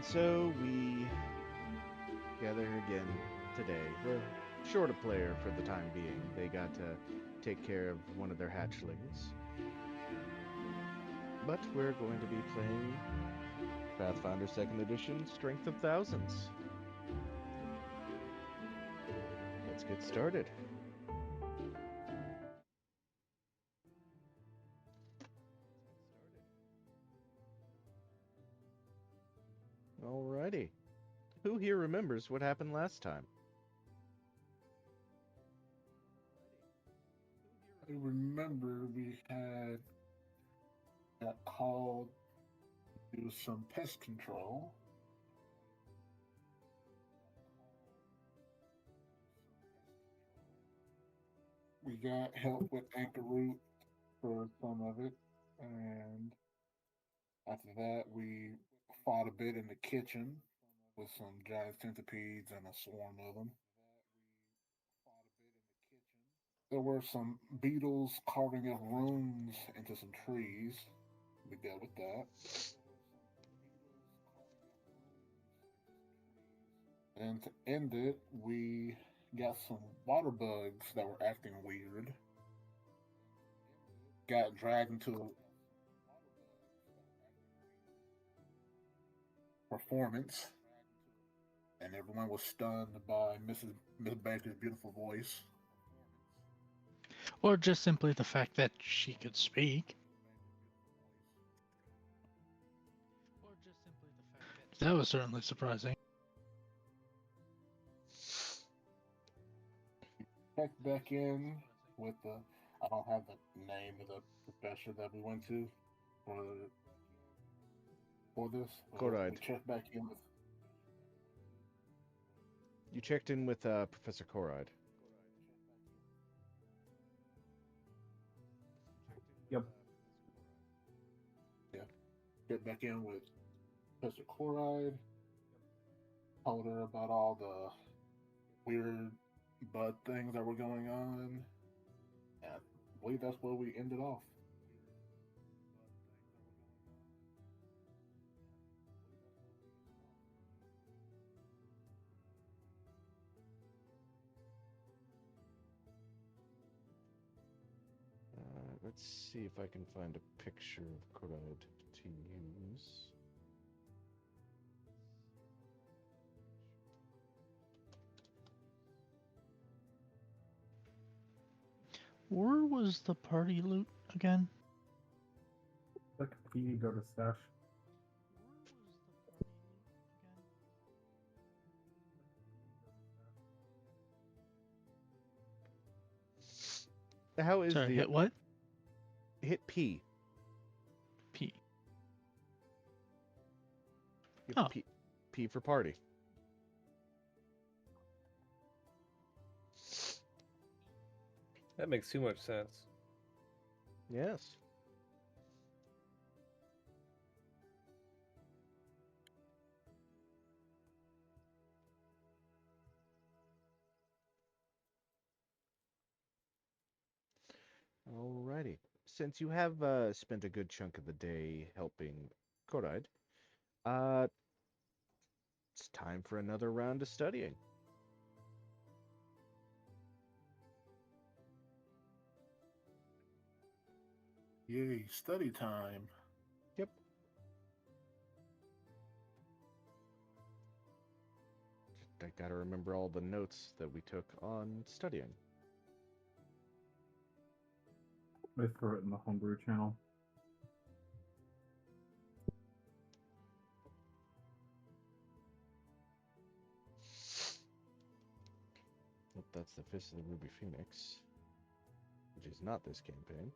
So we gather again today. The shorter player for the time being. They got to take care of one of their hatchlings. But we're going to be playing Pathfinder 2nd Edition Strength of Thousands. Let's get started. Alrighty. Who here remembers what happened last time? I remember we got called to do some pest control. We got help with anchor root for some of it, and after that we fought a bit in the kitchen with some giant centipedes and a swarm of them. There were some beetles carving up runes into some trees. We dealt with that. And to end it, we got some water bugs that were acting weird. Got dragged into a performance, and everyone was stunned by Miss Baker's beautiful voice. Or just simply the fact that she could speak. That was certainly surprising. Checked back in with the. I don't have the name of the professor that we went to for this. Koride. We checked back in with. You checked in with Professor Koride. Yep. Yeah. Checked back in with Professor Chloride. Told her about all the weird bud things that were going on. And I believe that's where we ended off. Let's see if I can find a picture of Koride to use. Where was the party loot again? Click P, go to stash. How is Sorry, the hit what? hit P? P. Oh. P for party. That makes too much sense. Yes. Alrighty. Since you have spent a good chunk of the day helping Koride, it's time for another round of studying. Yay, study time. Yep. I gotta remember all the notes that we took on studying. I throw it in the homebrew channel. Nope, that's the Fist of the Ruby Phoenix, which is not this campaign.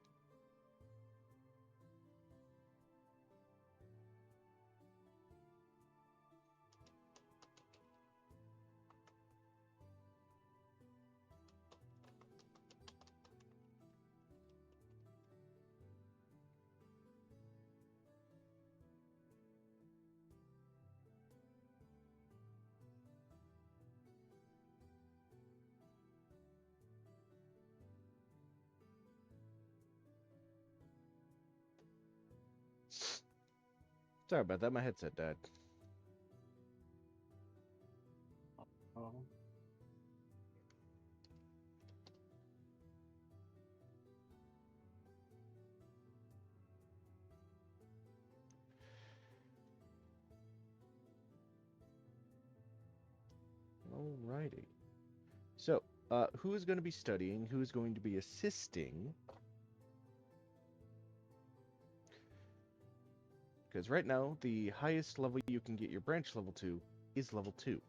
Sorry about that, my headset died. problem. Alrighty. So, who is going to be studying? Who is going to be assisting? Because right now, the highest level you can get your branch level to is level 2.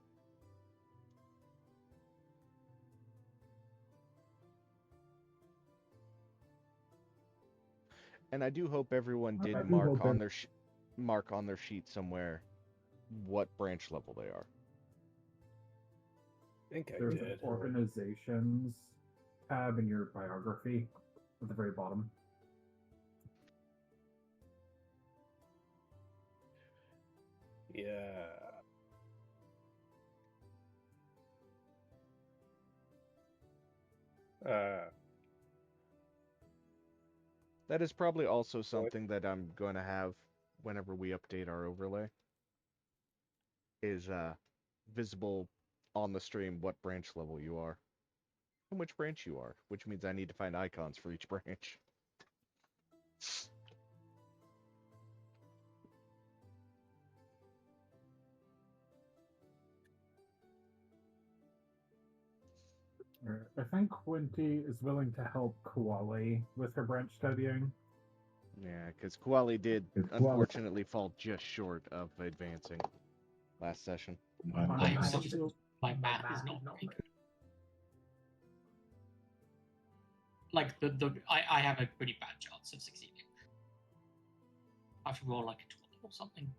And I do hope everyone did mark on their sheet somewhere what branch level they are. I think I There's did. an organizations tab in your biography at the very bottom. Yeah. That is probably also something that I'm going to have whenever we update our overlay. Is visible on the stream what branch level you are. And which branch you are, which means I need to find icons for each branch. I think Quinty is willing to help Kuali with her branch studying. Yeah, because Kuali did unfortunately fall just short of advancing last session. My math is not very good. Like I have a pretty bad chance of succeeding. I have to roll like a 12 or something.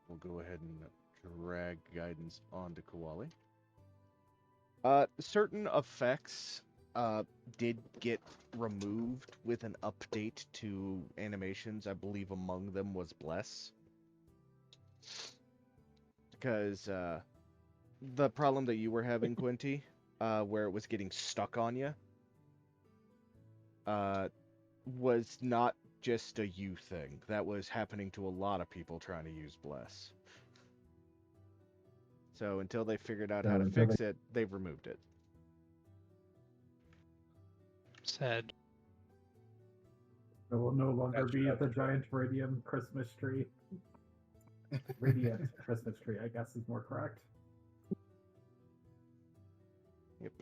We'll go ahead and drag guidance onto Kuali. Certain effects did get removed with an update to animations. I believe among them was Bless. Because the problem that you were having, Quinty, where it was getting stuck on you, was not just a you thing. That was happening to a lot of people trying to use Bless. So until they figured out how to fix it, they've removed it. Sad. There will no longer be the giant radiant Christmas tree. Radiant Christmas tree, I guess, is more correct. Yep.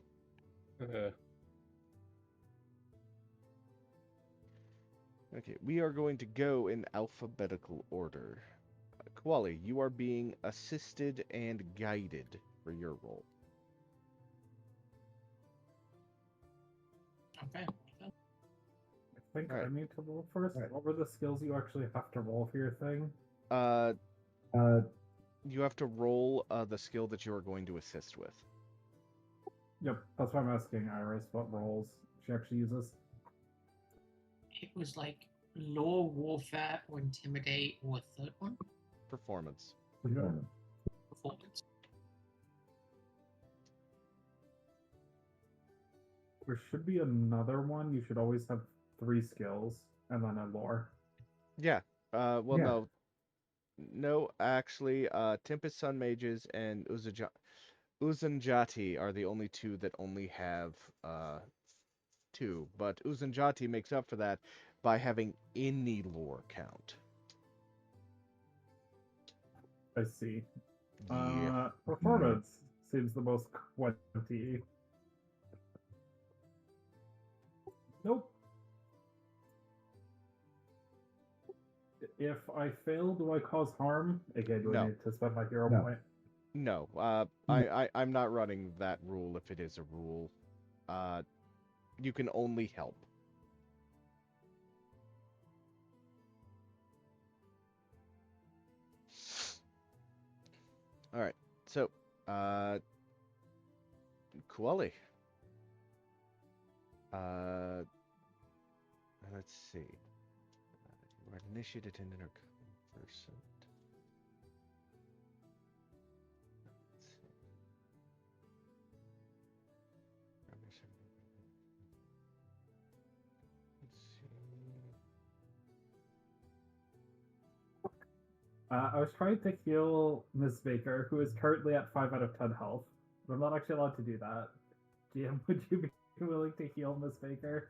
Okay, we are going to go in alphabetical order. Kuali, you are being assisted and guided for your role. Okay. I think Alright. I need to roll first. What were the skills you actually have to roll for your thing? You have to roll the skill that you are going to assist with. Yep, that's why I'm asking Iris what roles she actually uses. It was like law, warfare, or intimidate, or a third one. Performance. Performance. There should be another one. You should always have 3 skills and then a lore. Yeah. No, actually, Tempest Sun Mages and Uzanjati are the only 2 that only have 2. But Uzanjati makes up for that by having any lore count. I see. Yeah. Performance seems the most quantity. Nope. If I fail, do I cause harm? Again, do I need to spend my hero point? No. I'm not running that rule if it is a rule. You can only help. Alright, so, Kuali. Let's see. You are initiated and interconversant. Let's see. I was trying to heal Miss Baker, who is currently at 5 out of 10 health. But I'm not actually allowed to do that. GM, would you be willing to heal Miss Baker?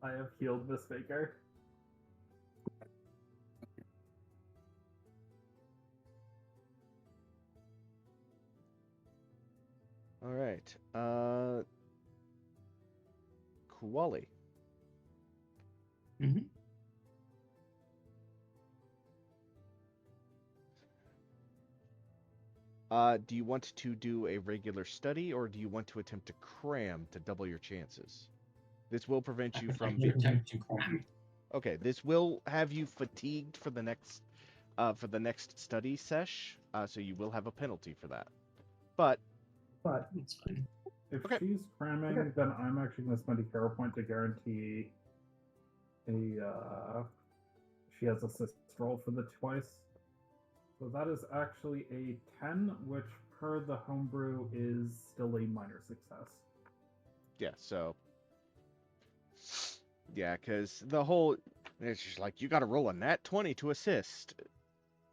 I have healed Miss Baker. All right. Kuali. Mm-hmm. Do you want to do a regular study, or do you want to attempt to cram to double your chances? This will prevent I you would from. like to attempt to cram. Okay, this will have you fatigued for the next study sesh. So you will have a penalty for that. But It's fine. If Okay. she's cramming, then I'm actually going to spend a hero point to guarantee she has assist roll for the twice. So that is actually a 10, which per the homebrew is still a minor success. yeah, so yeah, because the whole it's just like you got to roll a nat 20 to assist.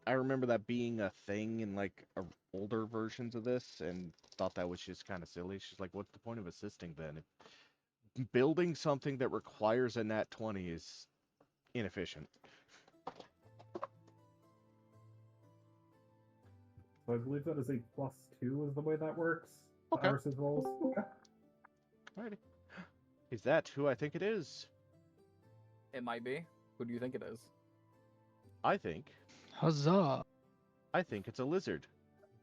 I remember that being a thing in like older versions of this, and thought that was just kind of silly. She's like, what's the point of assisting then? If building something that requires a nat 20 is inefficient. So I believe that is a +2 is the way that works. Okay. Versus rolls. Okay. Alrighty. Is that who I think it is? It might be. Who do you think it is? I think Huzzah! it's a lizard.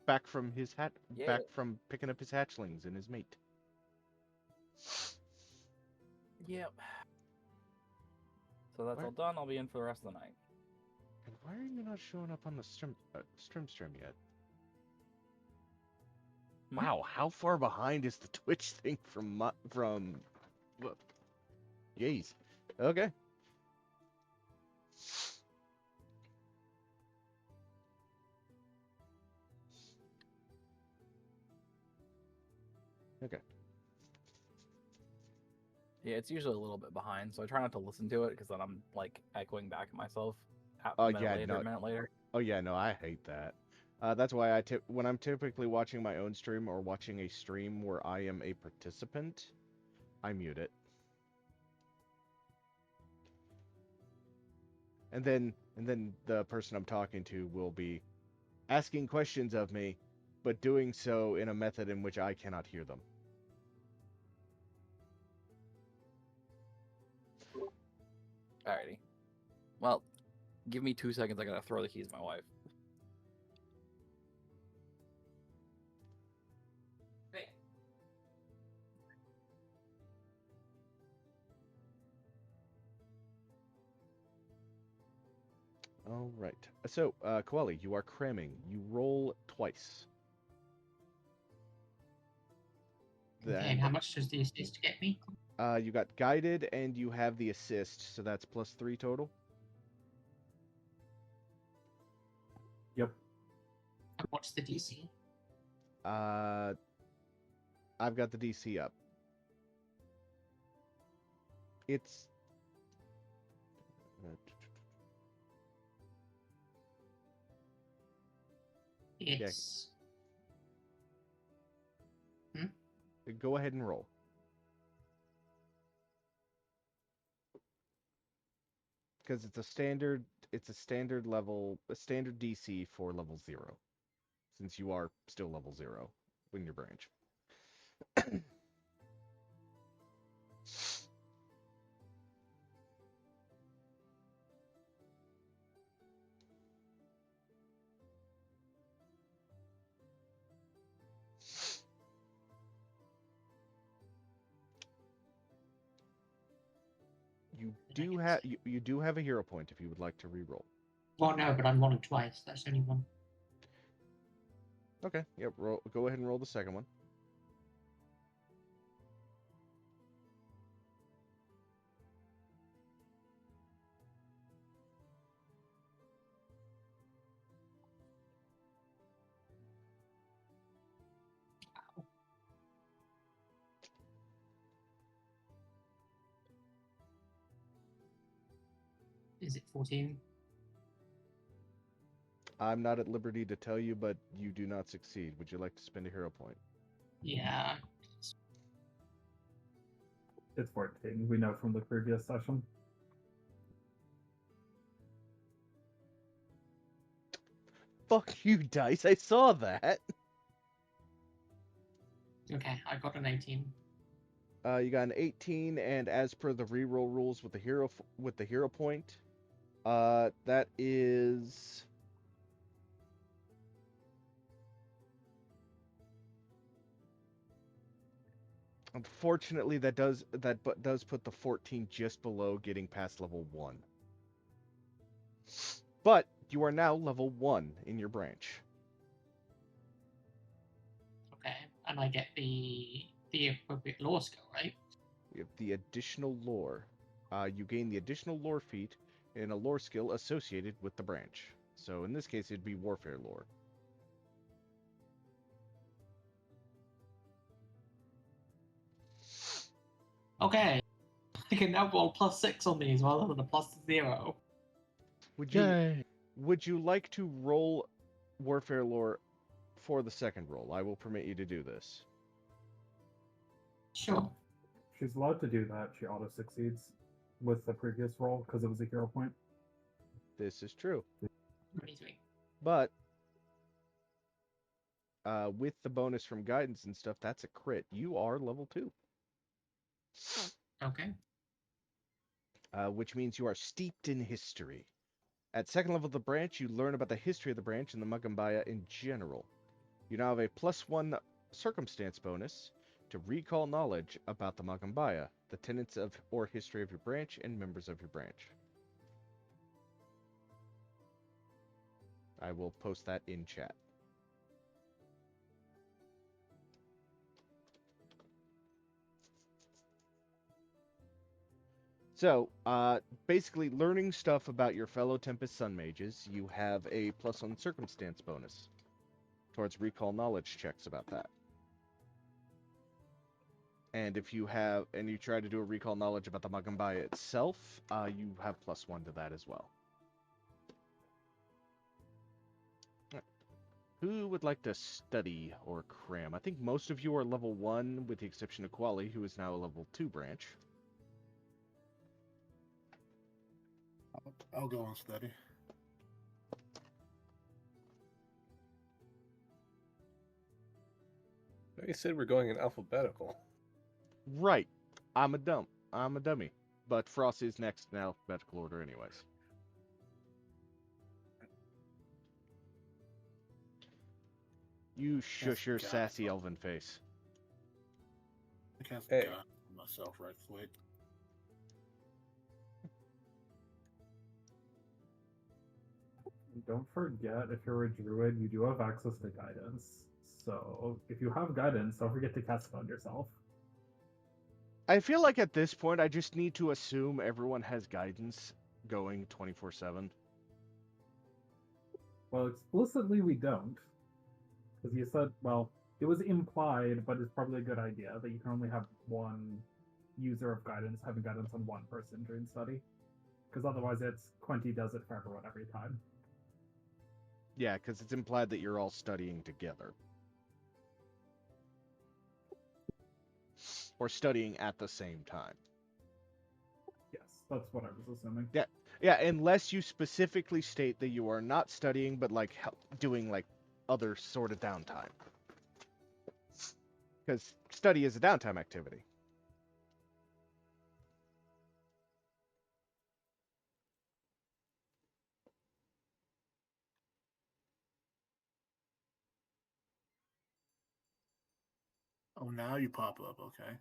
Back from his Yeah. back from picking up his hatchlings and his mate. Yep. So that's Where- all done. I'll be in for the rest of the night. And why are you not showing up on the stream yet? Hmm? Wow, how far behind is the Twitch thing from? Jeez. Okay. Okay. Yeah, it's usually a little bit behind, so I try not to listen to it because then I'm like echoing back at myself. Oh, A minute yeah, later, no. a minute later. Oh yeah, no, I hate that. That's why when I'm typically watching my own stream or watching a stream where I am a participant, I mute it. And then the person I'm talking to will be asking questions of me, but doing so in a method in which I cannot hear them. Alrighty. Well, give me 2 seconds. I gotta throw the keys to my wife. All right. So, Koali, you are cramming. You roll twice. Okay, and how much does the assist get me? You got guided and you have the assist, so that's +3 total. Yep. And what's the DC? I've got the DC up. It's It's go ahead and roll. Because it's a standard DC for level 0. Since you are still level 0 in your branch. You do have a hero point if you would like to re-roll. well, no, but I'm rolling twice. That's only one. Okay, yep. Go ahead and roll the second one. Is it 14? I'm not at liberty to tell you, but you do not succeed. Would you like to spend a hero point? Yeah. It's 14. We know from the previous session. Fuck you, Dice. I saw that. Okay, I got an 18. You got an 18, and as per the reroll rules with the hero point, that is. Unfortunately, that does put the 14 just below getting past level 1. But you are now level 1 in your branch. Okay, and I get the appropriate lore skill, right? You have the additional lore. You gain the additional lore feat in a lore skill associated with the branch. So in this case, it'd be warfare lore. Okay, I can now roll +6 on these rather than a +0. Yay! Would you like to roll warfare lore for the second roll? I will permit you to do this. Sure. She's allowed to do that. She auto succeeds with the previous roll because it was a hero point. This is true. 23. But with the bonus from guidance and stuff, that's a crit. You are level 2. Okay. Which means you are steeped in history. At second level of the branch, you learn about the history of the branch and the Magambaya in general. You now have a +1 circumstance bonus to recall knowledge about the Magambaya, the tenets of or history of your branch, and members of your branch. I will post that in chat. So, basically, learning stuff about your fellow Tempest Sun Mages, you have a +1 circumstance bonus towards recall knowledge checks about that. And if you try to do a recall knowledge about the Magambaya itself, you have +1 to that as well. Right. Who would like to study or cram? I think most of you are level 1, with the exception of Quali, who is now a level 2 branch. I'll go and study. You said we're going in alphabetical. Right. I'm a dummy. But Frost is next in alphabetical order anyways. You shush your sassy elven face. I cast Hey. God on myself right quick. Don't forget, if you're a druid, you do have access to guidance. So if you have guidance, don't forget to cast it on yourself. I feel like at this point, I just need to assume everyone has guidance going 24/7. Well, explicitly we don't. Because you said, well, it was implied, but it's probably a good idea that you can only have one user of guidance having guidance on one person during study. Because otherwise it's Quenty does it for everyone every time. Yeah, because it's implied that you're all studying together. Or studying at the same time. Yes, that's what I was assuming. Yeah, unless you specifically state that you are not studying, but like doing like other sort of downtime. Because study is a downtime activity. Oh, now you pop up. Okay.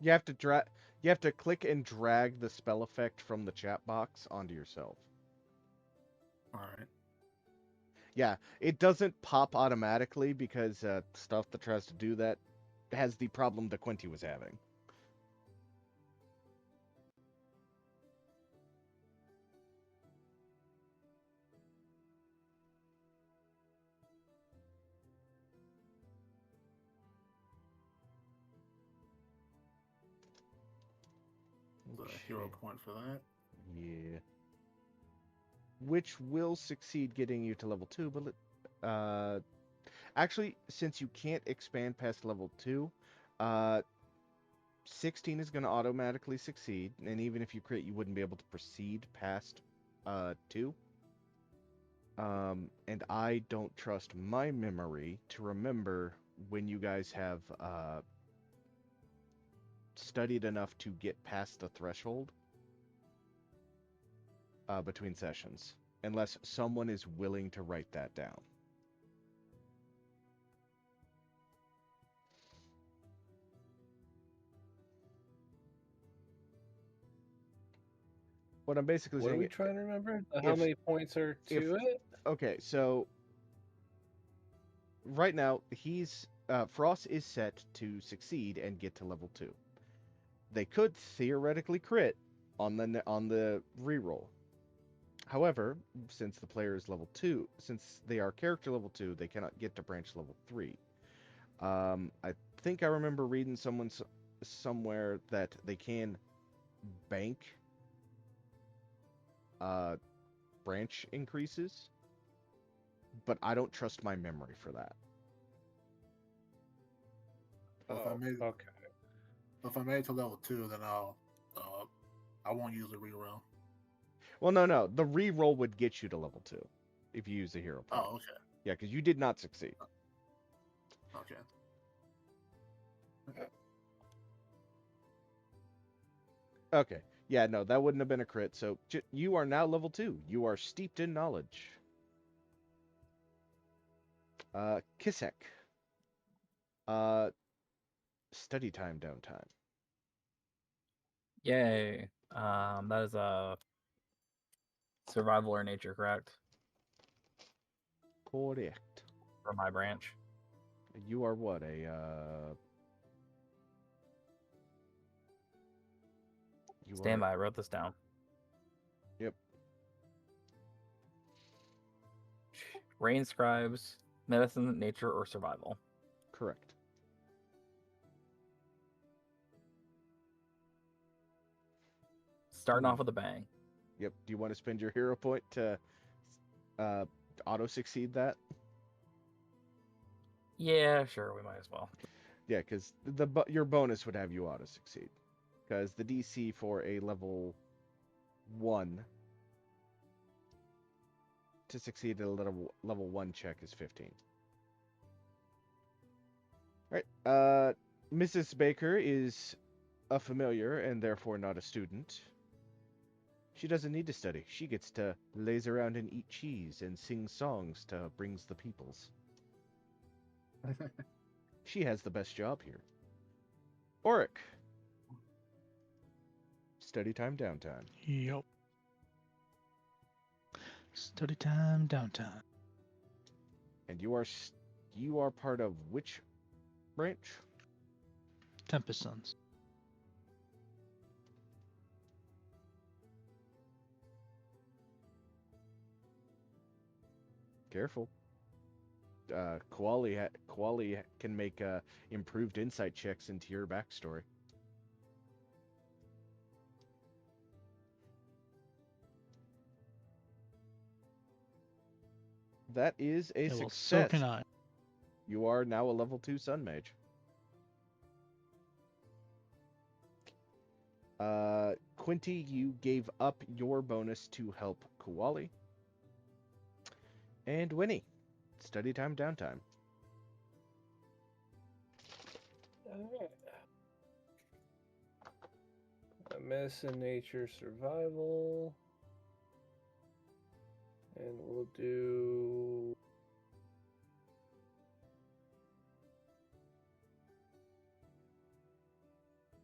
You have to click and drag the spell effect from the chat box onto yourself. All right. Yeah, it doesn't pop automatically because stuff that tries to do that has the problem that Quenty was having. The hero point for that. Yeah. which will succeed getting you to level 2, but actually, since you can't expand past level 2, 16 is going to automatically succeed, and even if you crit, you wouldn't be able to proceed past 2. And I don't trust my memory to remember when you guys have studied enough to get past the threshold between sessions, unless someone is willing to write that down. What I'm basically What are saying, we trying to remember? How if- many points are if- to it? okay, so right now he's Frost is set to succeed and get to level 2. They could theoretically crit on the reroll. However, since the player is level 2, since they are character level 2, they cannot get to branch level 3. I think I remember reading somewhere that they can bank branch increases, but I don't trust my memory for that. So if I made Okay. if I made it to level 2, then I won't use a reroll. Well, no, the reroll would get you to level 2 if you use a hero point. Oh, okay. Yeah, because you did not succeed. Okay. Okay. Yeah, no, that wouldn't have been a crit. So you are now level 2. You are steeped in knowledge. Kisek. Study time, downtime. Yay. That is a survival or nature, correct? Correct. For my branch. You are what? You Stand are. by, I wrote this down. Yep. Rain scribes, medicine, nature, or survival. Correct. Starting off with a bang. Yep. Do you want to spend your hero point to auto succeed that? Yeah, sure, we might as well. Yeah, because your bonus would have you auto succeed. Because the DC for a level 1 to succeed at a level 1 check is 15. Alright, Mrs. Baker is a familiar and therefore not a student. She doesn't need to study. She gets to laze around and eat cheese and sing songs to brings the peoples. She has the best job here. Auric. Study time, downtime. Yep. Study time, downtime. And you are part of which branch? Tempest Sons. Careful. Koali can make improved insight checks into your backstory. That is a Well, so success. can I. You are now a level 2 Sun Mage. Quinty, you gave up your bonus to help Koali. And Winnie, study time, downtime. Alright. Medicine, nature, survival. And we'll do...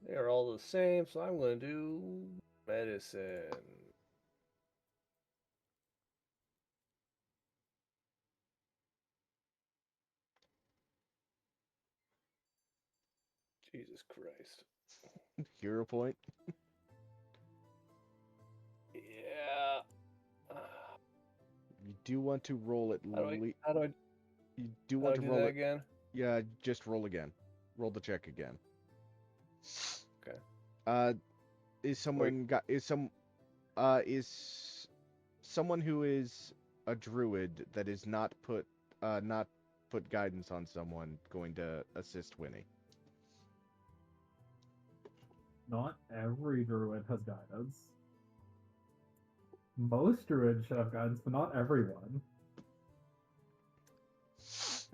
They're all the same, so I'm going to do medicine. Jesus Christ. Hero point. Yeah. You do want to roll it. How do I You do want to do roll that it again? Yeah, just roll again. Roll the check again. Okay. Is someone got is someone who is a druid that is not put guidance on someone going to assist Winnie. Not every druid has guidance. Most druids should have guidance, but not everyone.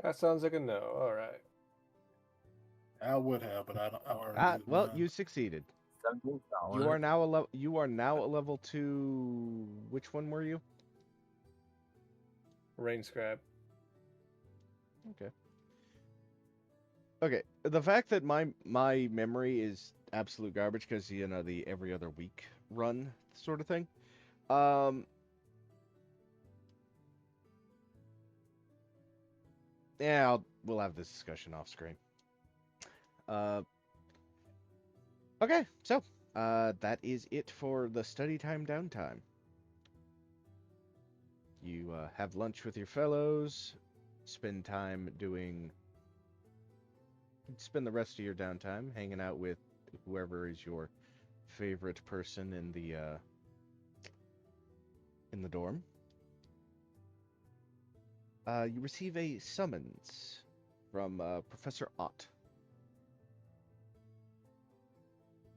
That sounds like a no. All right. I would have, but I already used Well, mine. you succeeded. 17 solid. You are now a level 2. Which one were you? Rain Scribe. Okay. Okay. The fact that my memory is absolute garbage because the every other week run sort of thing. Yeah, we'll have this discussion off screen. Okay, so that is it for the study time downtime. You have lunch with your fellows, spend the rest of your downtime hanging out with whoever is your favorite person in the dorm. You receive a summons from Professor Ott.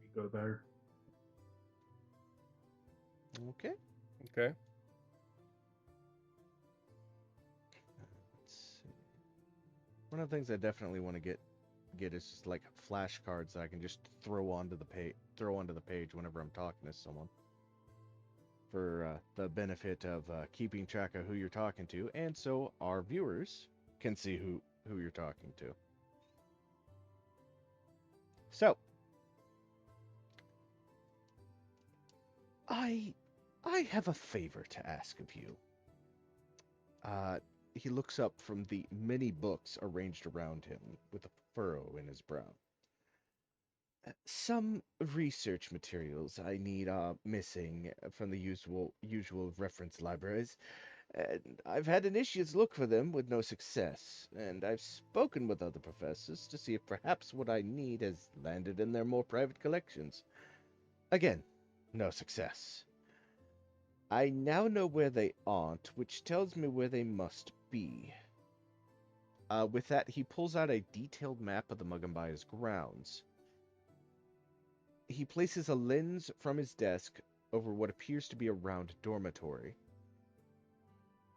We go there. Okay. Okay. Let's see. One of the things I definitely want to get is just like flashcards that I can just throw onto the page whenever I'm talking to someone. For the benefit of keeping track of who you're talking to, and so our viewers can see who you're talking to. So, I have a favor to ask of you. He looks up from the many books arranged around him with a furrow in his brow. Some research materials I need are missing from the usual reference libraries, and I've had initiates look for them with no success, and I've spoken with other professors to see if perhaps what I need has landed in their more private collections. Again, no success. I now know where they aren't, which tells me where they must be. With that, he pulls out a detailed map of the Mugambaya's grounds. He places a lens from his desk over what appears to be a round dormitory.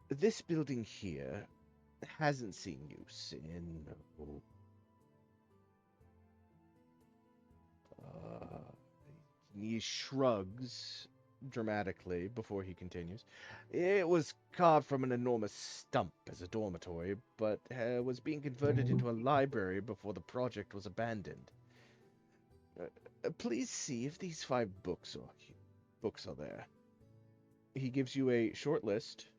This building here hasn't seen use in... he shrugs dramatically before he continues. It was carved from an enormous stump as a dormitory, but was being converted into a library before the project was abandoned. Please see if these 5 books are there. He gives you a short list,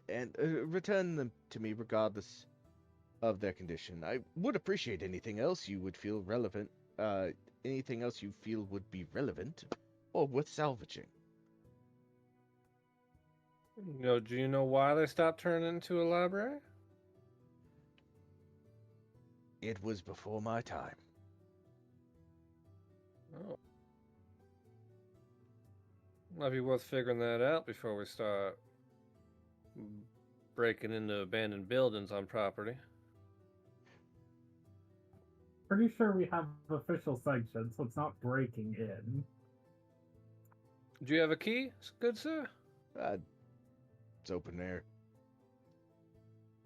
and return them to me regardless of their condition. I would appreciate anything else you would feel relevant, anything else you feel would be relevant or worth salvaging. Do you know why they stopped turning into a library? It was before my time. Oh. Might be worth figuring that out before we start breaking into abandoned buildings on property. Pretty sure we have official sanctions, so it's not breaking in. Do you have a key, good sir? It's open air.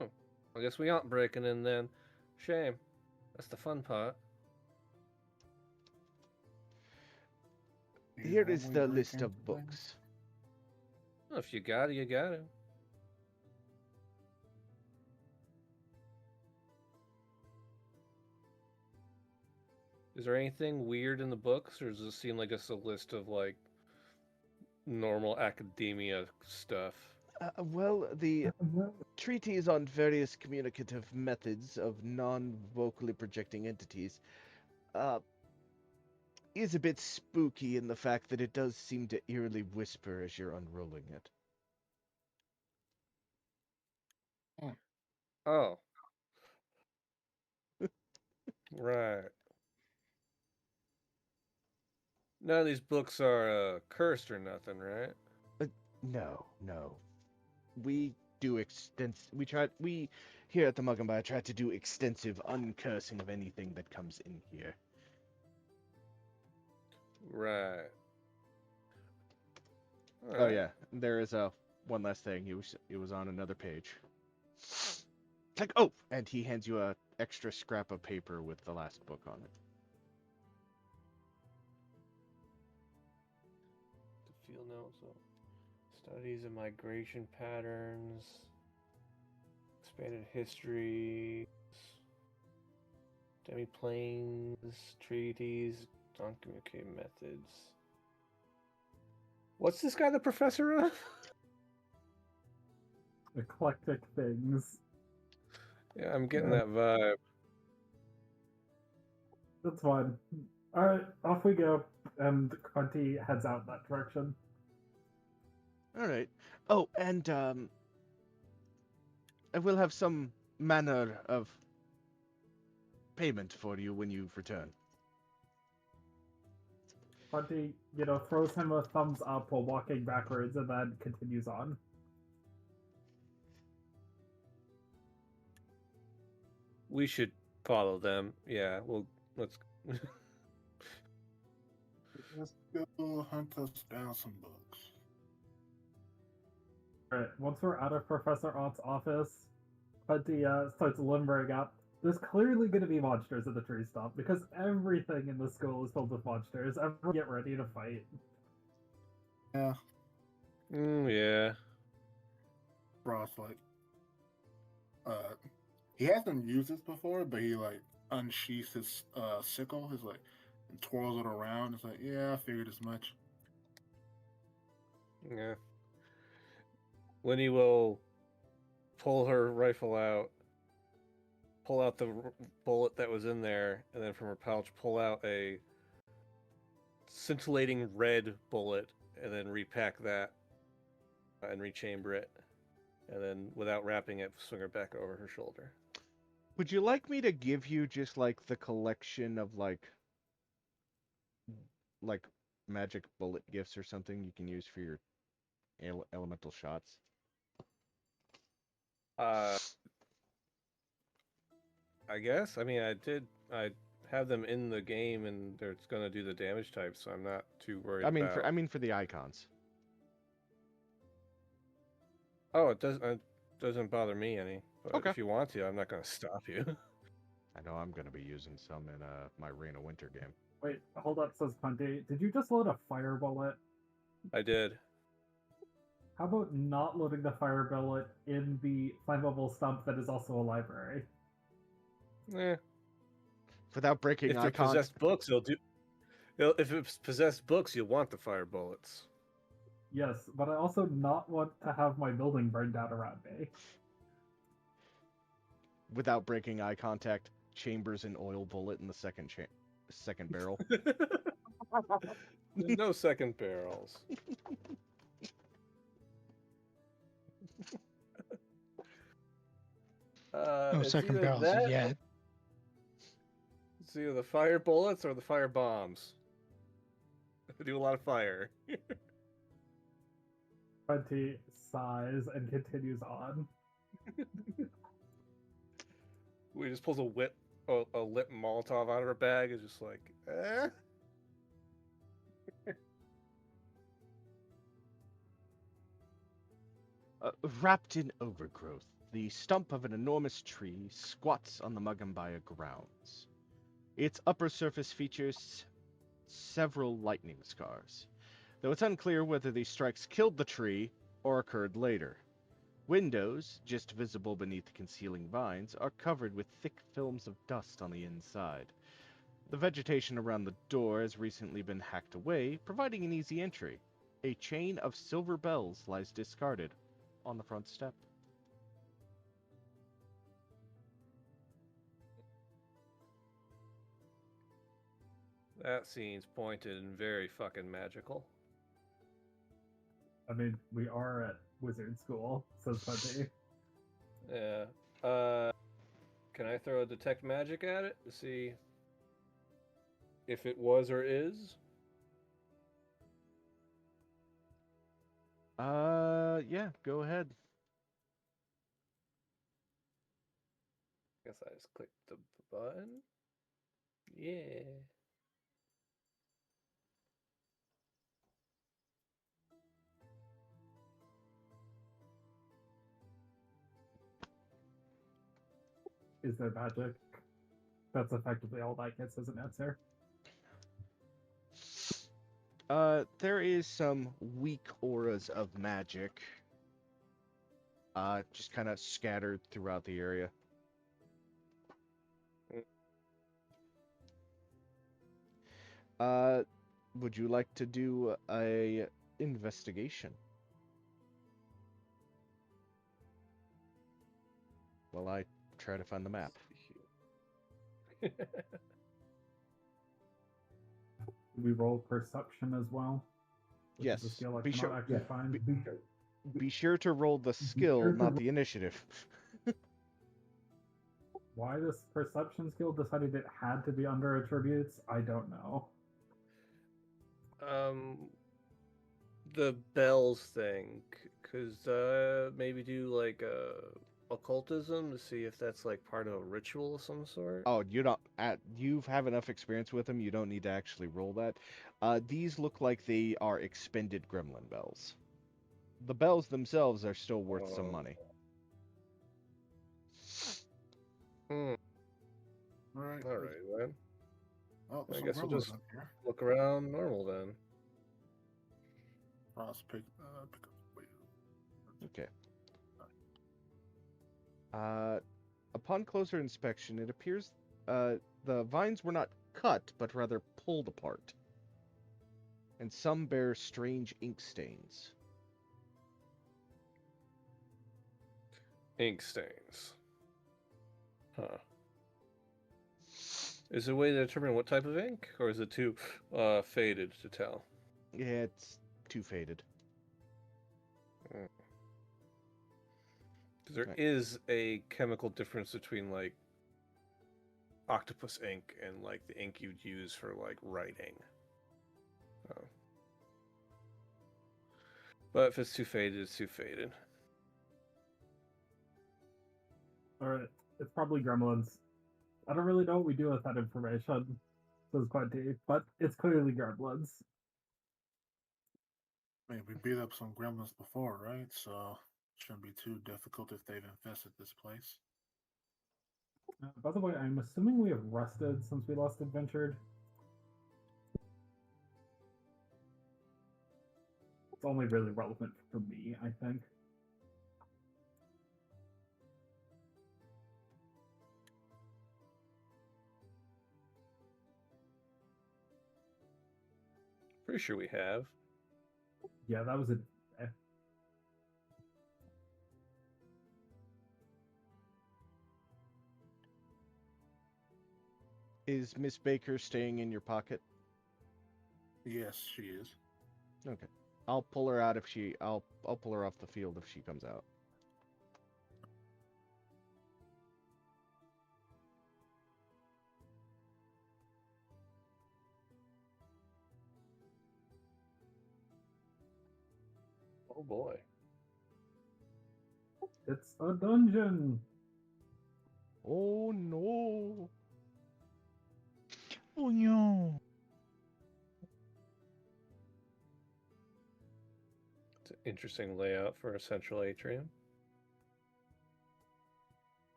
Oh, I guess we aren't breaking in then. Shame. That's the fun part. Do you Here is normally the break list into of things? books. Well, if you got it, you got it. Is there anything weird in the books, or does it seem like it's a list of like normal academia stuff? Well, the treatise on various communicative methods of non-vocally projecting entities is a bit spooky in the fact that it does seem to eerily whisper as you're unrolling it. Oh. Right. None of these books are cursed or nothing, right? No. We do we here at the Mug and Bar try to do extensive uncursing of anything that comes in here. Right. All Oh right. yeah, there is one last thing. It was on another page. It's like, oh, and he hands you a extra scrap of paper with the last book on it. The field notes. Studies of migration patterns. Expanded histories. Demiplanes. Treaties. Non-communicating methods. What's this guy the professor of? Eclectic things. Yeah, I'm getting Yeah. that vibe. That's fine. Alright, off we go. And Conti heads out that direction. All right. Oh, and I will have some manner of payment for you when you return. Conti, throws him a thumbs up while walking backwards and then continues on. We should follow them. Yeah, let's. Let's go hunt us down some books. Alright, once we're out of Professor Ott's office, Conti starts limbering up. There's clearly going to be monsters at the tree stump because everything in the school is filled with monsters. Everyone get ready to fight. Yeah. Yeah. Ross, like, he hasn't used this before, but he, like, unsheaths his sickle, and twirls it around. It's like, yeah, I figured as much. Yeah. Winnie will pull her rifle out, pull out the bullet that was in there, and then from her pouch pull out a scintillating red bullet, and then repack that and rechamber it, and then without wrapping it, swing it back over her shoulder. Would you like me to give you just like the collection of like magic bullet gifts or something you can use for your elemental shots? I guess. I mean, I have them in the game, and they're gonna do the damage type, so I'm not too worried about. I mean for the icons. Oh, it doesn't bother me any. But Okay. if you want to, I'm not gonna stop you. I know I'm gonna be using some in my Reign of Winter game. Wait, hold up, says Conti. Did you just load a fire bullet? I did. How about not loading the fire bullet in the flammable stump that is also a library? Eh. Without breaking If they're icons. possessed books, if it's possessed books, you'll want the fire bullets. Yes, but I also not want to have my building burned down around me. Without breaking eye contact, chambers an oil bullet in the second barrel. There's no second barrels. No It's second either barrels that, yet. It's either the fire bullets or the fire bombs. They do a lot of fire. Conti sighs and continues on. We just pulls a lit Molotov out of her bag. Is just like, eh. Wrapped in overgrowth, the stump of an enormous tree squats on the Mugambaya grounds. Its upper surface features several lightning scars, though it's unclear whether these strikes killed the tree or occurred later. Windows, just visible beneath concealing vines, are covered with thick films of dust on the inside. The vegetation around the door has recently been hacked away, providing an easy entry. A chain of silver bells lies discarded on the front step. That seems pointed and very fucking magical. I mean, we are at wizard school, says Conti. Yeah. Can I throw a detect magic at it to see if it was or is? Yeah, go ahead. Guess I just clicked the button. Yeah. Is there magic? That's effectively all that gets as an answer. There is some weak auras of magic. Just kind of scattered throughout the area. Would you like to do a investigation? While I try to find the map. We roll perception as well. Which Yes. is a skill I Be cannot sure. actually find. Be sure to roll the skill, not the initiative. Why this perception skill decided it had to be under attributes, I don't know. The bells thing, because maybe do like occultism to see if that's like part of a ritual of some sort. Oh, you don't. You have enough experience with them. You don't need to actually roll that. These look like they are expended gremlin bells. The bells themselves are still worth some money. All All right. right, then. Oh, I some guess we'll gremlins just up here. look around normal then. Let's pick up. Wait. Okay. Upon closer inspection, it appears the vines were not cut, but rather pulled apart. And some bear strange ink stains. Ink stains. Huh. Is there a way to determine what type of ink, or is it too faded to tell? Yeah, it's too faded. Because there is a chemical difference between like octopus ink and like the ink you'd use for like writing. But if it's too faded, it's too faded. Alright, it's probably gremlins. I don't really know what we do with that information. So it's quite deep, but it's clearly gremlins. I mean, we beat up some gremlins before, right? So it shouldn't be too difficult if they've infested this place. By the way, I'm assuming we have rested since we last adventured. It's only really relevant for me, I think. Pretty sure we have. Yeah, that was a. Is Miss Baker staying in your pocket? Yes, she is. Okay. I'll pull her out if she. I'll pull her off the field if she comes out. Oh boy. It's a dungeon! Oh no! Oh no! It's an interesting layout for a central atrium.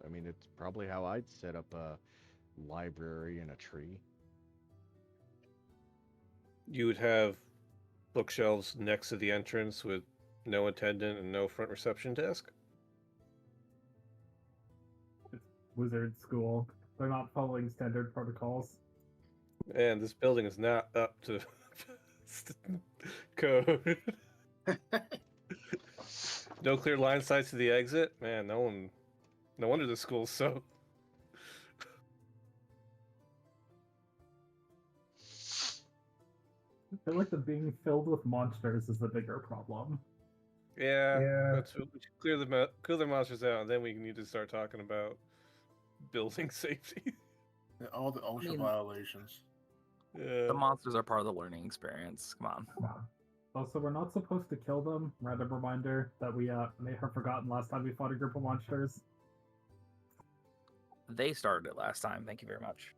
I mean, it's probably how I'd set up a library in a tree. You would have bookshelves next to the entrance with no attendant and no front reception desk. It's wizard school. They're not following standard protocols. And this building is not up to code. No clear line sight to the exit. Man, no wonder the school's so. I feel like the being filled with monsters is the bigger problem. Yeah. That's we should clear the monsters out, and then we need to start talking about building safety. And all the OSHA mean- violations. Yeah. The monsters are part of the learning experience. Come on. Also, we're not supposed to kill them. Random reminder that we may have forgotten last time we fought a group of monsters. They started it last time. Thank you very much.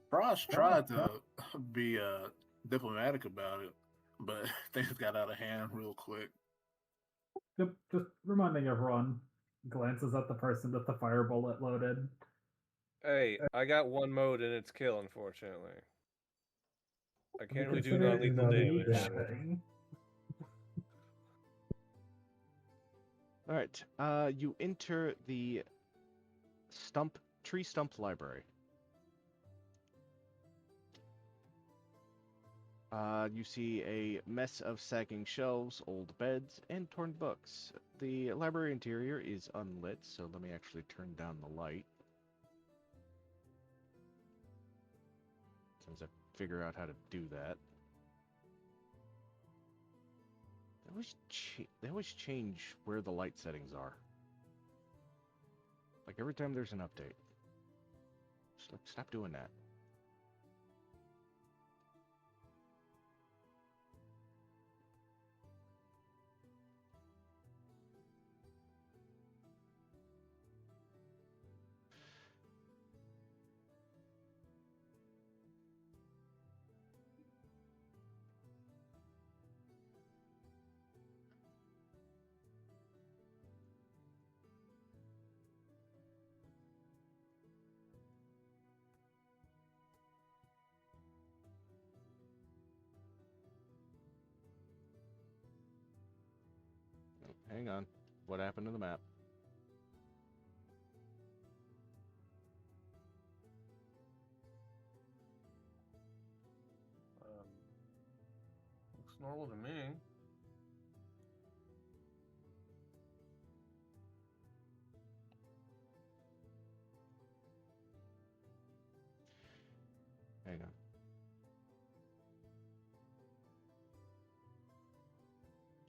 Frost tried to be diplomatic about it, but things got out of hand real quick. Yep, just reminding everyone, glances at the person with the fire bullet loaded. Hey, I got one mode and it's kill, unfortunately. I can't really do Consider it non-lethal damage. kneecapping. All right. You enter the tree stump library. You see a mess of sagging shelves, old beds, and torn books. The library interior is unlit, so let me actually turn down the light. Since I figure out how to do that. They always change where the light settings are. Like every time there's an update. Just like, stop doing that. Oh, hang on. What happened to the map? Looks normal to me. Hang on.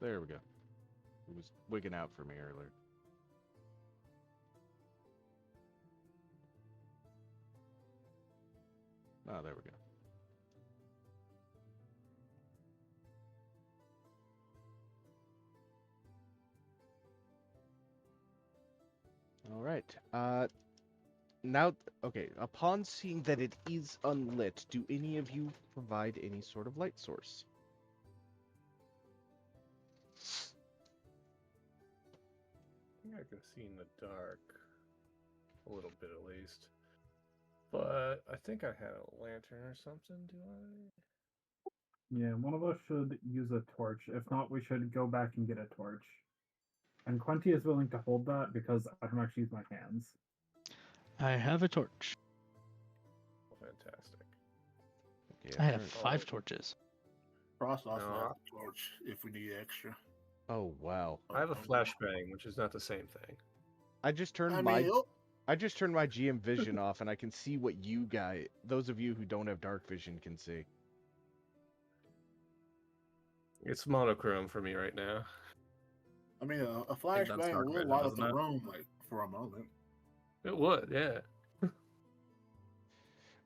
There we go. It was wigging out for me earlier. Oh, there we go. All right. Now, okay, upon seeing that it is unlit, do any of you provide any sort of light source? I think I can see in the dark. A little bit at least. But I think I had a lantern or something, do I? Yeah, one of us should use a torch. If not, we should go back and get a torch. And Quenty is willing to hold that because I don't actually use my hands. I have a torch. Fantastic. Okay, I have turned- 5 torches. Frost also No. has a torch if we need extra. Oh, wow. I have a flashbang, which is not the same thing. I just turned I my mean, GM vision off, and I can see what you guys, those of you who don't have dark vision, can see. It's monochrome for me right now. a think that's flashbang dark will vision, light up isn't the it? room like for a moment. It would, yeah.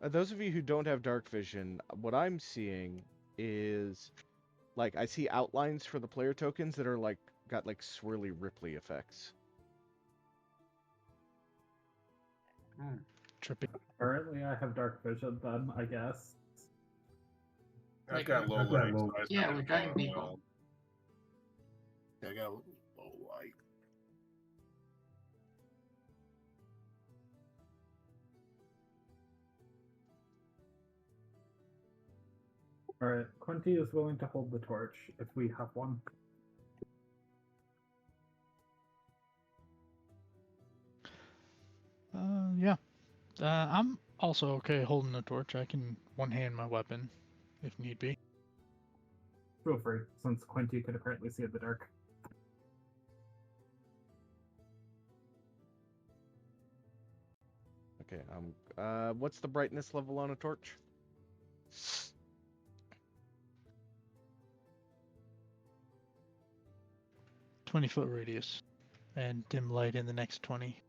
Those of you who don't have dark vision, what I'm seeing is, like, I see outlines for the player tokens that are like got like swirly ripply effects. Trippy. Apparently, I have dark vision then, I guess. I've got low light. So I Yeah, started we're dragging going people. wild. Yeah, I got a low light. Alright, Quenty is willing to hold the torch if we have one. Yeah. I'm also okay holding the torch. I can one-hand my weapon if need be. Feel free, since Quenty could apparently see in the dark. Okay, what's the brightness level on a torch? — 20-foot radius, and dim light in the next 20.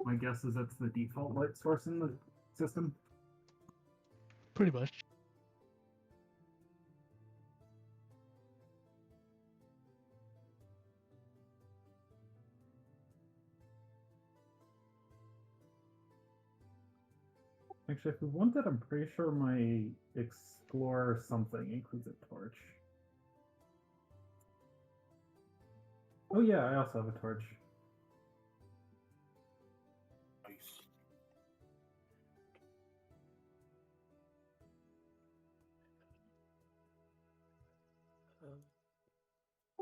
My guess is it's the default light source in the system? Pretty much. Actually, if we wanted, I'm pretty sure my explore something includes a torch. Oh yeah, I also have a torch. Nice.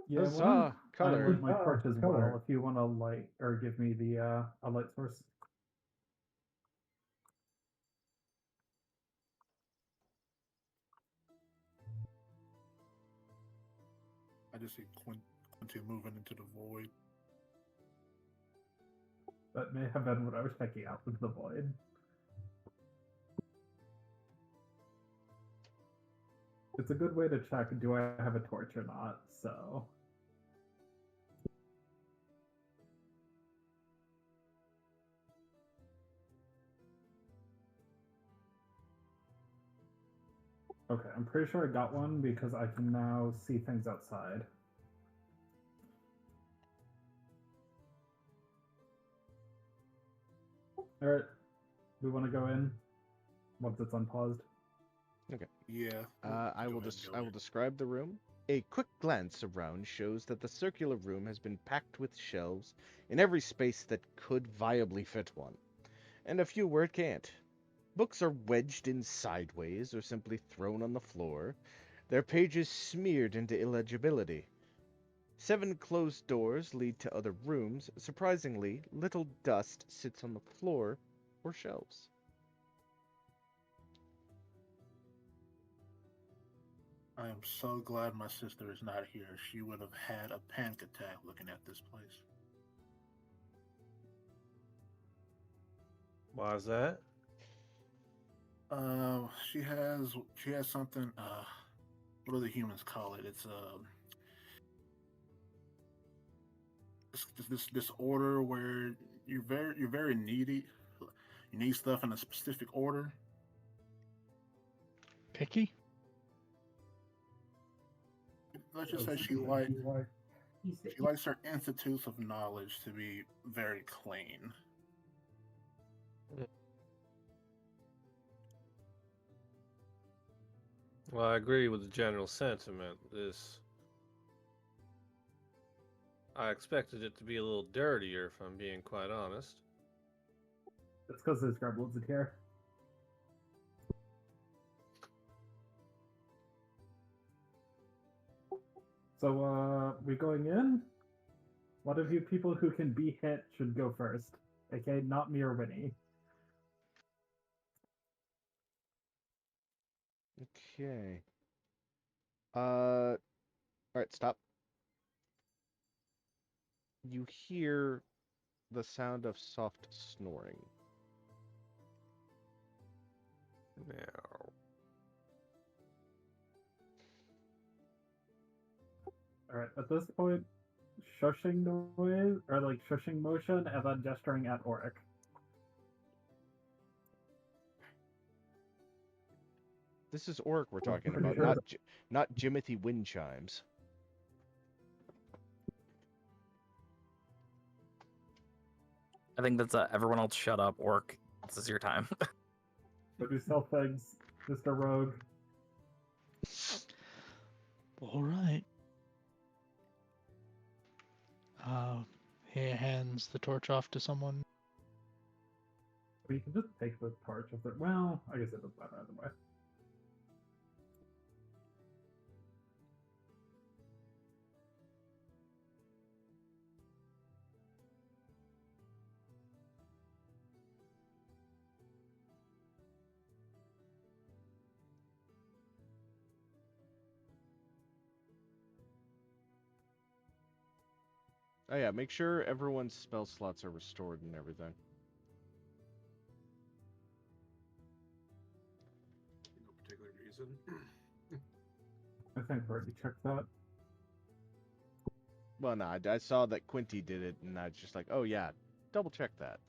Yeah, Huzzah! I Color. need my torch as well. If you want to light or give me the a light source. I just see Quinty moving into the void. That may have been what I was checking out with the void. It's a good way to check, do I have a torch or not, so... Okay, I'm pretty sure I got one because I can now see things outside. Alright, we want to go in once it's unpaused. Okay. Yeah. I will describe the room. A quick glance around shows that the circular room has been packed with shelves in every space that could viably fit one, and a few where it can't. Books are wedged in sideways or simply thrown on the floor, their pages smeared into illegibility. 7 closed doors lead to other rooms. Surprisingly, little dust sits on the floor or shelves. I am so glad my sister is not here. She would have had a panic attack looking at this place. Why is that? She has something. What do the humans call it? It's this disorder where you're very needy. You need stuff in a specific order. Picky? Let's just say she likes her institutes of knowledge to be very clean. Well, I agree with the general sentiment. I expected it to be a little dirtier, if I'm being quite honest. It's because there's gremlins in here. So, we going in? One of you people who can be hit should go first. Okay, not me or Winnie. Okay. All right, stop. You hear the sound of soft snoring. Now, Alright, at this point, shushing noise, or like shushing motion, and then gesturing at Auric. This is Oric we're talking pretty about, sure not Jimothy wind chimes. I think that's everyone else shut up. Orc, this is your time. But do stealth things, Mr. Rogue. All right. He hands the torch off to someone. But you can just take the torch if it. Well, I guess it doesn't matter either way. Oh yeah, make sure everyone's spell slots are restored and everything. No particular reason. I think I've already checked that. Well, no, I saw that Quinty did it, and I was just like, oh yeah, double check that.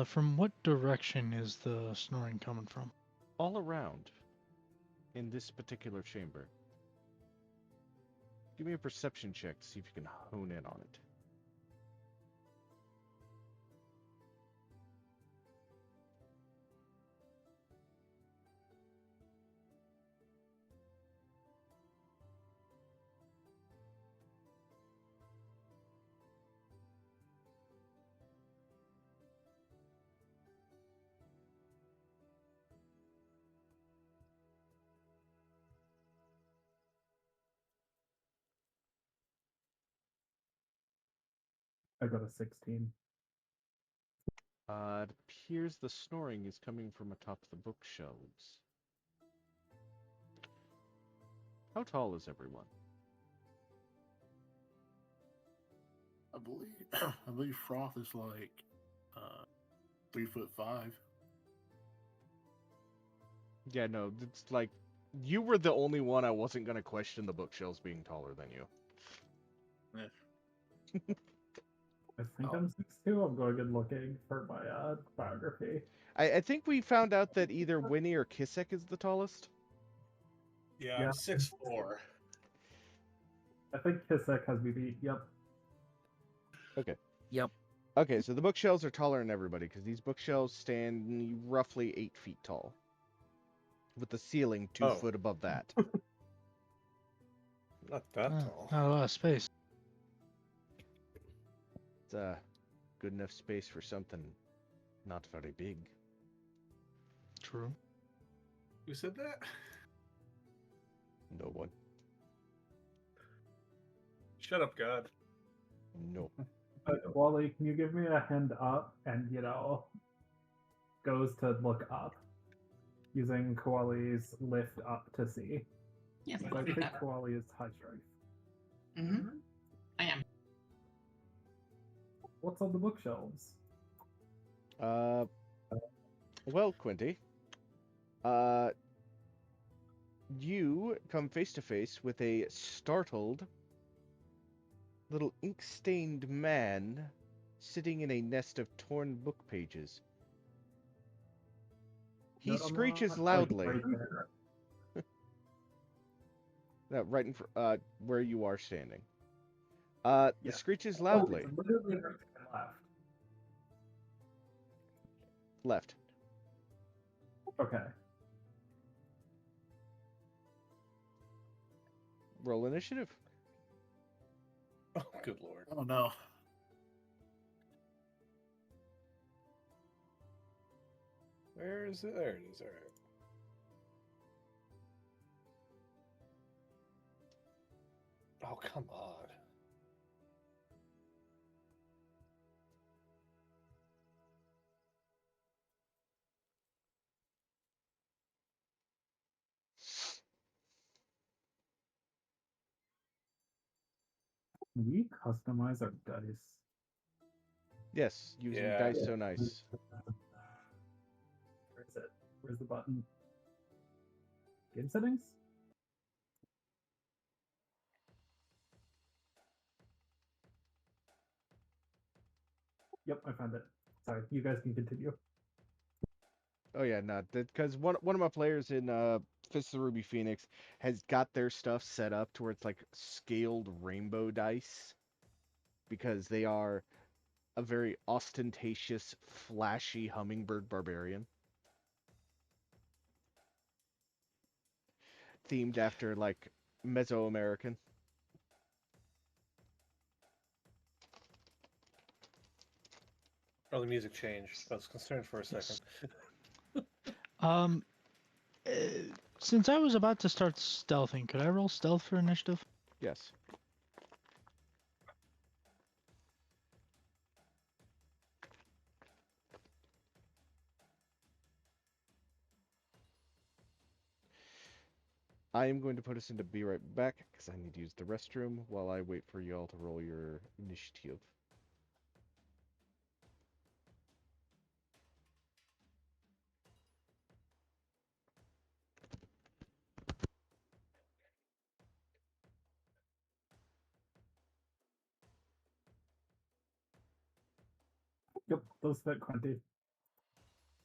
From what direction is the snoring coming from? All around in this particular chamber. Give me a perception check to see if you can hone in on it. I got a 16. It appears the snoring is coming from atop the bookshelves. How tall is everyone? I believe Froth is like 3'5". Yeah, no, it's like you were the only one I wasn't gonna question the bookshelves being taller than you. I think Oh. I'm 6'2". I'm going and looking for my biography. I think we found out that either Winnie or Kisek is the tallest. Yeah, Yeah. I'm 6'4". I think Kisek has me beat. Yep. Okay. Yep. Okay, so the bookshelves are taller than everybody because these bookshelves stand roughly 8 feet tall, with the ceiling 2 foot above that. Not that tall. Not a lot of space. It's good enough space for something not very big. True. Who said that? No one. Shut up, God. No. Wally, can you give me a hand up and, goes to look up using Koali's lift up to see? Yes, So I I do think that. Koali is high strength. Mm-hmm. I am. What's on the bookshelves? Well, Quinty, you come face to face with a startled little ink-stained man sitting in a nest of torn book pages. He Note I'm screeches not, like, loudly. right there. Right in where you are standing. Yeah. The screeches Oh, loudly. it's literally right to my left. Left. Okay. Roll initiative. Oh, good lord. Oh no. Where is it? There it is. All right. Oh, come on. Can we customize our dice? Yes, using Yeah. dice so nice. Where is it? Where's the button? Game settings? Yep, I found it. Sorry, you guys can continue. Oh yeah, no, because one of my players in Fist of the Ruby Phoenix has got their stuff set up to where it's like scaled rainbow dice because they are a very ostentatious, flashy hummingbird barbarian themed after like Mesoamerican. Oh, the music changed. I was concerned for a second. Um, uh, since I was about to start stealthing, could I roll stealth for initiative? Yes. I am going to put us into be right back because I need to use the restroom while I wait for y'all to roll your initiative. Yep, those fit 20.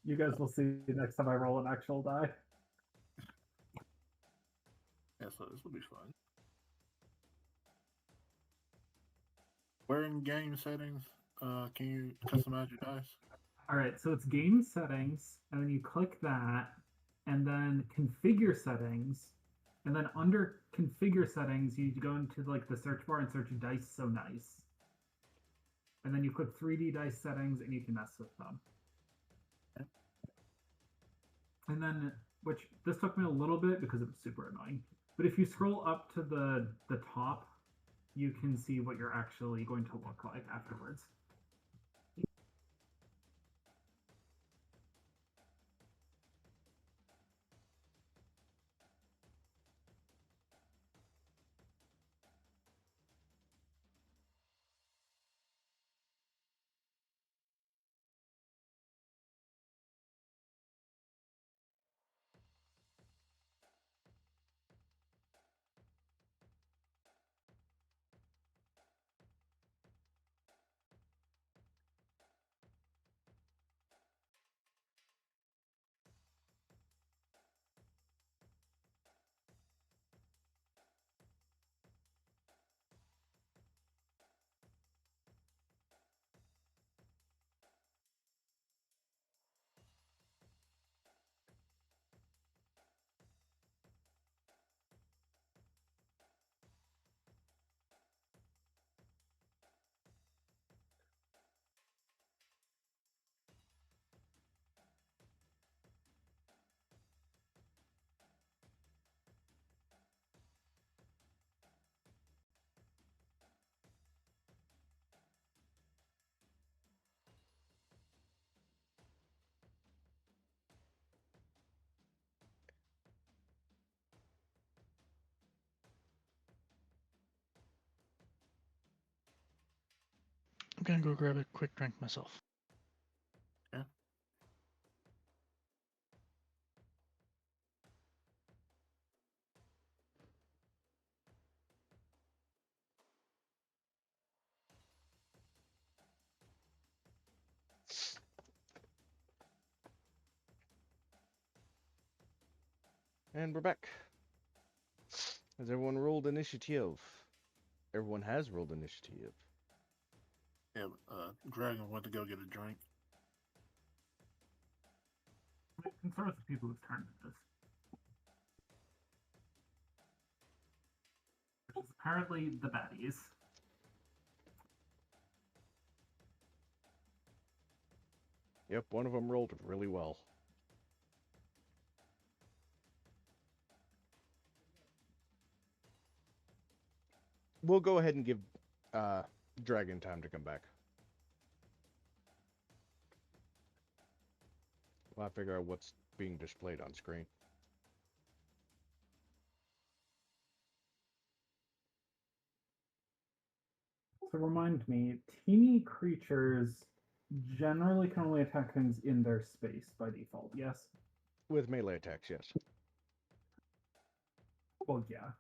You guys will see next time I roll an actual die. Yeah, so this will be fun. Where in game settings can you customize your dice? All right, so it's game settings, and then you click that, and then configure settings, and then under configure settings, you go into like the search bar and search dice so nice, and then you click 3D dice settings, and you can mess with them. And then, which this took me a little bit because it was super annoying. But if you scroll up to the top, you can see what you're actually going to look like afterwards. I'm gonna go grab a quick drink myself. Yeah. And we're back. Has everyone rolled initiative? Everyone has rolled initiative. Yeah, Dragon went to go get a drink. We can start with the people whose turn it is. Which is apparently the baddies. Yep, one of them rolled really well. We'll go ahead and give Dragon time to come back. I'll figure out what's being displayed on screen. So remind me, teeny creatures generally can only attack things in their space by default, yes? With melee attacks, yes. Well, yeah.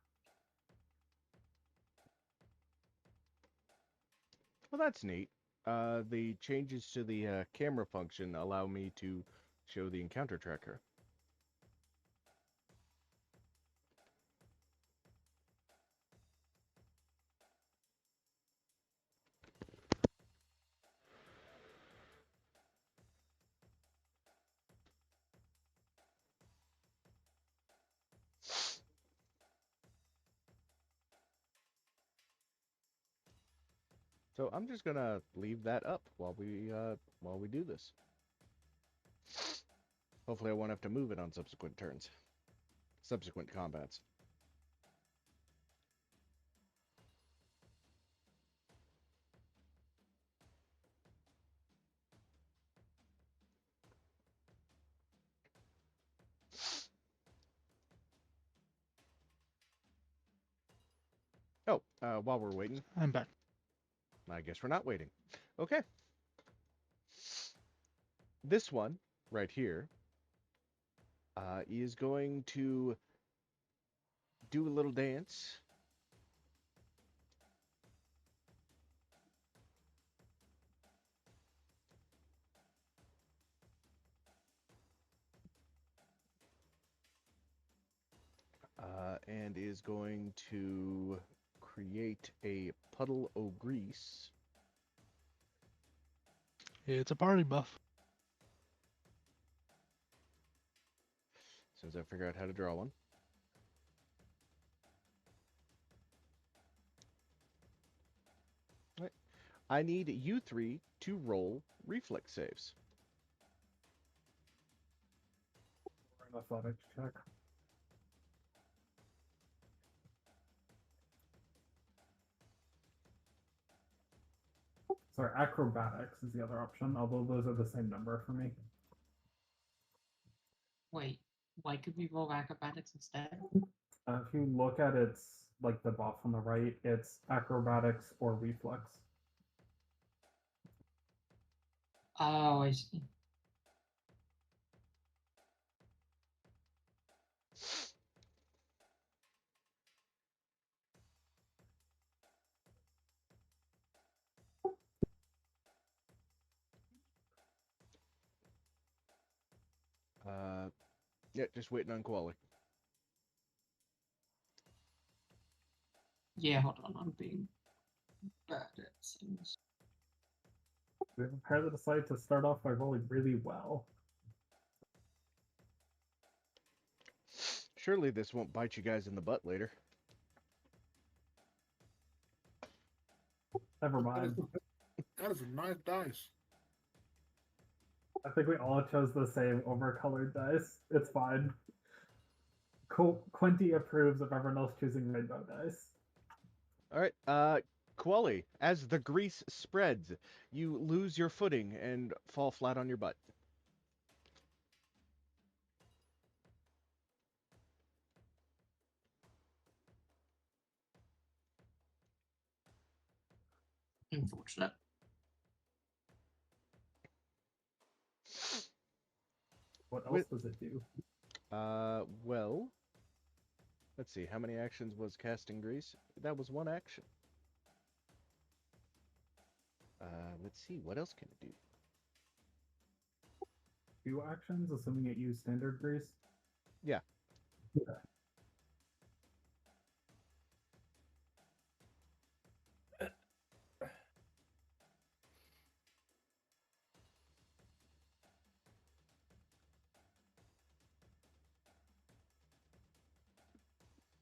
Well, that's neat. The changes to the camera function allow me to show the encounter tracker. So I'm just gonna leave that up while we do this. Hopefully I won't have to move it on subsequent turns. Subsequent combats. Oh, while we're waiting, I'm back. I guess we're not waiting. Okay. This one, right here, is going to do a little dance. and is going to create a puddle o' grease. It's a party buff. As soon as I figure out how to draw one. Right. I need you three to roll reflex saves. An athletics check. Sorry, acrobatics is the other option, although those are the same number for me. Wait, why could we roll acrobatics instead? If you look at its like the buff on the right, it's acrobatics or reflex. Oh, I see. Yeah, just waiting on quality. Yeah, hold on, I'm being bad at things. We have a pair that decide to start off by rolling really well. Surely this won't bite you guys in the butt later. Never mind. That is a nice dice. I think we all chose the same overcolored dice. It's fine. Quinty approves of everyone else choosing rainbow dice. All right, Quali, as the grease spreads, you lose your footing and fall flat on your butt. Unfortunate. What else With- does it do? Well, let's see, how many actions was casting grease? That was one action. Let's see, what else can it do? 2 actions, assuming it used standard grease? Yeah. Okay.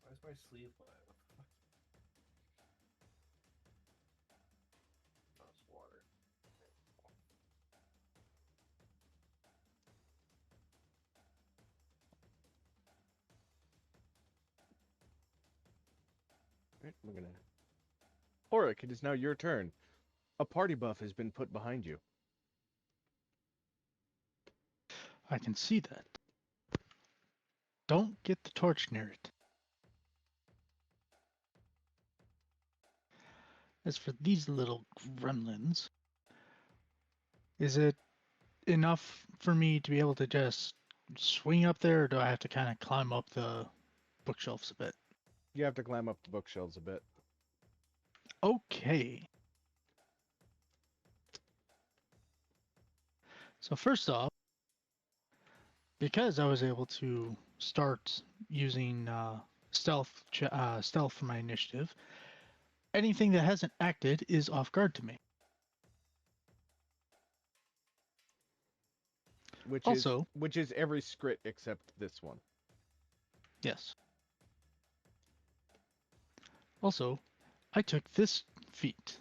Why is my sleeve wet? What the fuck? Oh, it's water. Right, we're gonna... Auric, it is now your turn. A party buff has been put behind you. I can see that. Don't get the torch near it. As for these little gremlins, is it enough for me to be able to just swing up there, or do I have to kind of climb up the bookshelves a bit? You have to climb up the bookshelves a bit. Okay. So first off, because I was able to start using stealth for my initiative, anything that hasn't acted is off guard to me. Which is every script except this one. Yes. Also, I took this feat.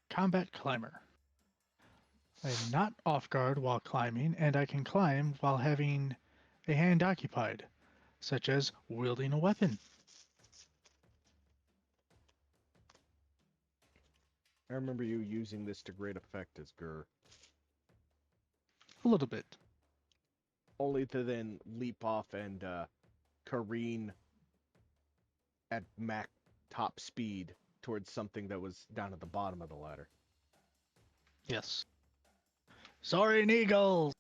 Combat Climber. I am not off guard while climbing, and I can climb while having a hand occupied, such as wielding a weapon. I remember you using this to great effect as Gur. A little bit. Only to then leap off and careen at Mach top speed towards something that was down at the bottom of the ladder. Yes. Soaring eagles!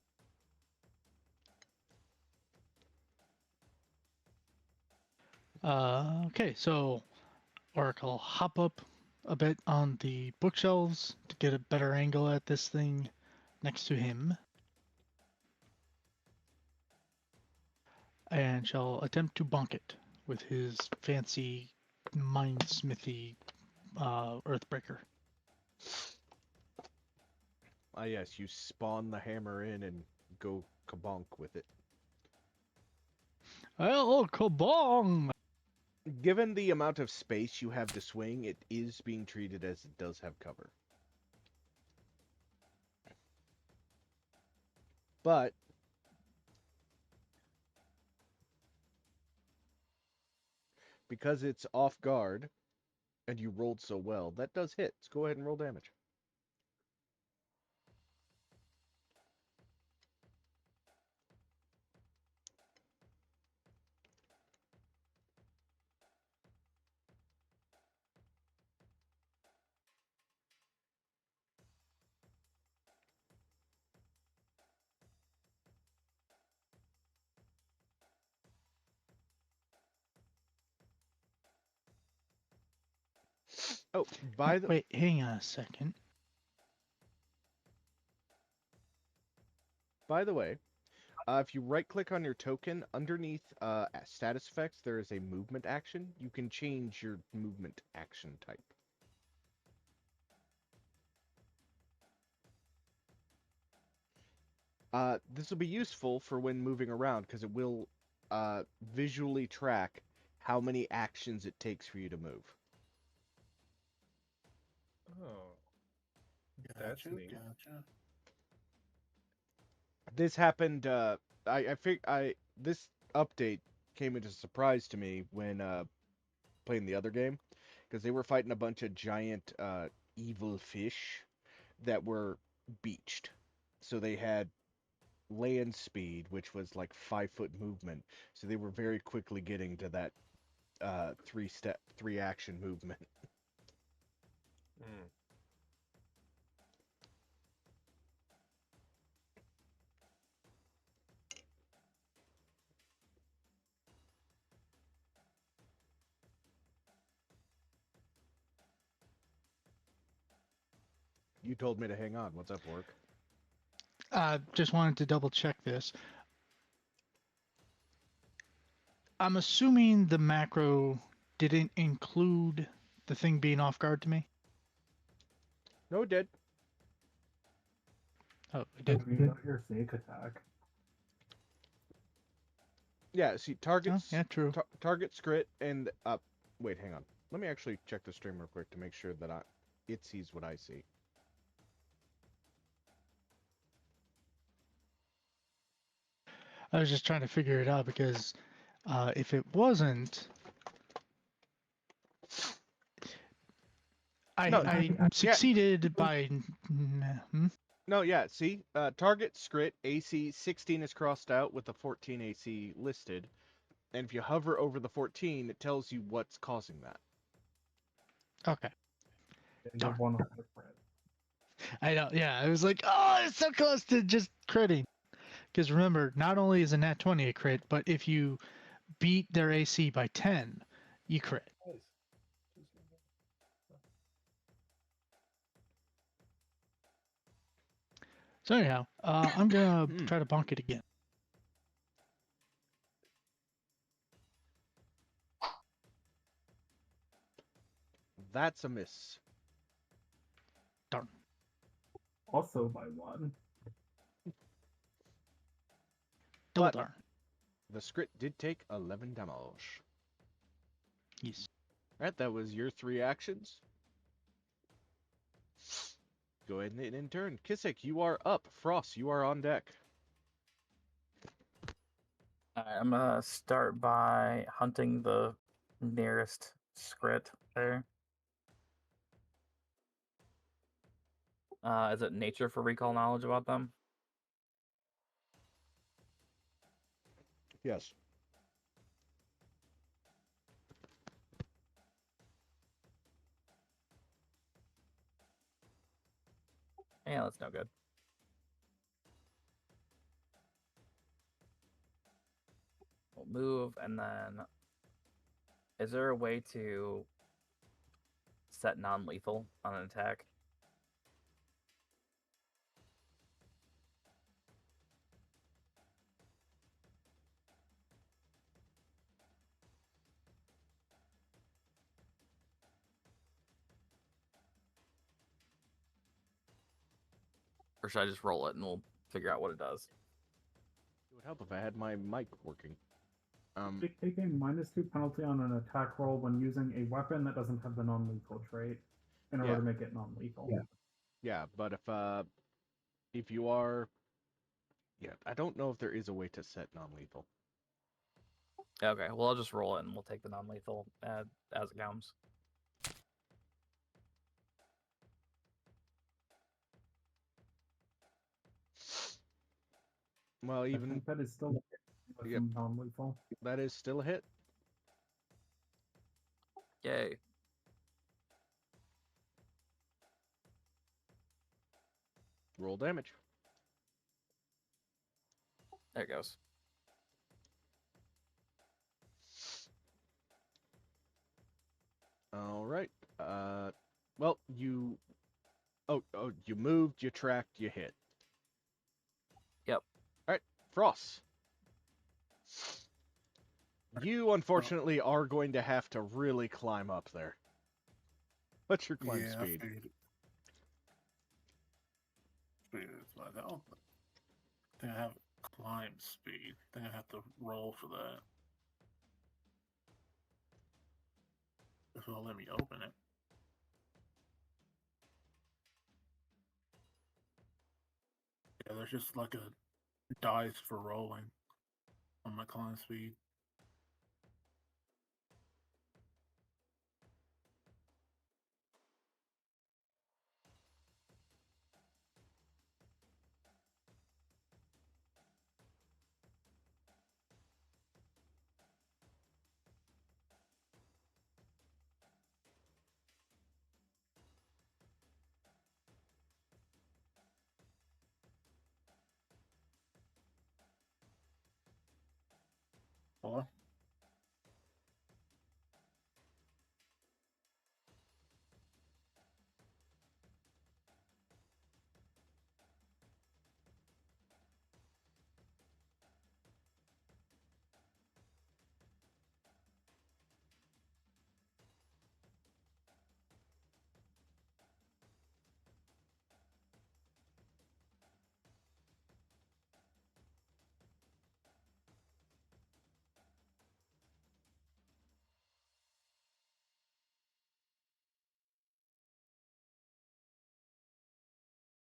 Okay, so Oracle, hop up a bit on the bookshelves to get a better angle at this thing next to him. and shall attempt to bonk it with his fancy mindsmithy Earthbreaker. Ah, yes, you spawn the hammer in and go kabonk with it. Oh, kabong! Given the amount of space you have to swing, it is being treated as it does have cover. But because it's off guard and you rolled so well, that does hit. So go ahead and roll damage. Oh, Wait, hang on a second. By the way, if you right-click on your token, underneath status effects, there is a movement action. You can change your movement action type. This will be useful for when moving around because it will visually track how many actions it takes for you to move. Oh, that's neat. Gotcha. This happened. This update came as a surprise to me when playing the other game because they were fighting a bunch of giant evil fish that were beached. So they had land speed, which was like 5-foot movement. So they were very quickly getting to that three action movement. Mm. You told me to hang on. What's up, work? Just wanted to double check this. I'm assuming the macro didn't include the thing being off guard to me. No, it did. Oh, it did. Your sneak attack. Yeah, see, Oh, yeah, true. target scrit and wait, hang on. Let me actually check the stream real quick to make sure that it sees what I see. I was just trying to figure it out because if it wasn't, I succeeded by. No, yeah, see, target scrit AC 16 is crossed out with the 14 AC listed, and if you hover over the 14, it tells you what's causing that. Okay. You have 100%. I know. Yeah, I was like, oh, it's so close to just critting. Because remember, not only is a nat 20 a crit, but if you beat their AC by 10, you crit. Nice. So anyhow, I'm gonna try to bonk it again. That's a miss. Darn. Also by 1. Double But darn. the scrit did take 11 damage. Yes. Alright, that was your 3 actions. Go ahead and in turn. Kisik, you are up. Frost, you are on deck. I'm gonna start by hunting the nearest scrit there. Is it nature for recall knowledge about them? Yes. Yeah, that's no good. We'll move, and then is there a way to set non-lethal on an attack? Or should I just roll it and we'll figure out what it does? It would help if I had my mic working. Take a -2 penalty on an attack roll when using a weapon that doesn't have the non-lethal trait in order Yeah. to make it non-lethal. Yeah, but if you are, yeah, I don't know if there is a way to set non-lethal. Okay, well, I'll just roll it and we'll take the non-lethal as it comes. Well, I even think that is still with Yep. non-lethal. that is still a hit. Yay. Roll damage. There it goes. All right. Well, you. Oh, you moved, you tracked, you hit. Yep. All right, Frost. You unfortunately are going to have to really climb up there. What's your climb Yeah, I speed? figured it's like that. I think I have climb speed. I think I have to roll for that. If it'll let me open it. Yeah, there's just like a dice for rolling on my climb speed.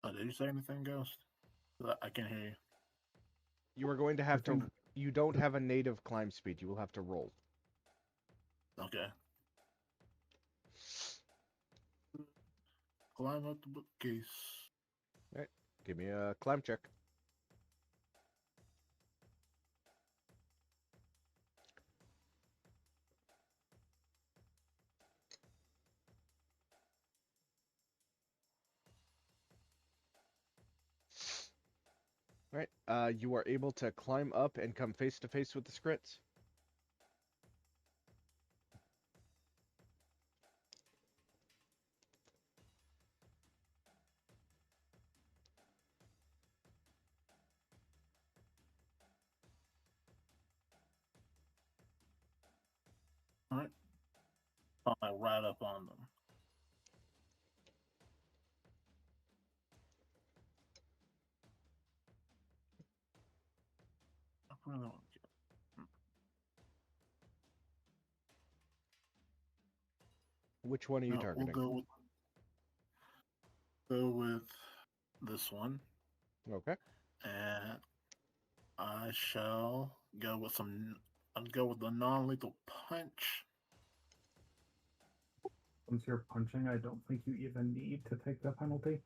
Or did you say anything, Ghost? I can hear you. You are going to have to. You don't have a native climb speed. You will have to roll. Okay. Climb up the bookcase. All right, give me a climb check. All right, you are able to climb up and come face to face with the scrits. Alright. Climb right up on them. I really want to get- Which one are you No, targeting? we'll go with this one, Okay. and I shall go with some. I'll go with the non-lethal punch. Once you're punching, I don't think you even need to take the penalty.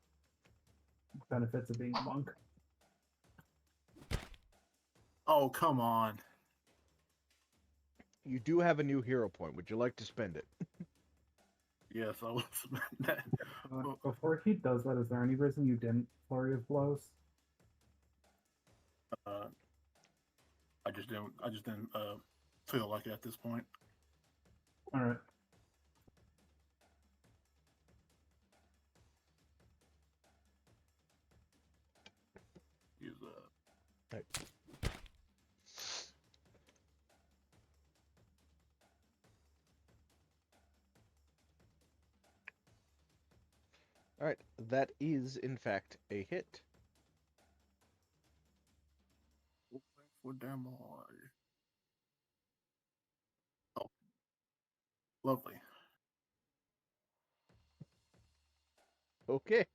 Benefits of being a monk. Oh, come on. You do have a new hero point. Would you like to spend it? Yes, I will spend that. Before he does that, is there any reason you didn't flurry of blows? I just didn't feel like it at this point. All right. Use Right. All right, that is in fact a hit. What am I? Oh, lovely. Okay.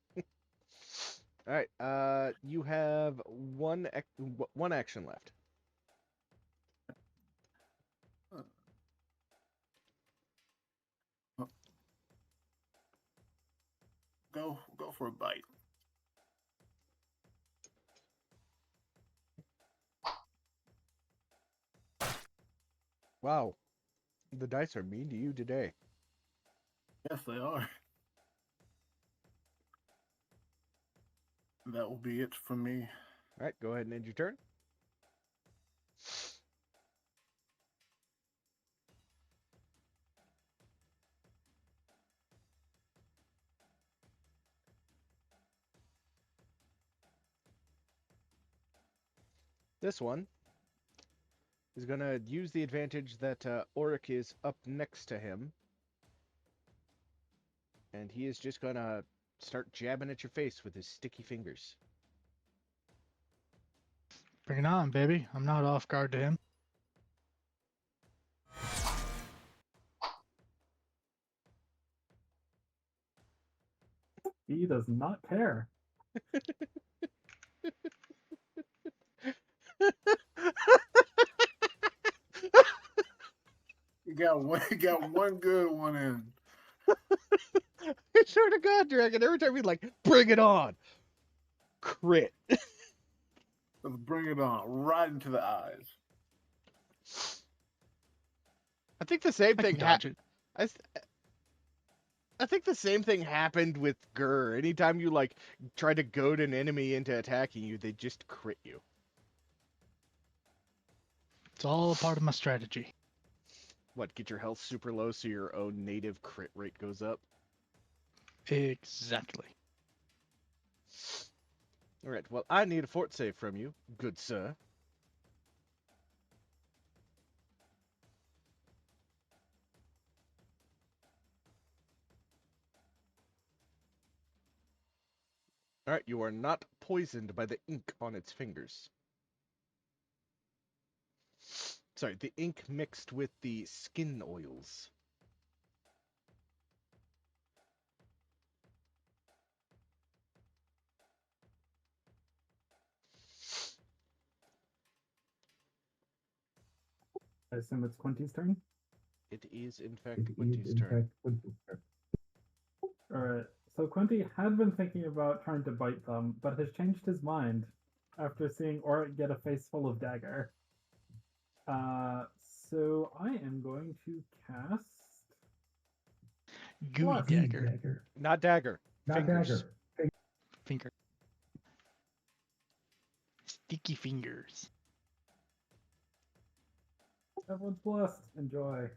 All right. You have one action left. Go for a bite. Wow. The dice are mean to you today. Yes, they are. That will be it for me. All right. Go ahead and end your turn. This one is going to use the advantage that Auric is up next to him. And he is just going to start jabbing at your face with his sticky fingers. Bring it on, baby. I'm not off guard to him. He does not care. You got one good one in. I swear to God, Dragon, every time we like, bring it on. Crit. Let's bring it on. Right into the eyes. I think the same I thing can dodge it. I think the same thing happened with Gur. Anytime you like try to goad an enemy into attacking you, they just crit you. It's all a part of my strategy. What, get your health super low so your own native crit rate goes up? Exactly. Alright, well, I need a fort save from you, good sir. Alright, you are not poisoned by the ink on its fingers. Sorry, the ink mixed with the skin oils. I assume it's Quinty's turn. It is, in fact, Quinty's turn. Alright, so Quinty had been thinking about trying to bite them, but has changed his mind after seeing Oric get a face full of dagger. So I am going to cast Gooey Plus. dagger. Not dagger. Fingers. Finger. Sticky fingers. Everyone's blessed. Enjoy.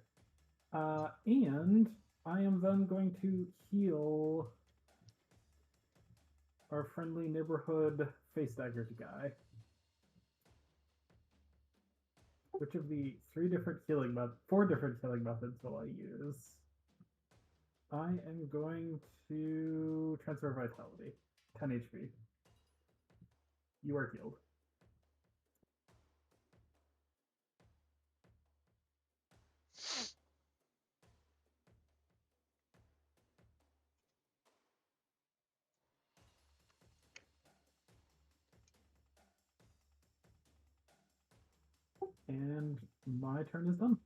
And I am then going to heal our friendly neighborhood face daggered guy. Which of the four different healing methods will I use? I am going to transfer vitality. 10 HP. You are healed. And my turn is done.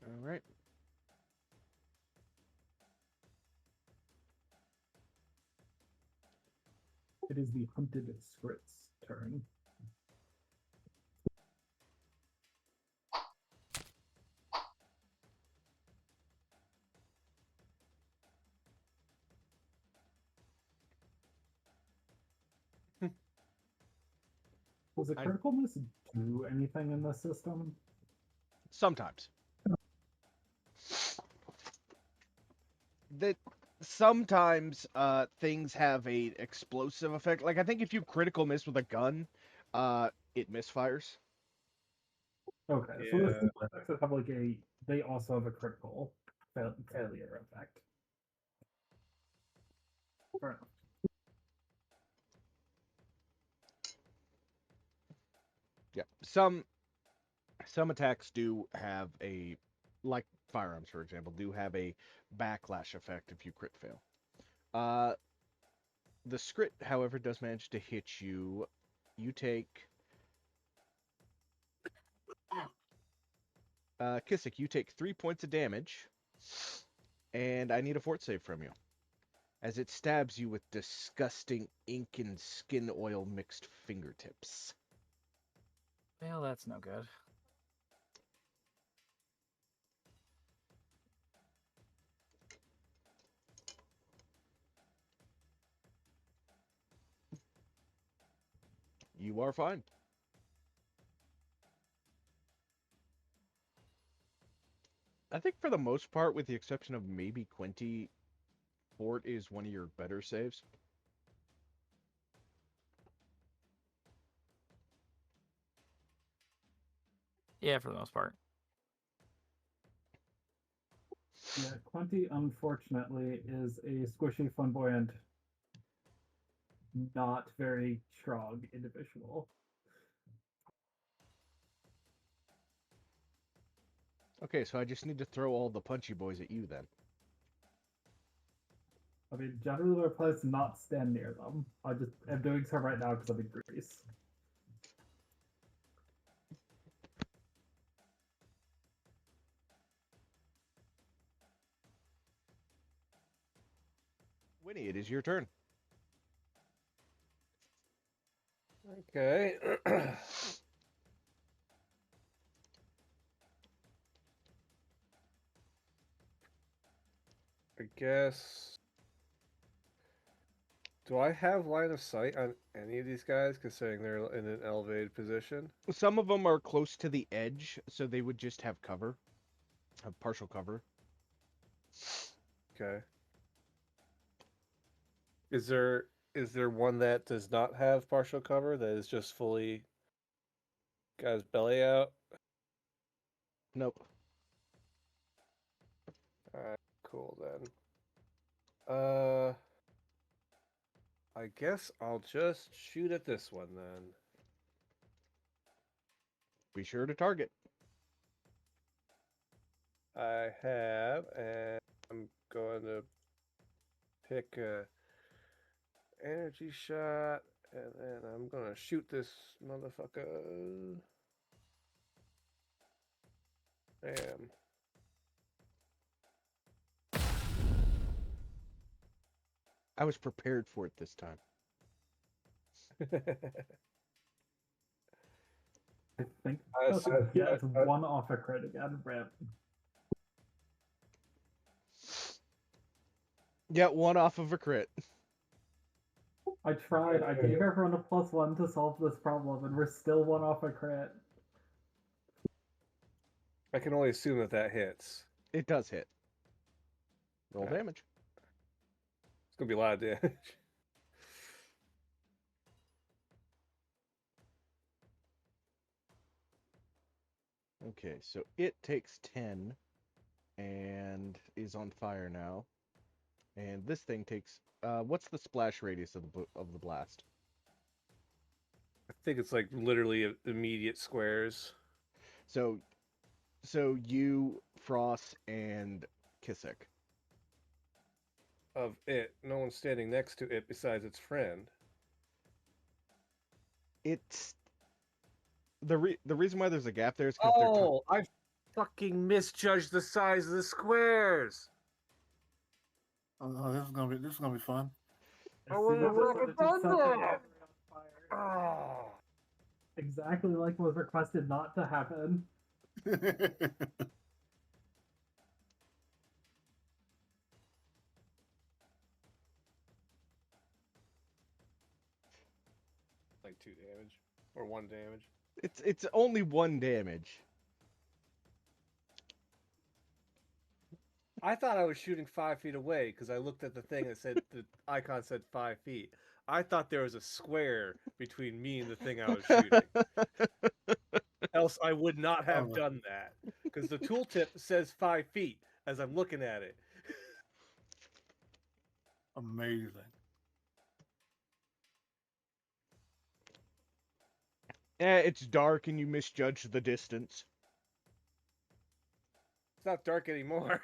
Alright. It is the hunted Skrit's turn. Does a critical miss do anything in this system? Sometimes. Sometimes things have a explosive effect. Like I think if you critical miss with a gun, it misfires. Okay, so the simple effects that have like they also have a critical failure effect. Fair enough. Yeah. Some attacks do have a, like firearms, for example, do have a backlash effect if you crit fail. Uh, the crit, however, does manage to hit you. You take, Kissick, you take 3 points of damage, and I need a fort save from you, as it stabs you with disgusting ink and skin oil mixed fingertips. Well, that's no good. You are fine. I think for the most part, with the exception of maybe Quinty, fort is one of your better saves. Yeah, for the most part. Yeah, Quinty, unfortunately, is a squishy, flamboyant, not very strong individual. Okay, so I just need to throw all the punchy boys at you then. I mean, generally my plan is to not stand near them. I just am doing so right now because I'm in Greece. Winnie, it is your turn. Okay. I guess. Do I have line of sight on any of these guys, considering they're in an elevated position? Some of them are close to the edge, so they would just have cover, have partial cover. Okay. Is there one that does not have partial cover, that is just fully got his belly out? Nope. Alright, cool then. I guess I'll just shoot at this one then. Be sure to target. I have, and I'm going to pick a energy shot, and then I'm gonna shoot this motherfucker. Damn. I was prepared for it this time. I think I that's, assume- yeah, it's one off a crit again, rip. Get one off of a crit. I tried, I gave everyone a +1 to solve this problem, and we're still one off a crit. I can only assume that that hits. It does hit. Roll Yeah. damage. It's gonna be a lot of damage. Okay, so it takes 10 and is on fire now. And this thing takes, what's the splash radius of the blast? I think it's like literally immediate squares. So you, Frost, and Kissick. Of it. No one's standing next to it besides its friend. It's the reason why there's a gap there is because Oh, I fucking misjudged the size of the squares. Oh, this is gonna be fun. As I soon as would've it fucking started, it just done set the that! battery on fire. Oh. Exactly like was requested not to happen. Like 2 damage. Or 1 damage. it's only 1 damage. I thought I was shooting 5 feet away because I looked at the thing and said the icon said 5 feet. I thought there was a square between me and the thing I was shooting. Else I would not have done that. Because the tooltip says 5 feet as I'm looking at it. Amazing. It's dark and you misjudge the distance. It's not dark anymore.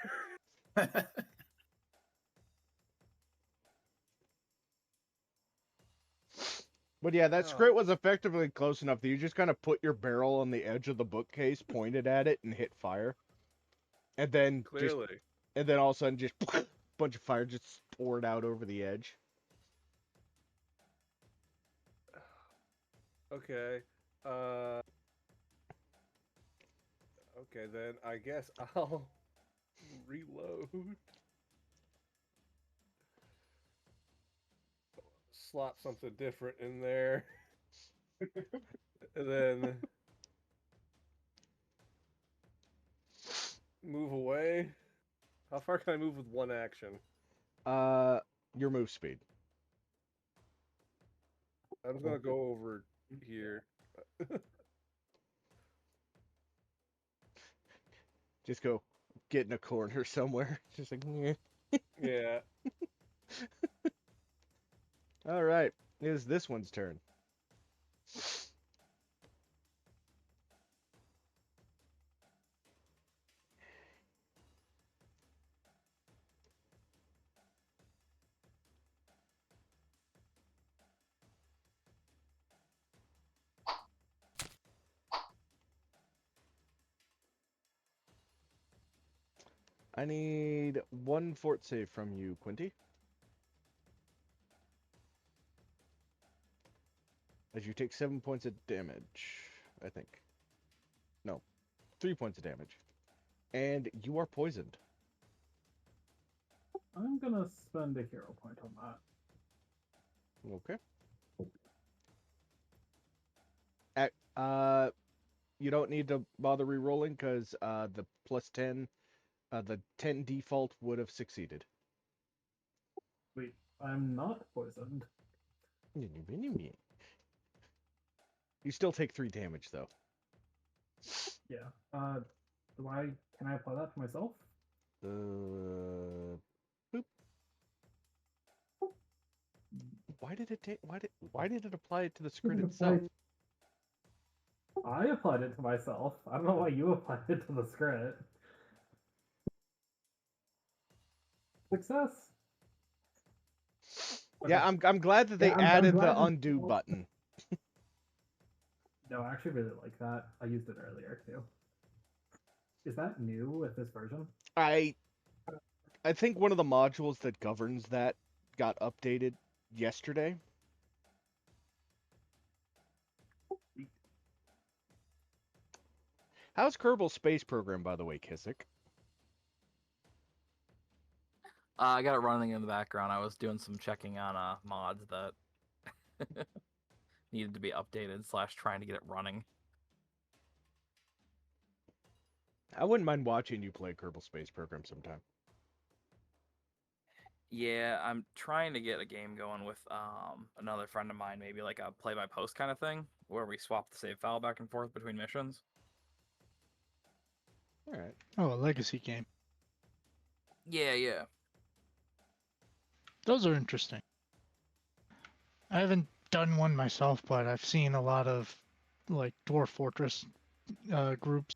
But yeah, that Oh. script was effectively close enough that you just kind of put your barrel on the edge of the bookcase, pointed at it, and hit fire. And then Clearly. all of a sudden just a bunch of fire just poured out over the edge. Okay. Okay, then I guess I'll reload. Slot something different in there. And then move away. How far can I move with one action? Your move speed. I'm gonna go over here. Just go get in a corner somewhere. Just like, "Nyeh." Yeah. All right, it is this one's turn. I need one fort save from you, Quinty. As you take 7 points of damage, I think. No, 3 points of damage. And you are poisoned. I'm gonna spend a hero point on that. Okay. You don't need to bother re-rolling because the plus 10, the 10 default would have succeeded. Wait, I'm not poisoned. You still take 3 damage though. Yeah. Can I apply that to myself? Boop. Why did it take? Why did it apply it to the script itself? I applied it to myself. I don't know why you applied it to the script. Success. Yeah, I'm glad that they added the undo button. No, I actually really like that. I used it earlier too. Is that new with this version? I think one of the modules that governs that got updated yesterday. How's Kerbal Space Program, by the way, Kissick? I got it running in the background. I was doing some checking on mods that needed to be updated / trying to get it running. I wouldn't mind watching you play Kerbal Space Program sometime. Yeah, I'm trying to get a game going with another friend of mine, maybe like a play-by-post kind of thing, where we swap the save file back and forth between missions. All right. Oh, a legacy game. Yeah. Those are interesting. I haven't done one myself, but I've seen a lot of like Dwarf Fortress groups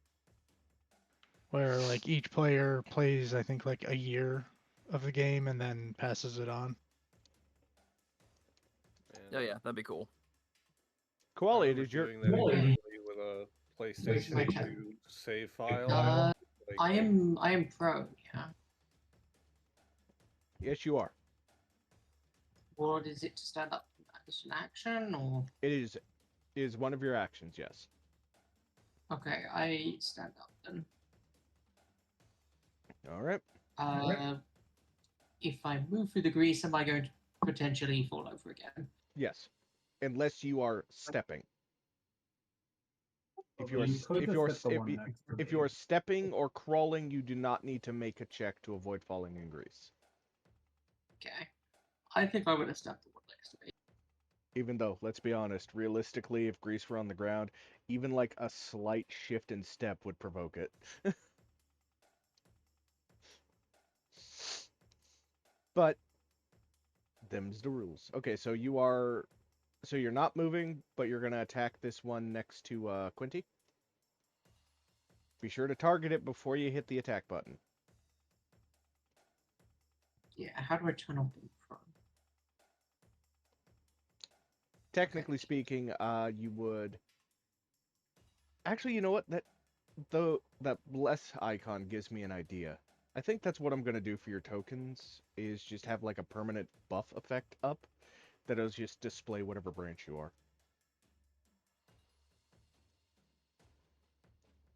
where like each player plays, I think, like a year of the game and then passes it on. Oh yeah, that'd be cool. Koali, I did your doing that originally with a PlayStation 2 save file? I am prone, yeah. Yes, you are. What is it to stand up? Is it an action or? It is one of your actions, yes. Okay, I stand up then. All right. If I move through the grease, am I going to potentially fall over again? Yes. Unless you are stepping. If you are stepping or crawling, you do not need to make a check to avoid falling in grease. Okay. I think I would have stepped the one next to me. Even though, let's be honest, realistically, if grease were on the ground, even like a slight shift in step would provoke it. But them's the rules. Okay, so you are So you're not moving, but you're gonna attack this one next to Quinty. Be sure to target it before you hit the attack button. Yeah, how do I turn off the front? Technically speaking, you would. Actually, you know what? That bless icon gives me an idea. I think that's what I'm gonna do for your tokens. Is just have like a permanent buff effect up that'll just display whatever branch you are.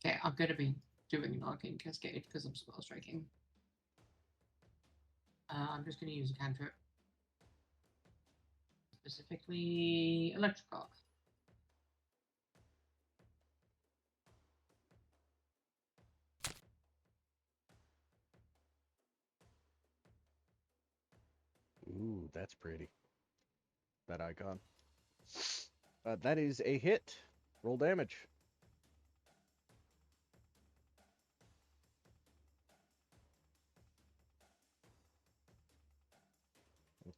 Okay, I'm gonna be doing an arcane cascade because I'm spell striking. I'm just gonna use a cantrip. Specifically, electric arc. Ooh, that's pretty. That icon. That is a hit. Roll damage.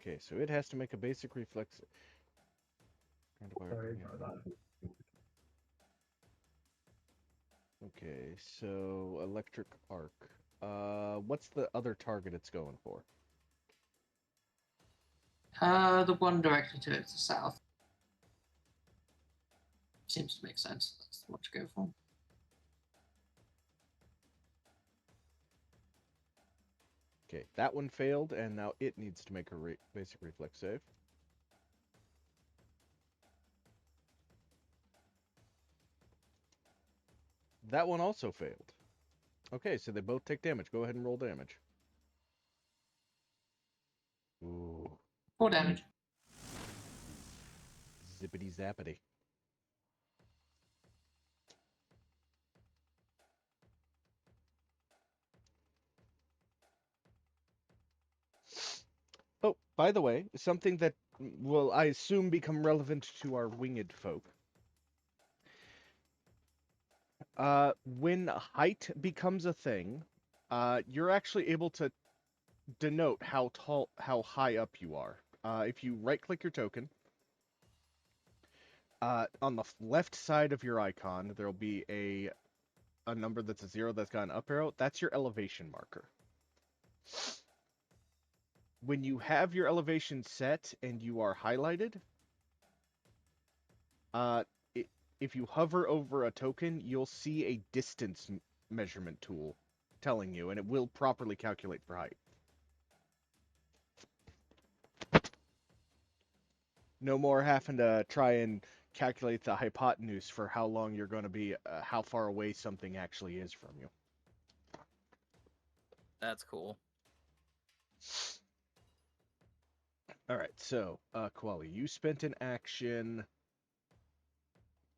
Okay, so it has to make a basic reflex. Sorry about that. Okay, so electric arc. What's the other target it's going for? The one directly to the south. Seems to make sense. That's what to go for. Okay, that one failed, and now it needs to make a basic reflex save. That one also failed. Okay, so they both take damage. Go ahead and roll damage. Ooh, 4 damage. zippity zappity. Oh, by the way, something that will, I assume, become relevant to our winged folk. When height becomes a thing, you're actually able to denote how high up you are. If you right-click your token, on the left side of your icon, there'll be a number that's a 0 that's got an up arrow. That's your elevation marker. When you have your elevation set and you are highlighted, uh, if you hover over a token, you'll see a distance measurement tool telling you, and it will properly calculate for height. No more having to try and calculate the hypotenuse for how long you're going to be, how far away something actually is from you. That's cool. All right, so Koali, you spent an action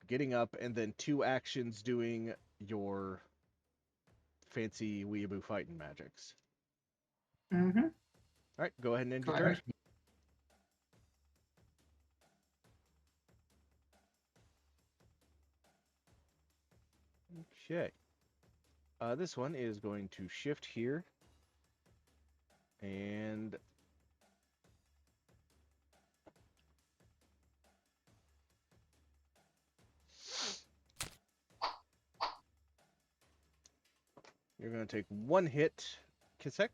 getting up, and then 2 actions doing your fancy weeaboo fighting magics. Mm-hmm. All right, go ahead and end your turn. Correct. Okay. This one is going to shift here, and you're going to take 1 hit, Kisek.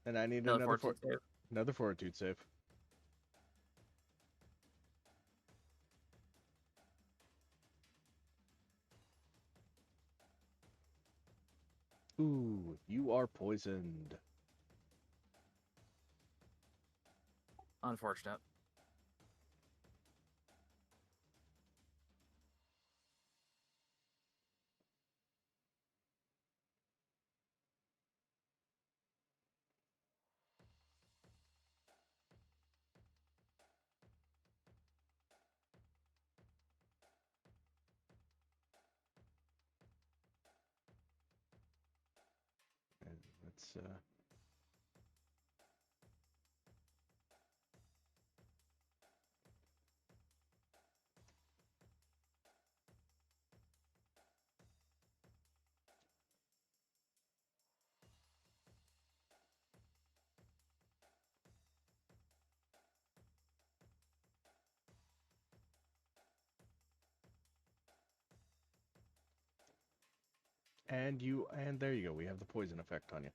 And I need another fortitude save. Ooh, you are poisoned. Unfortunate. And let's And there you go. We have the poison effect on you.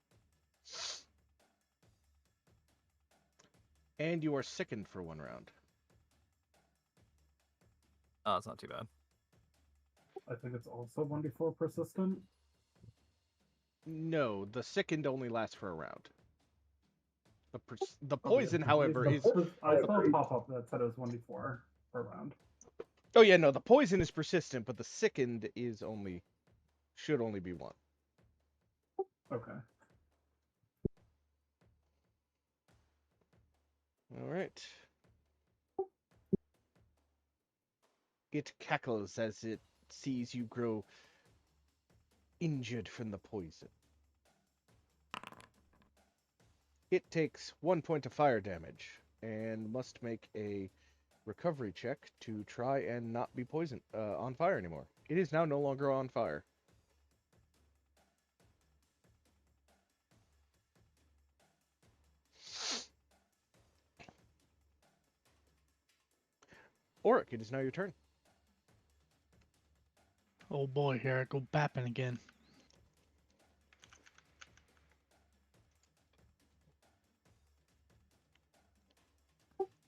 And you are sickened for 1 round. Oh, it's not too bad. I think it's also 1d4 persistent. No, the sickened only lasts for a round. The Oh, poison, yeah. however, is... I saw a pop-up that said it was 1d4 per round. Oh yeah, no, the poison is persistent, but the sickened is should only be 1. Okay. All right. It cackles as it sees you grow injured from the poison. It takes 1 point of fire damage and must make a recovery check to try and not be on fire anymore. It is now no longer on fire. Auric, it is now your turn. Oh boy, here I go bapping again.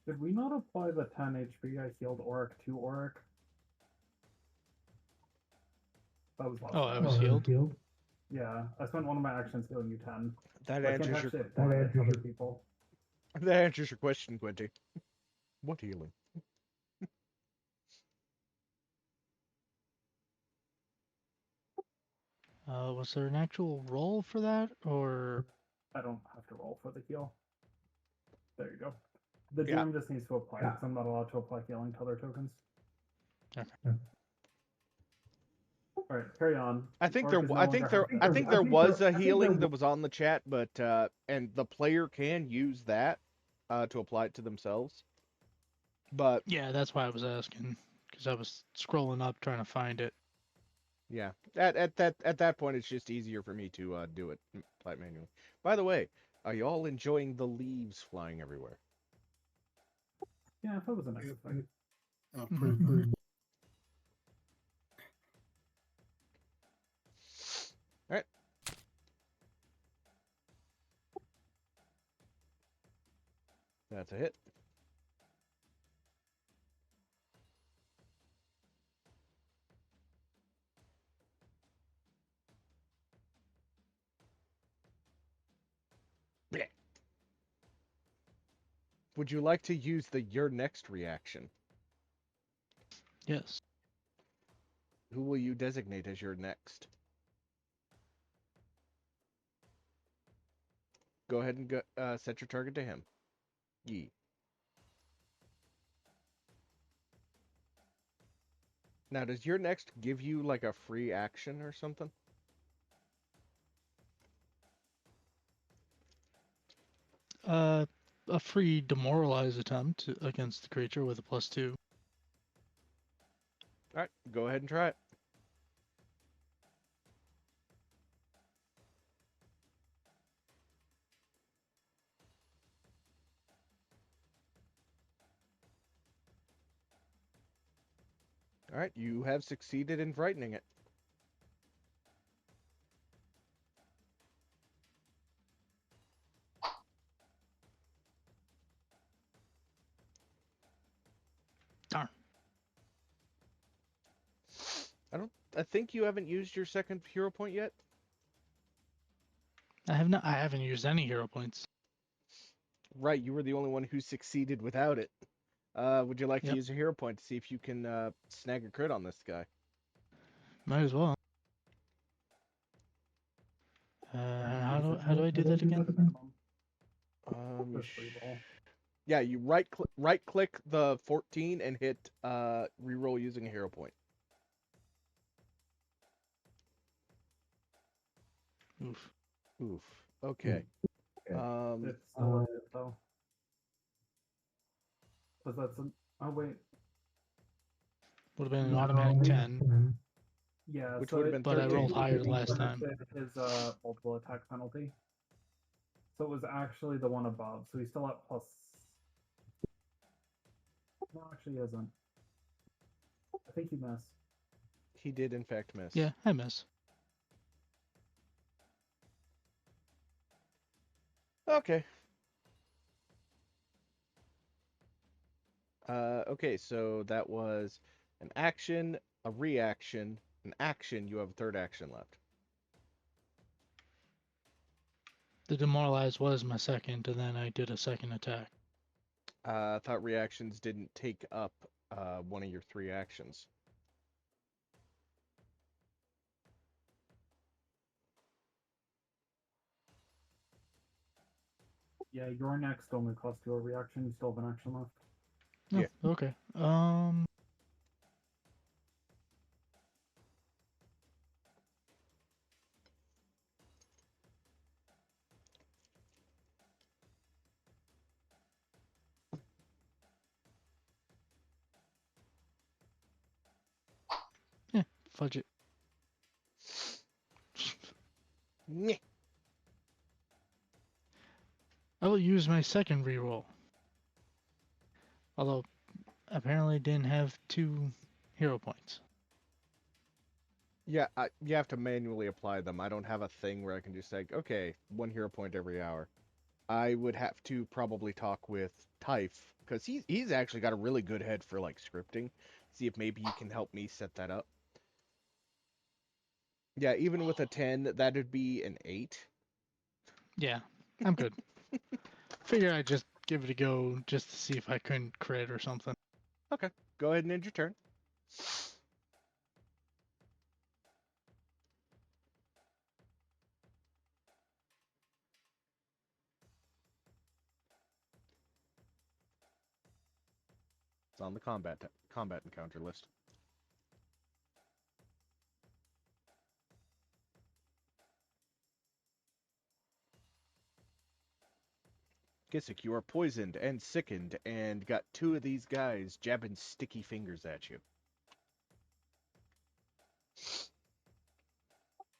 Did we not apply the 10 HP I healed Auric to Auric? That was last Oh, time. I was healed? Yeah, I spent one of my actions healing you 10. That I can't answers your actually apply it to other people. that answers your question, Quinty. What healing? Was there an actual roll for that, or... I don't have to roll for the heal. There you go. The Yeah. GM just needs to apply it, because I'm not allowed to apply healing to other tokens. Okay. Alright, carry on. I think Auric is no longer happy. there was a healing that was on the chat, but and the player can use that to apply it to themselves. But Yeah, that's why I was asking, because I was scrolling up trying to find it. yeah, at that point, it's just easier for me to do it, apply it manually. By the way, are you all enjoying the leaves flying everywhere? Yeah, that was a nice thing. Pretty good. All right. That's a hit. Blech. Would you like to use the your next reaction? Yes. Who will you designate as your next? Go ahead and set your target to him. Yee. Now, does your next give you like a free action or something? A free demoralize attempt against the creature with a +2. All right, go ahead and try it. All right, you have succeeded in frightening it. Darn. I think you haven't used your second hero point yet. I haven't used any hero points. Right, you were the only one who succeeded without it. Would you like to Yep. use a hero point to see if you can snag a crit on this guy? Might as well. How do I do that again? Just re-roll. Yeah, you right click the 14 and hit reroll using a hero point. Oof. Oof. Okay. It's still a hit, though. Because that's an... Oh, wait. Would have been an automatic 10, Yeah, Which so would have been but I 13. rolled higher last time. His multiple attack penalty. So it was actually the one above. So he's still at plus... No, actually he isn't. I think he missed. He did in fact miss. Yeah, I miss. Okay. Okay, so that was an action, a reaction, an action. You have a third action left. The demoralize was my second, and then I did a second attack. I thought reactions didn't take up one of your three actions. Yeah, your next only cost you a reaction. You still have an action left. No, Yeah. okay. Fudge it. Nyeh. I will use my second reroll. Although, apparently didn't have 2 hero points. Yeah, you have to manually apply them. I don't have a thing where I can just say, okay, 1 hero point every hour. I would have to probably talk with Typh, because he's actually got a really good head for, like, scripting. See if maybe he can help me set that up. Yeah, even with a 10, that'd be an 8. Yeah, I'm good. Figure I'd just give it a go just to see if I couldn't crit or something. Okay, go ahead and end your turn. It's on the combat encounter list. Gisik, you are poisoned and sickened and got 2 of these guys jabbing sticky fingers at you.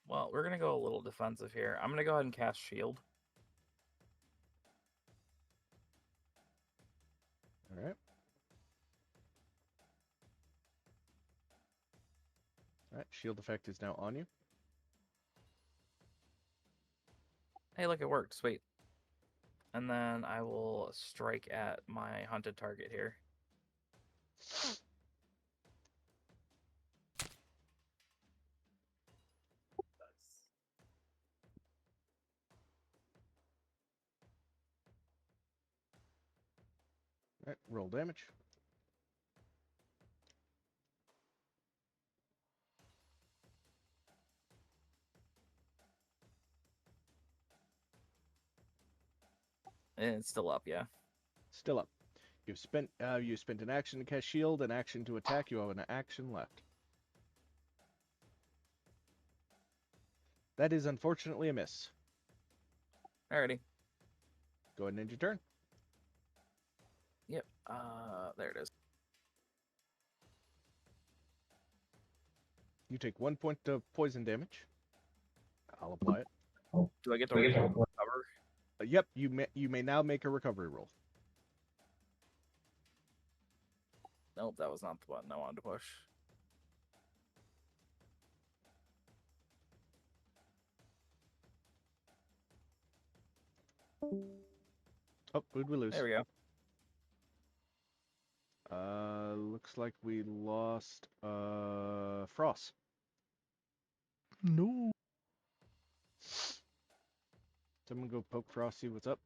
Well, we're gonna go a little defensive here. I'm gonna go ahead and cast shield. All right. All right, shield effect is now on you. Hey, look, it worked. Sweet. And then I will strike at my hunted target here. All right, roll damage. And it's still up, yeah. Still up. You spent an action to cast shield, an action to attack. You have an action left. That is unfortunately a miss. Alrighty. Go ahead and end your turn. Yep. There it is. You take 1 point of poison damage. I'll apply it. Do I get to recover? Yep, you may now make a recovery roll. Nope, that was not the button I wanted to push. Oh, who'd we lose? There we go. Looks like we lost Frost. No. Someone go poke Frost, see what's up.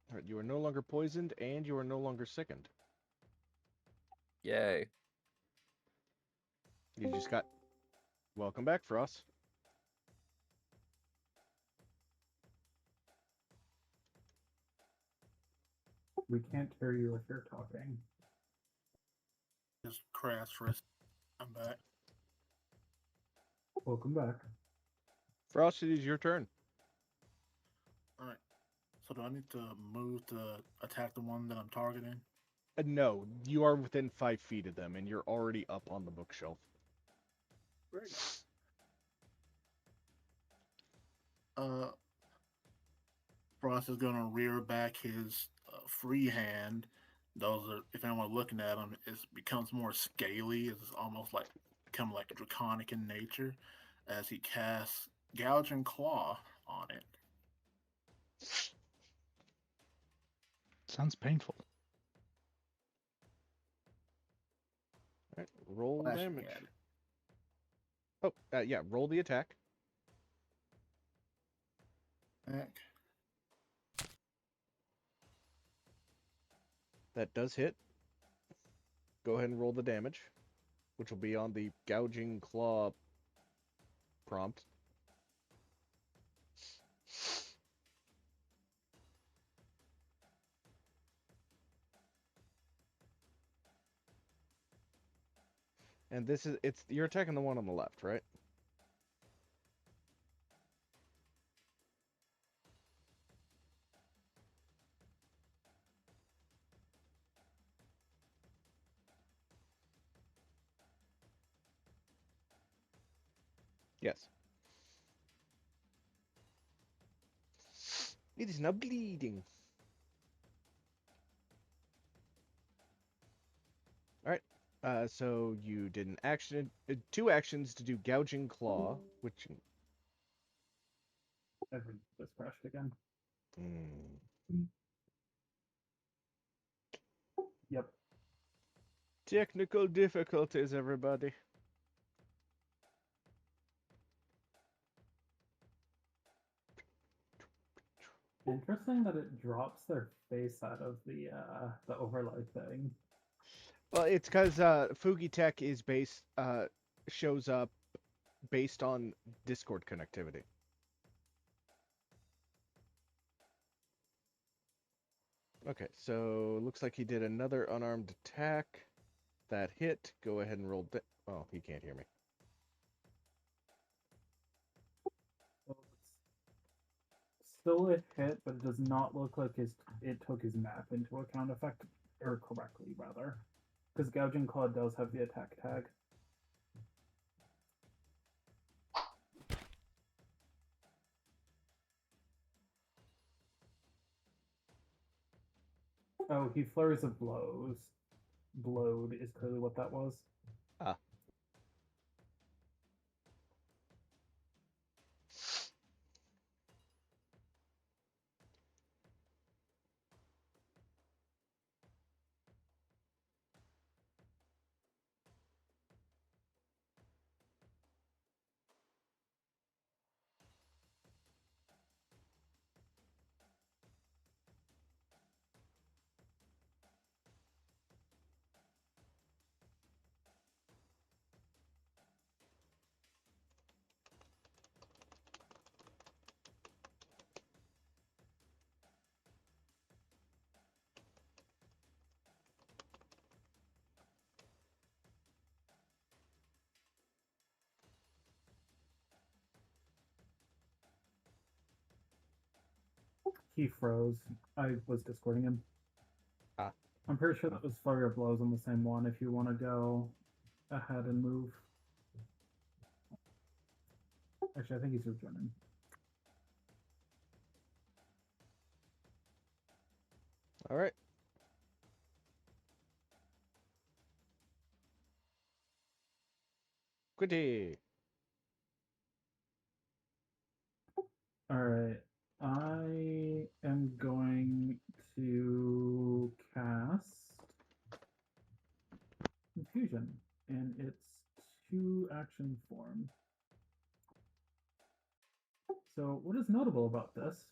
All right, you are no longer poisoned, and you are no longer sickened. Yay. You just got... Welcome back, Frost. We can't hear you if you're talking. Just crash for us. I'm back. Welcome back. Frost, it is your turn. All right. So do I need to move to attack the one that I'm targeting? No, you are within 5 feet of them, and you're already up on the bookshelf. Great. Frost is gonna rear back his free hand. Those are, if anyone looking at him, it becomes more scaly. It's almost like become like draconic in nature, as he casts Gouging Claw on it. Sounds painful. Alright, roll Flashing damage. at it. Oh, yeah, roll the attack. Back. That does hit. Go ahead and roll the damage, which will be on the gouging claw prompt. And you're attacking the one on the left, right? Yes. It is now bleeding. Alright. So you did an action, 2 actions to do gouging claw, which. Everything just crashed again. Yep. Technical difficulties, everybody. Interesting that it drops their face out of the overlay thing. Well, it's because Fugi Tech is shows up based on Discord connectivity. Okay, so looks like he did another unarmed attack. That hit. Go ahead and roll. Oh, he can't hear me. Well, it's still a hit, but it does not look like it took his map into account correctly, rather. Because Gouging Claw does have the attack tag. Oh, he flurries of blows. Blowed is clearly what that was. Ah. He froze. I was discording him. Ah. I'm pretty sure that was flurry of blows on the same one if you want to go ahead and move. Actually, I think he's rejoining. All right. Quinty. All right. I am going to cast Confusion, and it's 2 action form. So what is notable about this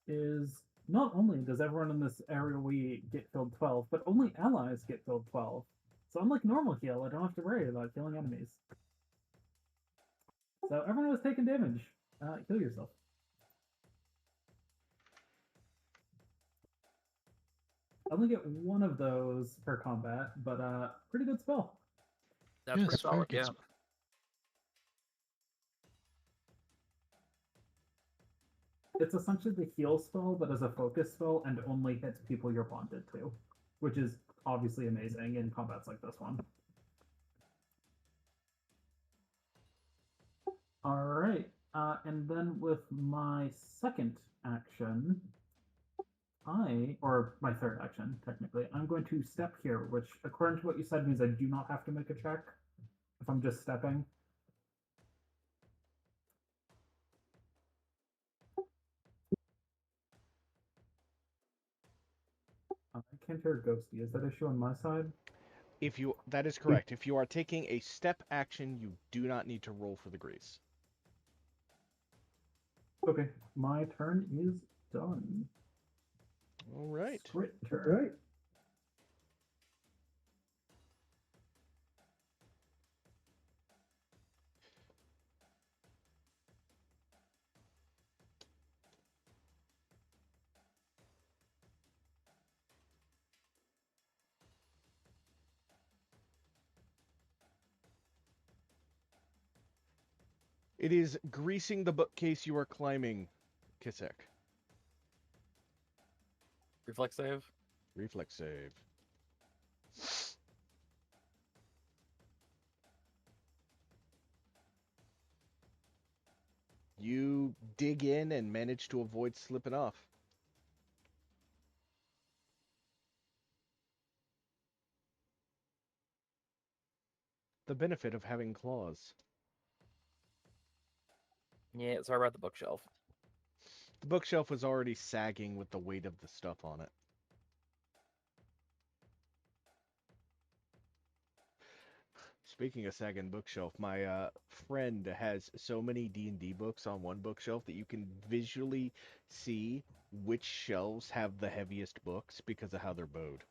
is not only does everyone in this area we get filled 12, but only allies get filled 12. So unlike normal heal, I don't have to worry about killing enemies. So everyone was taking damage. Kill yourself. I only get 1 of those per combat, but pretty good spell. That's Yes, pretty very solid, good yeah. spell. It's essentially the heal spell, but as a focus spell and only hits people you're bonded to, which is obviously amazing in combats like this one. All right, and then with my second action, or my third action, technically, I'm going to step here, which, according to what you said, means I do not have to make a check if I'm just stepping. can't hear Ghosty. Is that issue on my side? That is correct. If you are taking a step action, you do not need to roll for the grease. Okay, my turn is done. All right. Crit turn. Right. It is greasing the bookcase you are climbing, Kisek. Reflex save. Reflex save. You dig in and manage to avoid slipping off. The benefit of having claws. Yeah, sorry about the bookshelf. The bookshelf was already sagging with the weight of the stuff on it. Speaking of sagging bookshelf, my friend has so many D&D books on one bookshelf that you can visually see which shelves have the heaviest books because of how they're bowed.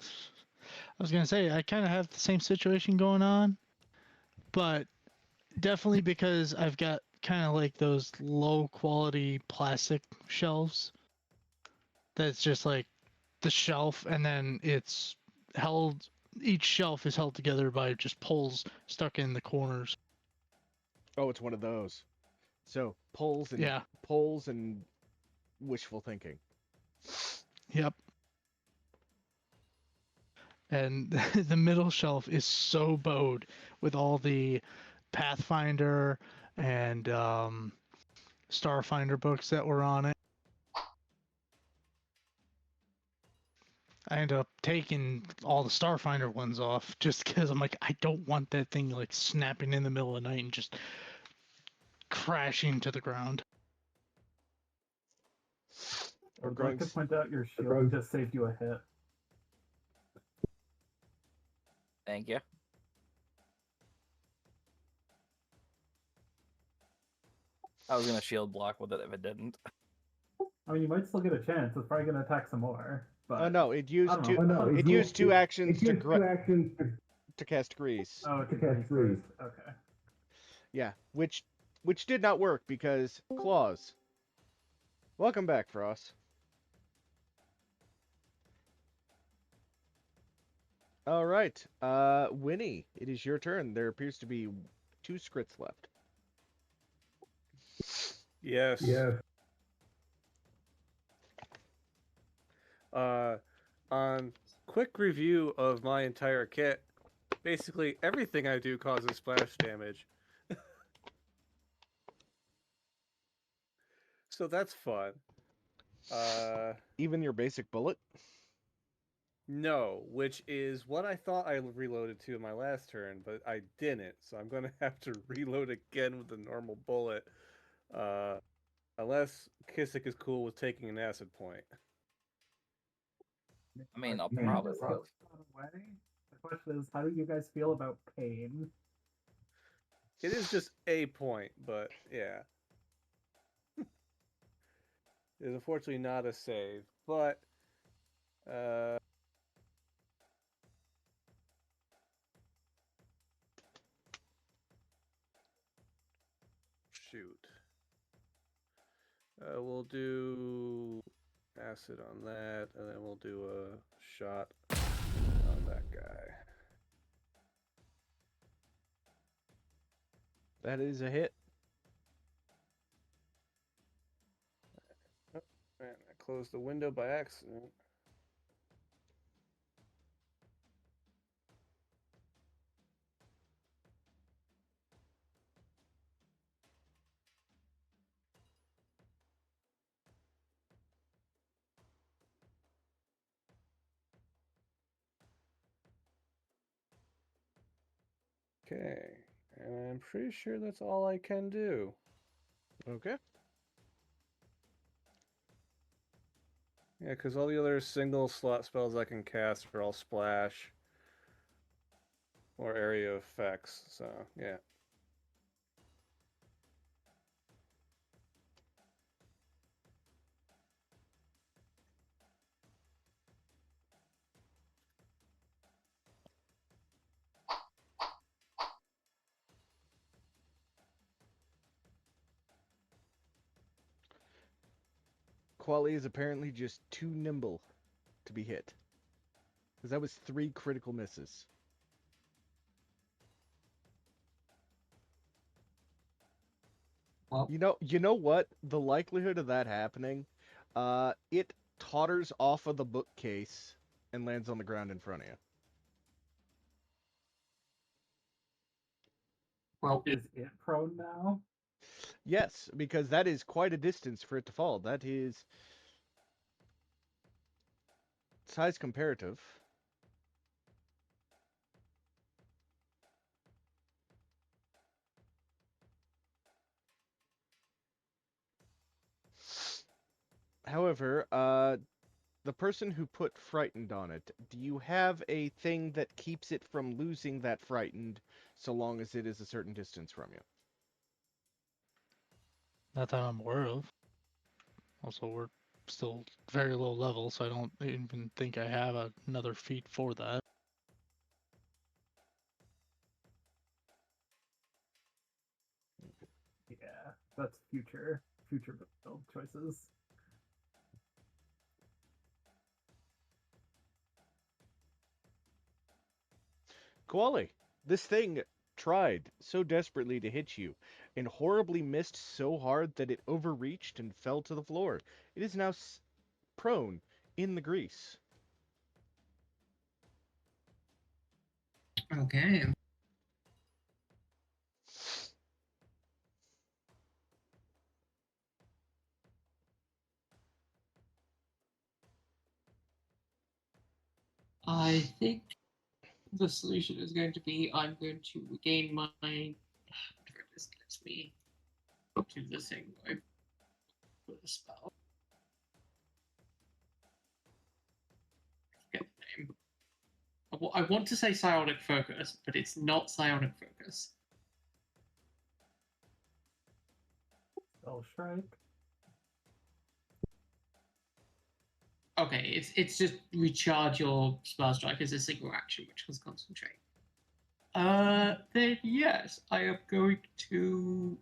I was gonna say I kind of have the same situation going on, but definitely because I've got kind of like those low quality plastic shelves. That's just like the shelf, and then it's held. Each shelf is held together by just poles stuck in the corners. Oh, it's one of those. So poles Yeah. and wishful thinking. Yep. And the middle shelf is so bowed with all the Pathfinder and Starfinder books that were on it. I ended up taking all the Starfinder ones off just because I'm like, I don't want that thing like snapping in the middle of the night and just crashing to the ground. Or I'd like to growing. point out your shield just saved you a hit. Thank you. I was gonna shield block with it if it didn't. I mean, you might still get a chance. It's probably going to attack some more. But Oh no! It used I don't two. know. It used two actions to cast grease. Oh, to cast freeze. Okay. Yeah, which did not work because claws. Welcome back, Frost. All right, Winnie, it is your turn. There appears to be 2 scripts left. Yes. On quick review of my entire kit, basically everything I do causes splash damage. So that's fun. Even your basic bullet? No, which is what I thought I reloaded to in my last turn, but I didn't. So I'm going to have to reload again with a normal bullet. Unless Kissick is cool with taking an acid point. I mean, I'll Pain probably. just gets gone away. The question is, how do you guys feel about pain? It is just a point, but yeah. It's unfortunately not a save, but shoot. We'll do acid on that, and then we'll do a shot on that guy. That is a hit. Oh, man, I closed the window by accident. Okay, and I'm pretty sure that's all I can do. Okay. Yeah, because all the other single slot spells I can cast are all splash or area effects. So yeah. Quali is apparently just too nimble to be hit. Because that was 3 critical misses. Well, You know what? The likelihood of that happening, it totters off of the bookcase and lands on the ground in front of you. well, Is it prone now? Yes, because that is quite a distance for it to fall. That is size comparative. However, the person who put frightened on it, do you have a thing that keeps it from losing that frightened so long as it is a certain distance from you? Not that I'm aware of. Also, we're still very low level, so I don't even think I have another feat for that. Yeah, that's future build choices. Koali, this thing tried so desperately to hit you and horribly missed so hard that it overreached and fell to the floor. It is now prone in the grease. okay. I think the solution is going to be I'm going to regain my. This lets me do the thing where I put the spell. Forget the name. I want to say psionic focus, but it's not psionic focus. Spell strike. Okay, it's just recharge your spell strike as a single action, which was concentrate. Then yes, I am going to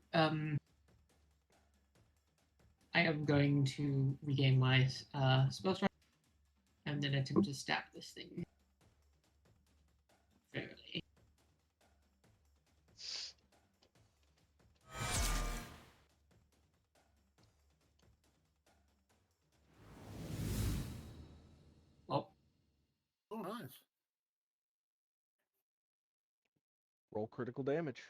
regain my spell strike and then attempt to stab this thing fairly. Oh, Oh, nice. Roll critical damage.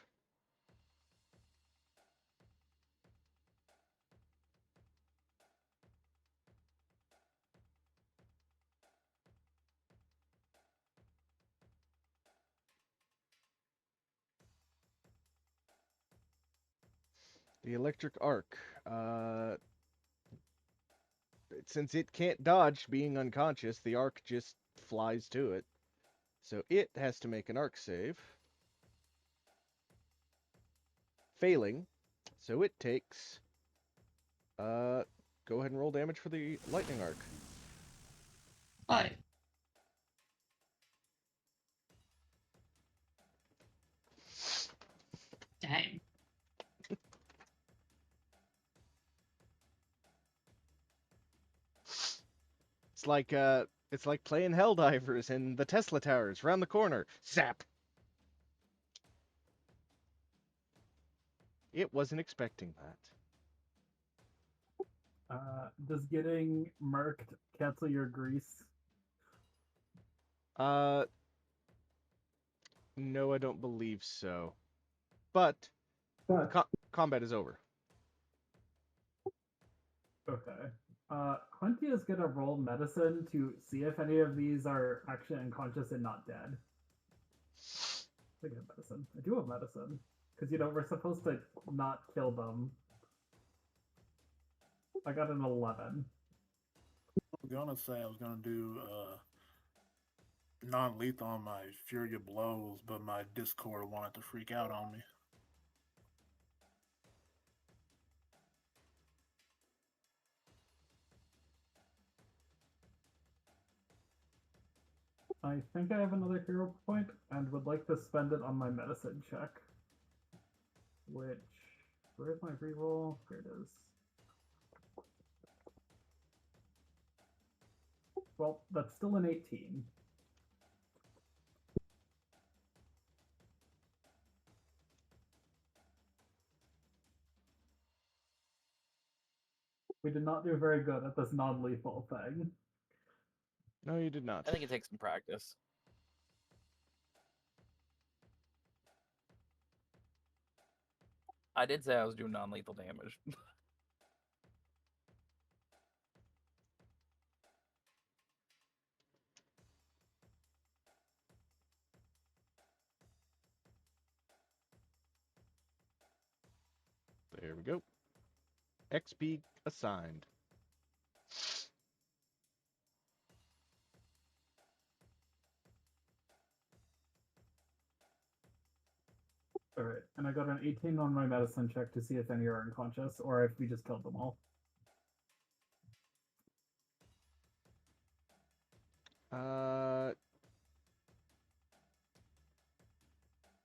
The electric arc. Since it can't dodge being unconscious, the arc just flies to it. So it has to make an arc save. Failing. So it takes... go ahead and roll damage for the lightning arc. hi. Dang. It's like playing Helldivers in the Tesla towers round the corner. Zap. It wasn't expecting that. Does getting murked cancel your grease? No, I don't believe so. But combat is over. Okay. Hunty is gonna roll medicine to see if any of these are actually unconscious and not dead. I have medicine. I do have medicine. Because, we're supposed to not kill them. I got an 11. was gonna say I was gonna do non-lethal on my Fury of Blows, but my Discord wanted to freak out on me. I think I have another hero point and would like to spend it on my medicine check. Which, where's my reroll? Here it is. Well, that's still an 18. We did not do very good at this non-lethal thing. No, you did not. I think it takes some practice. I did say I was doing non-lethal damage. There we go. XP assigned. Alright, and I got an 18 on my medicine check to see if any are unconscious, or if we just killed them all.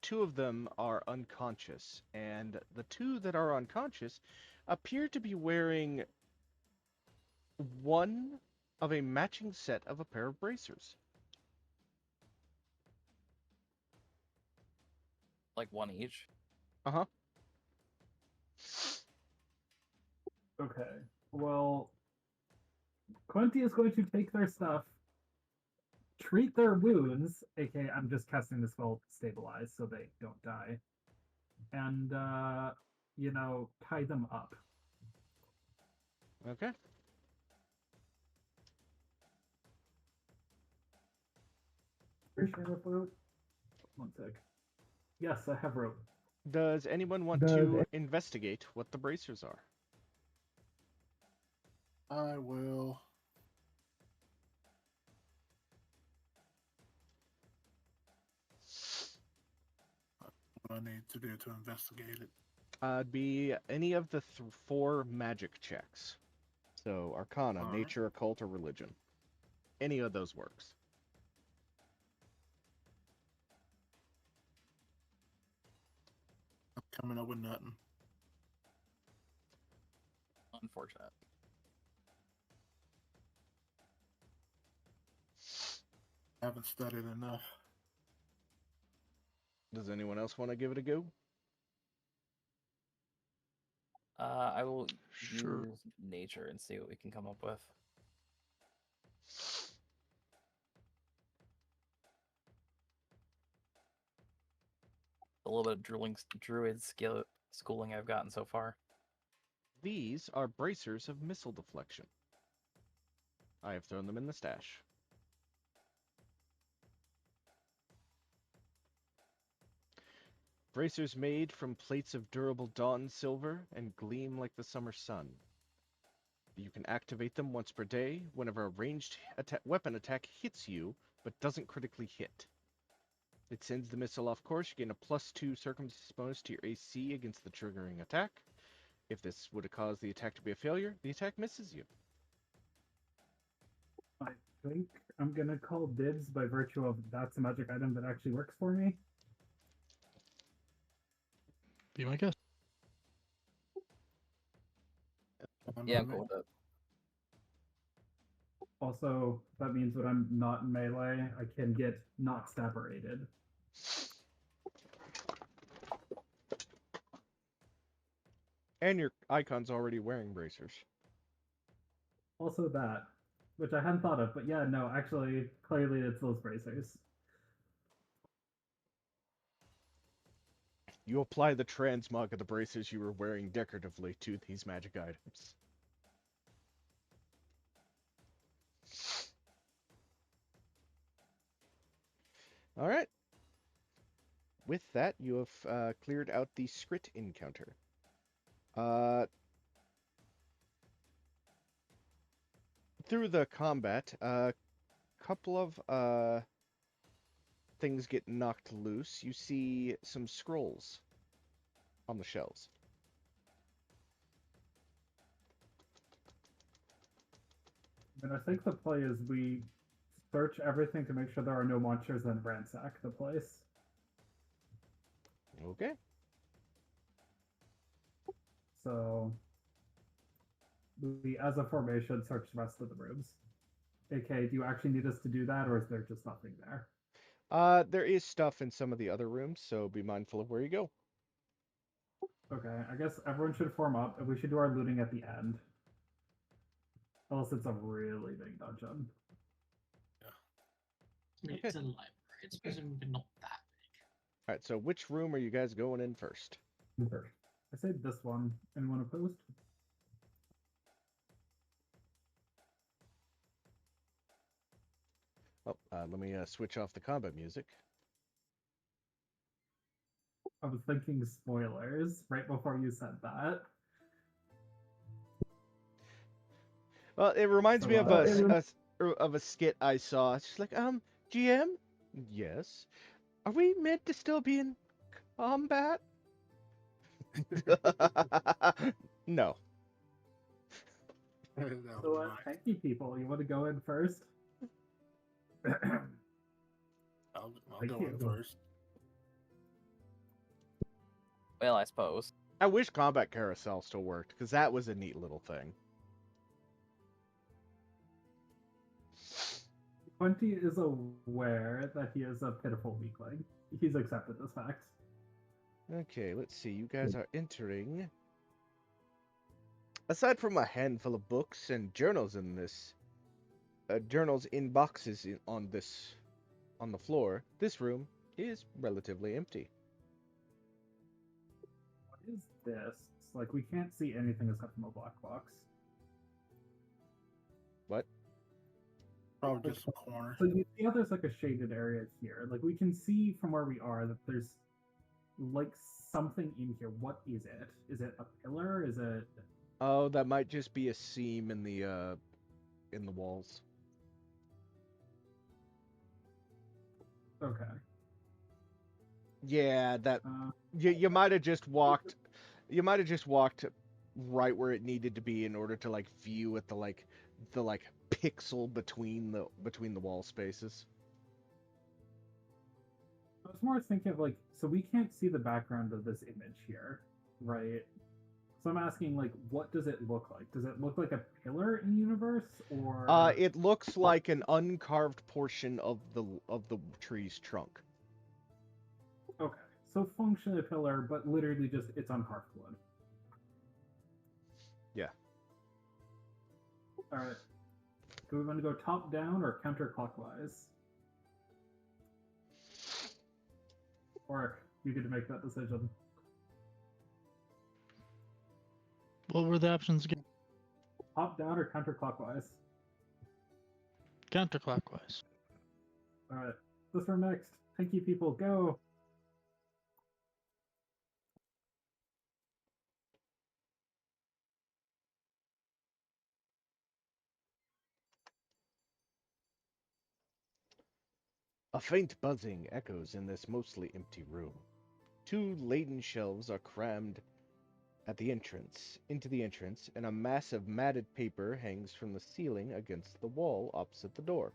Two of them are unconscious, and the two that are unconscious appear to be wearing one of a matching set of a pair of bracers. Like one each. Uh-huh. Okay, well, Quinty is going to take their stuff, treat their wounds, aka I'm just casting the spell stabilize so they don't die, and, tie them up. Okay. Appreciate it, rope. One sec. Yes, I have rope. Does anyone want to investigate what the bracers are? I will. What I need to do to investigate it. It'd be any of the four magic checks. So, Arcana, All right. Nature, Occult, or Religion. Any of those works. I'm coming up with nothing. Unfortunate. I haven't studied enough. Does anyone else want to give it a go? I will Sure. use nature and see what we can come up with. A little bit of druid schooling I've gotten so far. These are bracers of missile deflection. I have thrown them in the stash. Bracers made from plates of durable dawn silver and gleam like the summer sun. You can activate them once per day whenever a ranged weapon attack hits you, but doesn't critically hit. It sends the missile off course. You gain a +2 circumstance bonus to your AC against the triggering attack. If this would have caused the attack to be a failure, the attack misses you. I think I'm gonna call dibs by virtue of that's a magic item that actually works for me. Be my guest. Yeah, I'm cool with it. Also, that means when I'm not in melee, I can get not staberated. And your icon's already wearing bracers. Also that, which I hadn't thought of, but yeah, no, actually, clearly it's those bracers. You apply the transmog of the bracers you were wearing decoratively to these magic items. Alright. With that, you have cleared out the Skrit encounter. through the combat, a couple of things get knocked loose. You see some scrolls on the shelves. And I think the play is we search everything to make sure there are no monsters and ransack the place. Okay. So we, as a formation, search the rest of the rooms. AK, do you actually need us to do that, or is there just nothing there? There is stuff in some of the other rooms, so be mindful of where you go. Okay, I guess everyone should form up, and we should do our looting at the end. Unless it's a really big dungeon. It's a library. It's presumably not that big. All right, so which room are you guys going in first? I say this one. Anyone opposed? Oh, let me switch off the combat music. I was thinking spoilers right before you said that. Well, it reminds So, me of a skit I saw. It's just like, GM? Yes. Are we meant to still be in combat? No. That So, was mine. thank you, people. You want to go in first? I'll Thank go you. in first. Well, I suppose. I wish Combat Carousel still worked, because that was a neat little thing. 20 is aware that he is a pitiful weakling. He's accepted this fact. Okay, let's see. You guys are entering. Aside from a handful of books and journals in this, journals in boxes on the floor, this room is relatively empty. What is this? Like, we can't see anything except from a black box. What? Probably just a corner. So you see how there's like a shaded area here? Like, we can see from where we are that there's like something in here. What is it? Is it a pillar? Is it... Oh, that might just be a seam in the walls. Okay. Yeah, that you might have just walked. You might have just walked right where it needed to be in order to like view at the pixel between the wall spaces. I was more thinking of like, so we can't see the background of this image here, right? So I'm asking, like, what does it look like? Does it look like a pillar in universe, or... It looks like an uncarved portion of the tree's trunk. Okay, so functionally a pillar, but literally just it's uncarved wood. Yeah. All right. Do we want to go top down or counterclockwise? Or you get to make that decision. What were the options again? Top down or counterclockwise? Counterclockwise. All right. This room next. Thank you, people. Go. A faint buzzing echoes in this mostly empty room. Two laden shelves are crammed into the entrance, and a massive matted paper hangs from the ceiling against the wall opposite the door.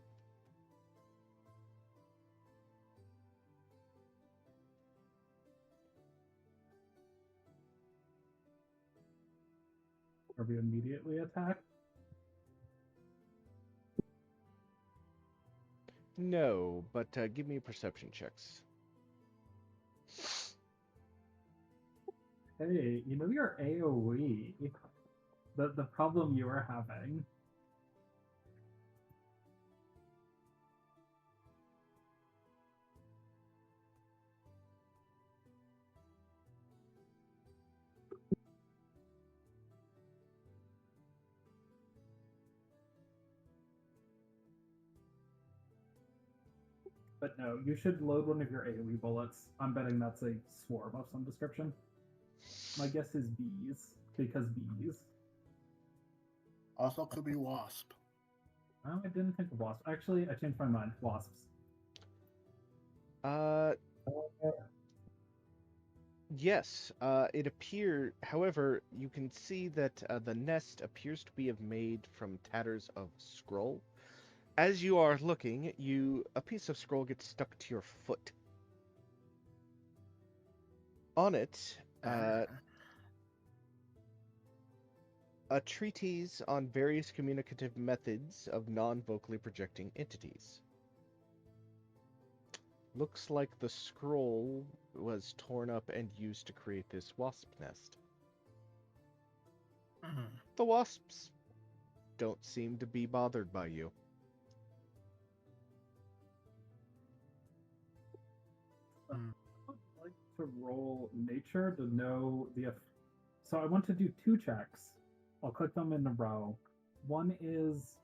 Are we immediately attacked? No, but give me perception checks. Hey, you know your AoE. The problem you are having. But no, you should load one of your AoE bullets. I'm betting that's a swarm of some description. My guess is bees, because bees. Also could be wasp. I didn't think of wasps. Actually, I changed my mind. Wasps. Uh, yes. It appear. However, you can see that the nest appears to be made from tatters of scroll. As you are looking, a piece of scroll gets stuck to your foot. On it, a treatise on various communicative methods of non-vocally projecting entities. Looks like the scroll was torn up and used to create this wasp nest. The wasps don't seem to be bothered by you. I would like to roll nature to know the. So I want to do 2 checks. I'll click them in a row. One is,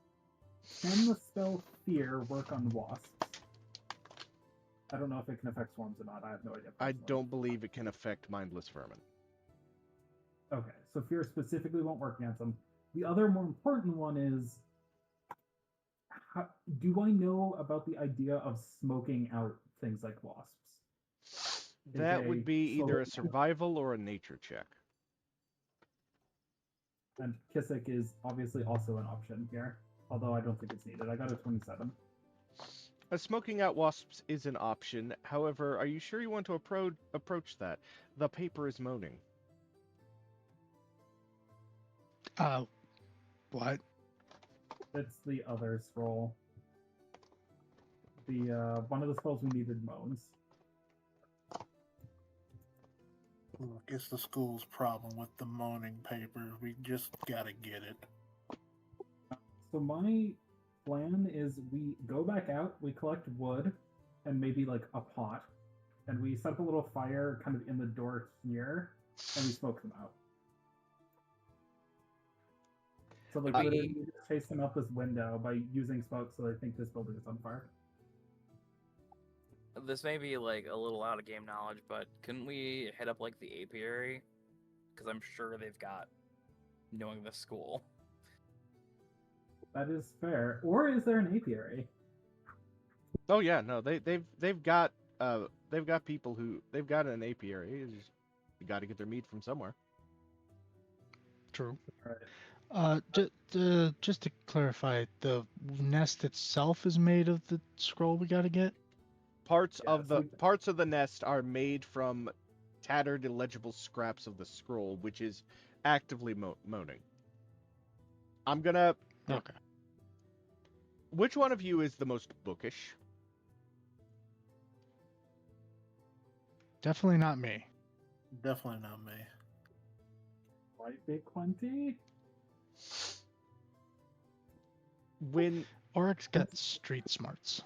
can the spell fear work on wasps? I don't know if it can affect swarms or not. I have no idea. I personally. don't believe it can affect mindless vermin. Okay, so fear specifically won't work against them. The other more important one is, do I know about the idea of smoking out things like wasps? That would be either a survival or a nature check. And Kissick is obviously also an option here, although I don't think it's needed. I got a 27. Smoking out wasps is an option. However, are you sure you want to approach that? The paper is moaning. What? It's the other scroll. The one of the spells we needed moans. Look, it's the school's problem with the moaning paper. We just gotta get it. So my plan is we go back out, we collect wood, and maybe like a pot, and we set up a little fire kind of in the door here, and we smoke them out. So like literally we just chase them out this window by using smoke, so they think this building is on fire. This may be like a little out of game knowledge, but couldn't we hit up like the apiary? Because I'm sure they've got, knowing the school. That is fair. Or is there an apiary? Oh yeah, no, they've got people they've got an apiary. You got to get their meat from somewhere. True. Right. Just to clarify, the nest itself is made of the scroll we gotta get? Parts of the nest are made from tattered, illegible scraps of the scroll, which is actively moaning. I'm gonna. Okay. Which one of you is the most bookish? Definitely not me. Definitely not me. Right, Big Quenty? When Oryx got street smarts.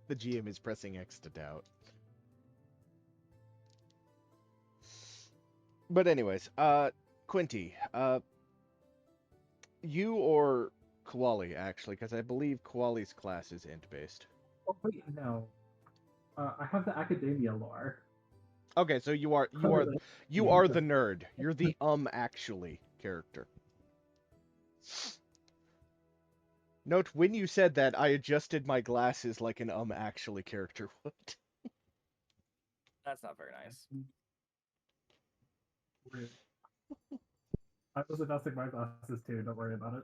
The GM is pressing X to doubt. But anyways, Quinty, you or Koali actually, because I believe Koali's class is int based. Oh wait, no. I have the academia lore. Okay, so you are the nerd. You're the actually character. Note, when you said that, I adjusted my glasses like an actually character would. That's not very nice. I was adjusting my glasses too, don't worry about it.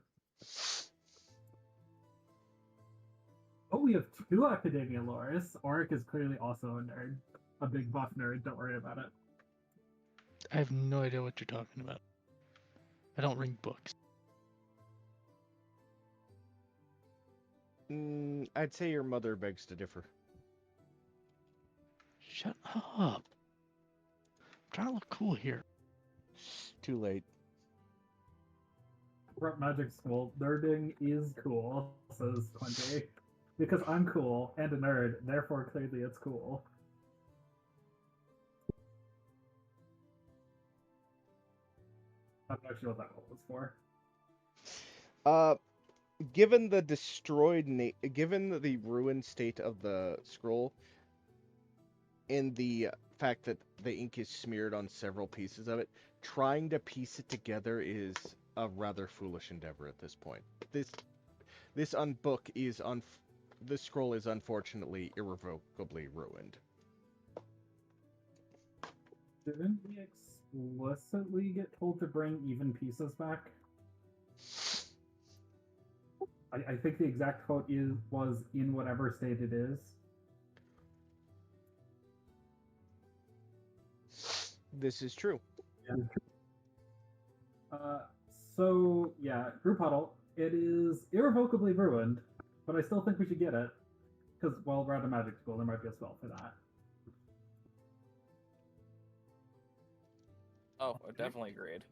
Oh, we have 2 academia lores. Oric is clearly also a nerd. A big buff nerd, don't worry about it. I have no idea what you're talking about. I don't read books. I'd say your mother begs to differ. Shut up. I'm trying to look cool here. Too late. We're at Magic School. Nerding is cool, says Quenty. Because I'm cool and a nerd, therefore clearly it's cool. I'm not sure what that was for. Given the given the ruined state of the scroll, in the fact that the ink is smeared on several pieces of it, trying to piece it together is a rather foolish endeavor at this point. This book is this scroll is unfortunately irrevocably ruined. Didn't we explicitly get told to bring even pieces back? I think the exact quote was in whatever state it is. This is true. Yeah. So yeah, group huddle. It is irrevocably ruined, but I still think we should get it because well, we're at a magic school. There might be a spell for that. Oh, definitely agreed.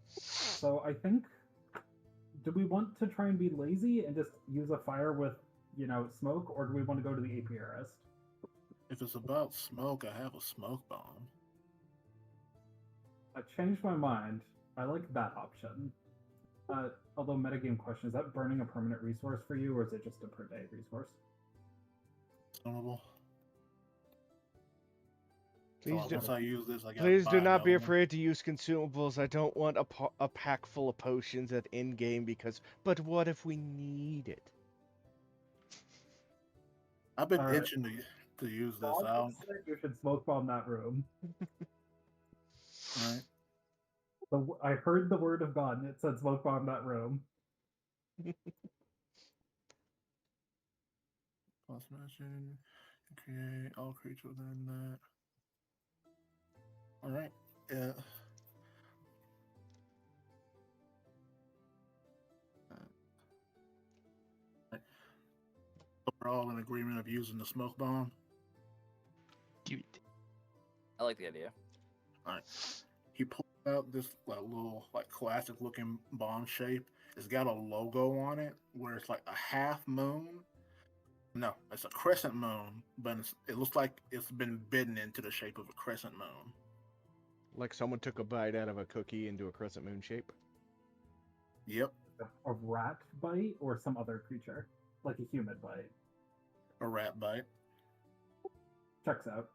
So I think, do we want to try and be lazy and just use a fire with, smoke, or do we want to go to the apiarist? If it's about smoke, I have a smoke bomb. I changed my mind. I like that option. Although metagame question, is that burning a permanent resource for you, or is it just a per day resource? Consumable. Please So once I use this, I gotta Please buy do not be another one. afraid to use consumables. I don't want a pack full of potions at in game but what if we need it? I've been Alright. itching to use this Bob out. said you should smoke bomb that room. Alright. I heard the word of God, and it said smoke bomb that room. Plus mention, create all creatures within that. Alright. Yeah. We're all in agreement of using the smoke bomb. Dude. I like the idea. Alright. He pulled out this little classic looking bomb shape. It's got a logo on it where it's like a half moon. No, it's a crescent moon, but it looks like it's been bitten into the shape of a crescent moon. Like someone took a bite out of a cookie into a crescent moon shape? Yep. A rat bite or some other creature? Like a human bite? A rat bite. Checks out.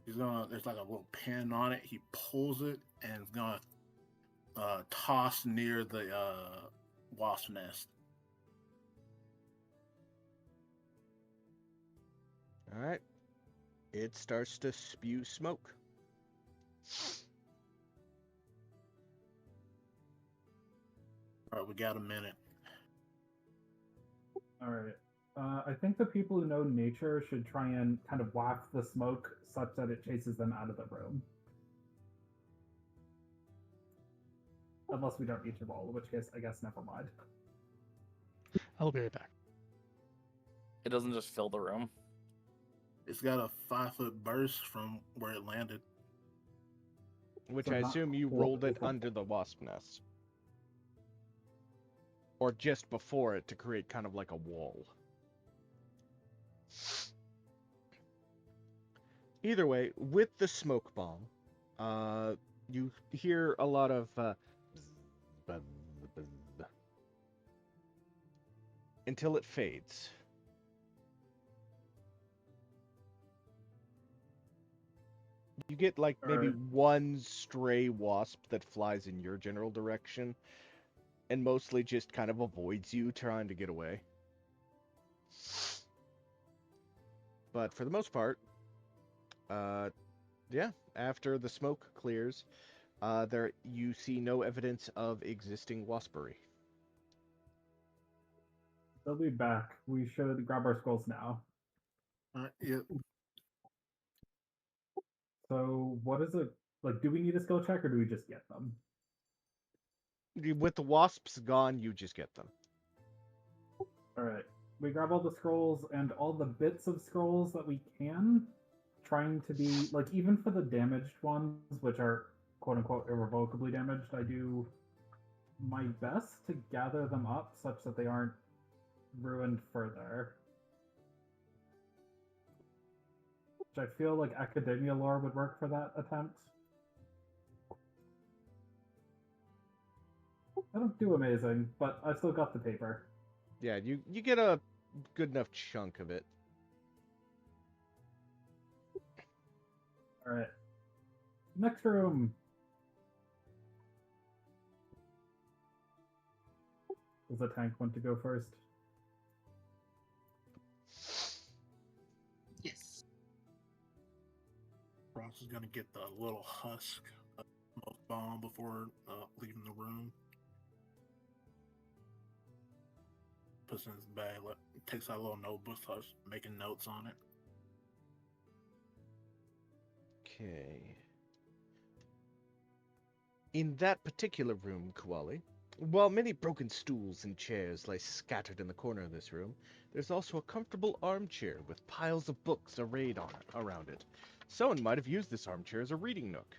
There's like a little pin on it. He pulls it and it's gonna toss near the wasp nest. Alright. It starts to spew smoke. Alright, we got a minute. Alright. I think the people who know nature should try and kind of waft the smoke such that it chases them out of the room. Unless we don't need to roll, in which case, I guess never mind. I'll be right back. It doesn't just fill the room. It's got a 5-foot burst from where it landed. Which So I not assume you full rolled it people. under the wasp nest. Or just before it to create kind of like a wall. Either way, with the smoke bomb, you hear a lot of buzz, buzz, buzz, until it fades. You get like maybe one stray wasp that flies in your general direction and mostly just kind of avoids you trying to get away. But for the most part, yeah, after the smoke clears, there you see no evidence of existing waspery. They'll be back. We should grab our scrolls now. Yep. So what is it like? Do we need a skill check or do we just get them? With the wasps gone, you just get them. All right. We grab all the scrolls and all the bits of scrolls that we can, trying to be like even for the damaged ones, which are quote unquote irrevocably damaged. I do my best to gather them up such that they aren't ruined further. Which I feel like academia lore would work for that attempt. I don't do amazing, but I still got the paper. Yeah, you get a good enough chunk of it. All right. Next room. Does the tank want to go first? Yes. Ross is gonna get the little husk of smoke bomb before leaving the room. Puts it in his bag. Takes out a little notebook, starts making notes on it. Okay. In that particular room, Koali, while many broken stools and chairs lie scattered in the corner of this room, there's also a comfortable armchair with piles of books arrayed around it. Someone might have used this armchair as a reading nook,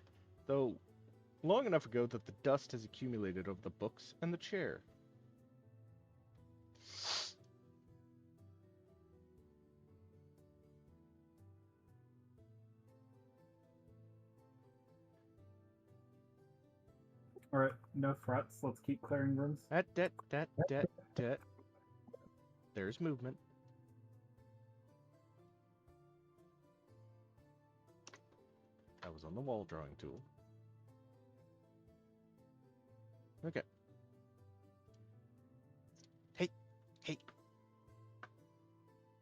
though long enough ago that the dust has accumulated over the books and the chair. All right, no threats. Let's keep clearing rooms. Dat. There's movement. That was on the wall drawing tool. Okay. Hey.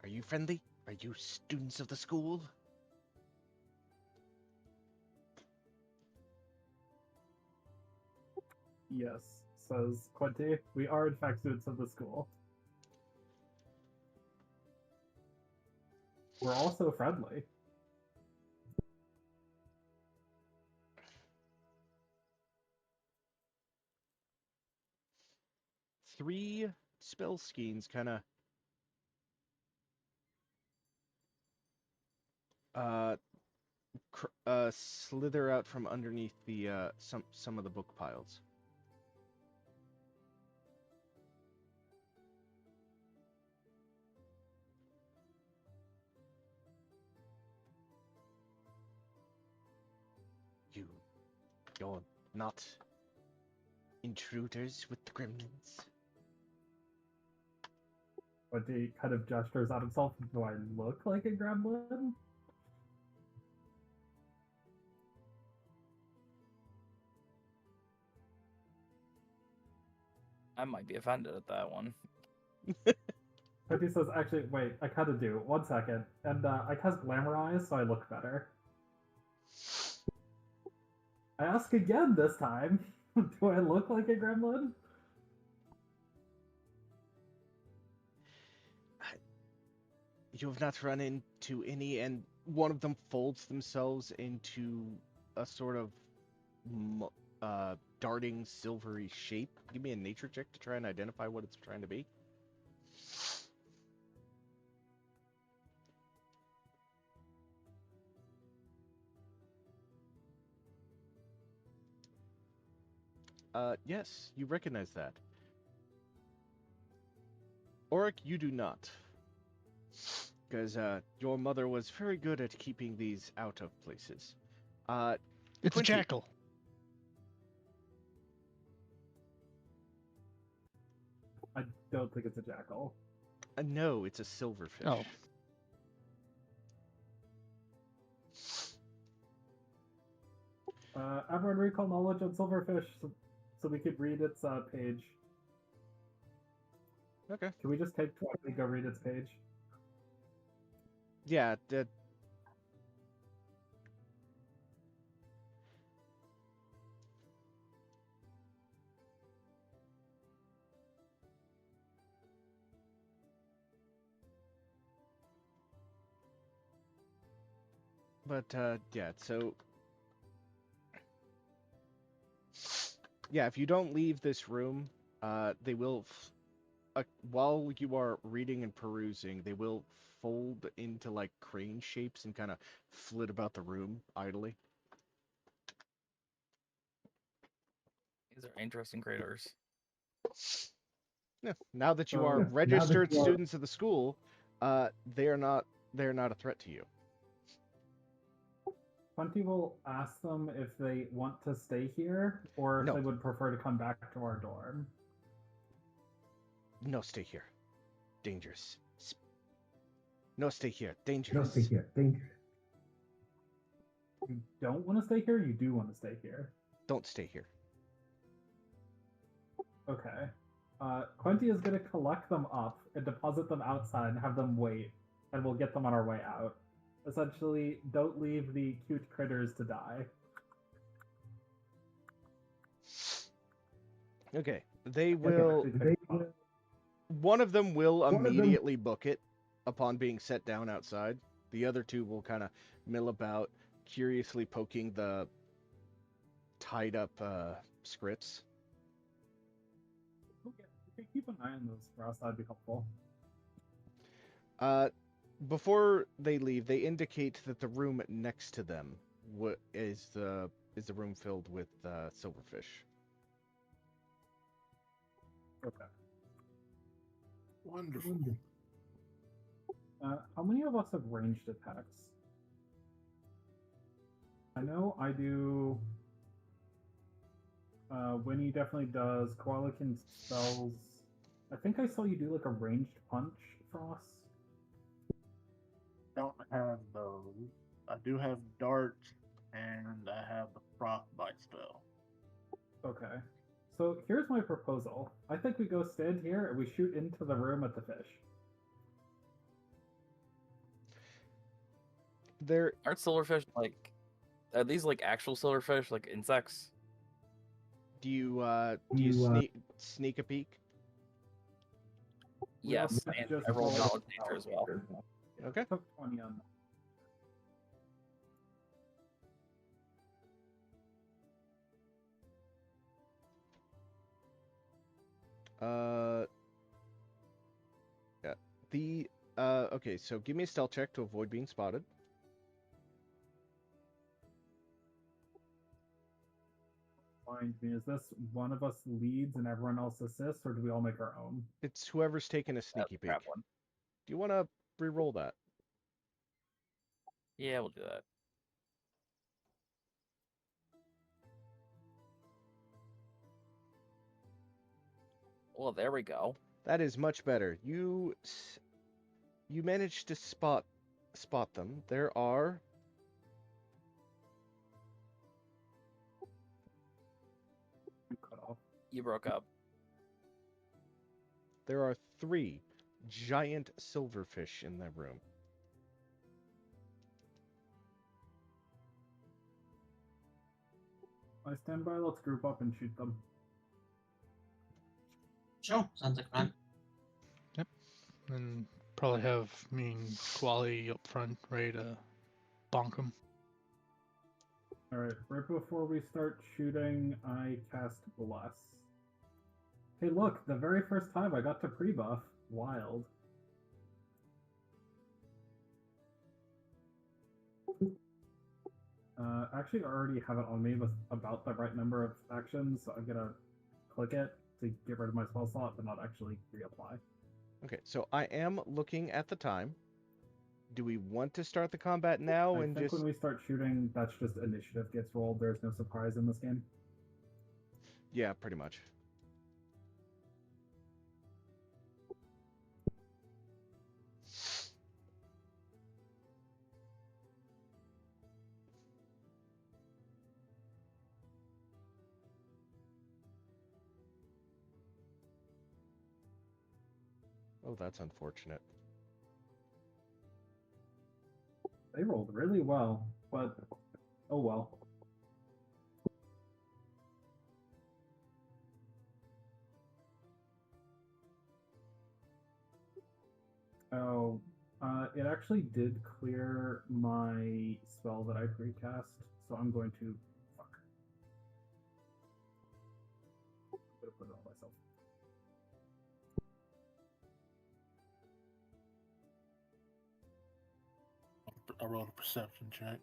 Are you friendly? Are you students of the school? Yes, says Quinte. We are in fact students of the school. We're also friendly. Three spell skeins kind of slither out from underneath the some of the book piles. You're not intruders with the gremlins. Quinte kind of gestures at himself. Do I look like a gremlin? I might be offended at that one. Quinte says, actually, wait, I kind of do. 1 second. And I cast Glamorize, so I look better. I ask again this time. Do I look like a gremlin? You have not run into any, and one of them folds themselves into a sort of darting silvery shape. Give me a nature check to try and identify what it's trying to be. Yes, you recognize that. Auric, you do not. Because your mother was very good at keeping these out of places. It's Quinte. a jackal. I don't think it's a jackal. No, it's a silverfish. Oh. Everyone recall knowledge on silverfish so we could read its page. Okay. Can we just take 20 and go read its page? Yeah, but yeah, so yeah, if you don't leave this room, they will, while you are reading and perusing, they will fold into like crane shapes and kind of flit about the room idly. These are interesting critters. Yeah, now that you So, are now that registered you are- students of the school, they're not a threat to you. Quinte will ask them if they want to stay here or if No. they would prefer to come back to our dorm. No, stay here. Dangerous. No, stay here. Dangerous. Dangerous. You don't want to stay here? You do want to stay here? Don't stay here. Okay. Quenty is going to collect them up and deposit them outside and have them wait, and we'll get them on our way out. Essentially, don't leave the cute critters to die. Okay. They Okay, will. actually pick them up. One of them will immediately book it upon being set down outside. The other two will kind of mill about, curiously poking the tied up scripts. Okay, keep an eye on those for us. That'd be helpful. Before they leave, they indicate that the room next to them is the room filled with silverfish. Okay. Wonderful. How many of us have ranged attacks? I know I do. Winnie definitely does. Koala can spells. I think I saw you do like a ranged punch, Frost. Don't have those. I do have darts, and I have the frostbite spell. Okay. So here's my proposal. I think we go stand here and we shoot into the room at the fish. Aren't silverfish like? Are these like actual silverfish, like insects? Do you sneak a peek? We Yes, also and just I rolled rolled knowledge nature as well. Okay. Took 20 on that. Yeah. Okay, so give me a stealth check to avoid being spotted. Mind me, is this one of us leads and everyone else assists, or do we all make our own? It's whoever's taking a That's sneaky a peek. crap one. Do you want to re-roll that? Yeah, we'll do that. Well, there we go. That is much better. You managed to spot them. There are You cut off. You broke up. 3 giant silverfish in that room. I stand by, let's group up and shoot them. Sure, sounds like fun. And probably have me and Quali up front ready to bonk him. Alright, right before we start shooting, I cast Bless. Hey look, the very first time I got to pre-buff. Wild. Actually, I already have it on me with about the right number of actions, so I'm gonna click it to get rid of my spell slot, but not actually reapply. Okay, so I am looking at the time. Do we want to start the combat now I and think just... when we start shooting, that's just initiative gets rolled. There's no surprise in this game. Yeah, pretty much. Oh, that's unfortunate. They rolled really well, but oh well. Oh, it actually did clear my spell that I precast, so I'm going to fuck. I'm gonna put it on myself. I rolled a perception check.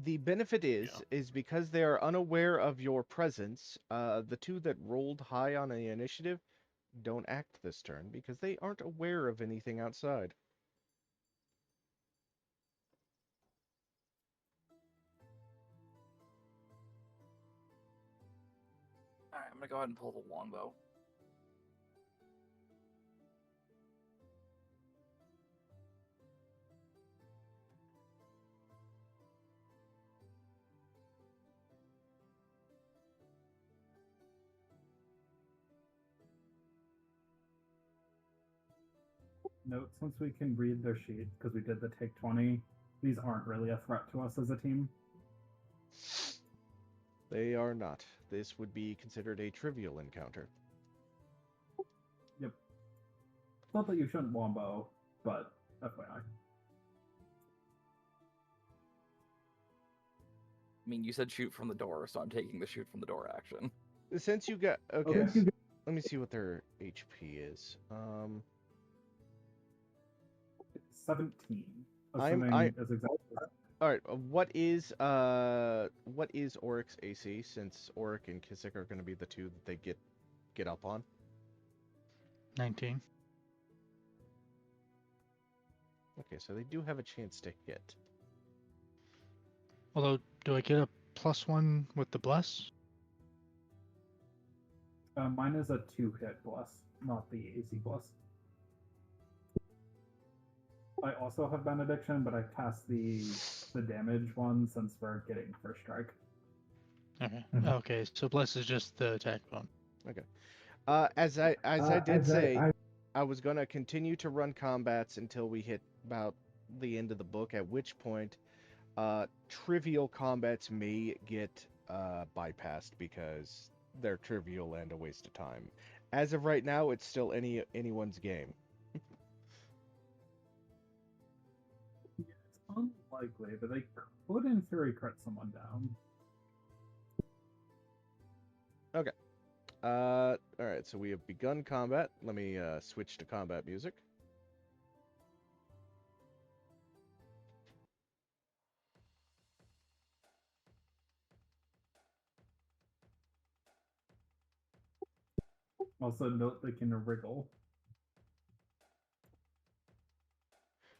The benefit is because they are unaware of your presence, the two that rolled high on the initiative don't act this turn because they aren't aware of anything outside. Alright, I'm gonna go ahead and pull the longbow. Note, since we can read their sheet, because we did the take 20, these aren't really a threat to us as a team. They are not. This would be considered a trivial encounter. Yep. Not that you shouldn't wombo, but FYI. I mean, you said shoot from the door, so I'm taking the shoot from the door action. Since you got okay, let me see what their HP is. 17. I'm- Assuming I- is exactly All right. What is Oric's AC? Since Oric and Kissick are going to be the two that they get up on. 19. Okay, so they do have a chance to hit. Although, do I get a +1 with the bless? mine is a 2-hit bless, not the AC bless. I also have benediction, but I cast the damage one since we're getting first strike. Okay. Okay, so bless is just the attack bone. As I did say, I was going to continue to run combats until we hit about the end of the book, at which point trivial combats may get bypassed because they're trivial and a waste of time. As of right now, it's still anyone's game. It's unlikely, but they could, in theory, crit someone down. All right, so we have begun combat. Let me switch to combat music. Also, note they can wriggle.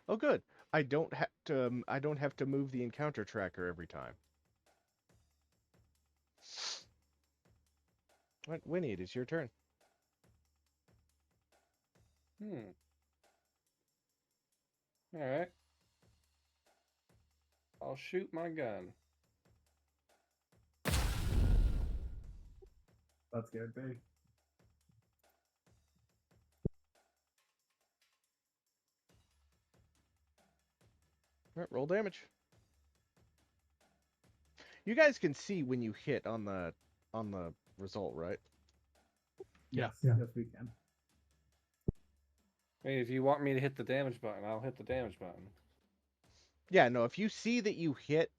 Oh, good. I don't have to move the encounter tracker every time. What, Winnie? It is your turn. All right. I'll shoot my gun. That's good, big. All right, roll damage. You guys can see when you hit on the result, right? Yes, Yeah. yes, we can. Hey, if you want me to hit the damage button, I'll hit the damage button. Yeah, no, if you see that you hit,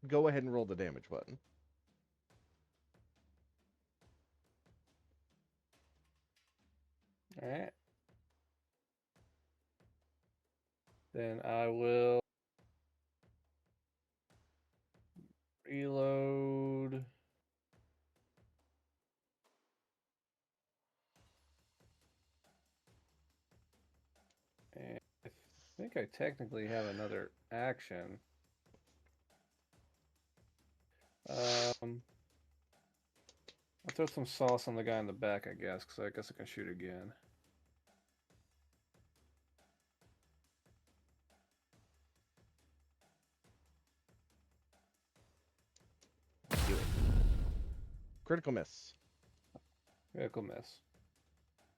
go ahead and roll the damage button. All right. Then I will reload. And I think I technically have another action. I'll throw some sauce on the guy in the back, I guess, because I guess I can shoot again. Do it. Critical miss. Critical miss.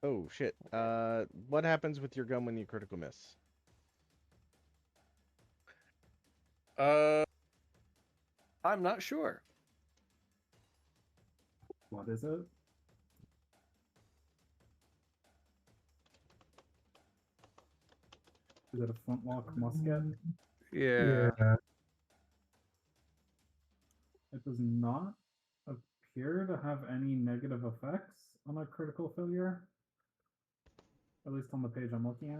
Oh shit. What happens with your gun when you critical miss? I'm not sure. What is it? Is it a flintlock musket? Yeah. It does not appear to have any negative effects on a critical failure. At least on the page I'm looking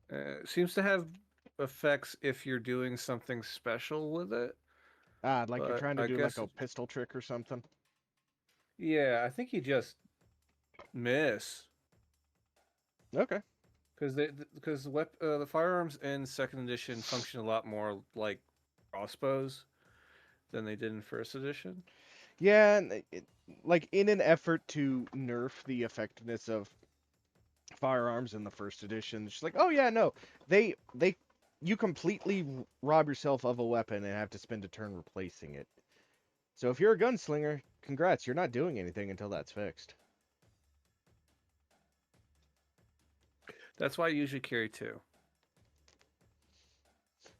at. Seems to have effects if you're doing something special with it. Like you're But trying to I do guess like a pistol trick or something. Yeah, I think you just miss Okay. because the firearms in second edition function a lot more like crossbows, than they did in first edition. Yeah, and like in an effort to nerf the effectiveness of firearms in the first edition, she's like, oh yeah, no, they you completely rob yourself of a weapon and have to spend a turn replacing it. So if you're a gunslinger, congrats, you're not doing anything until that's fixed. That's why I usually carry 2.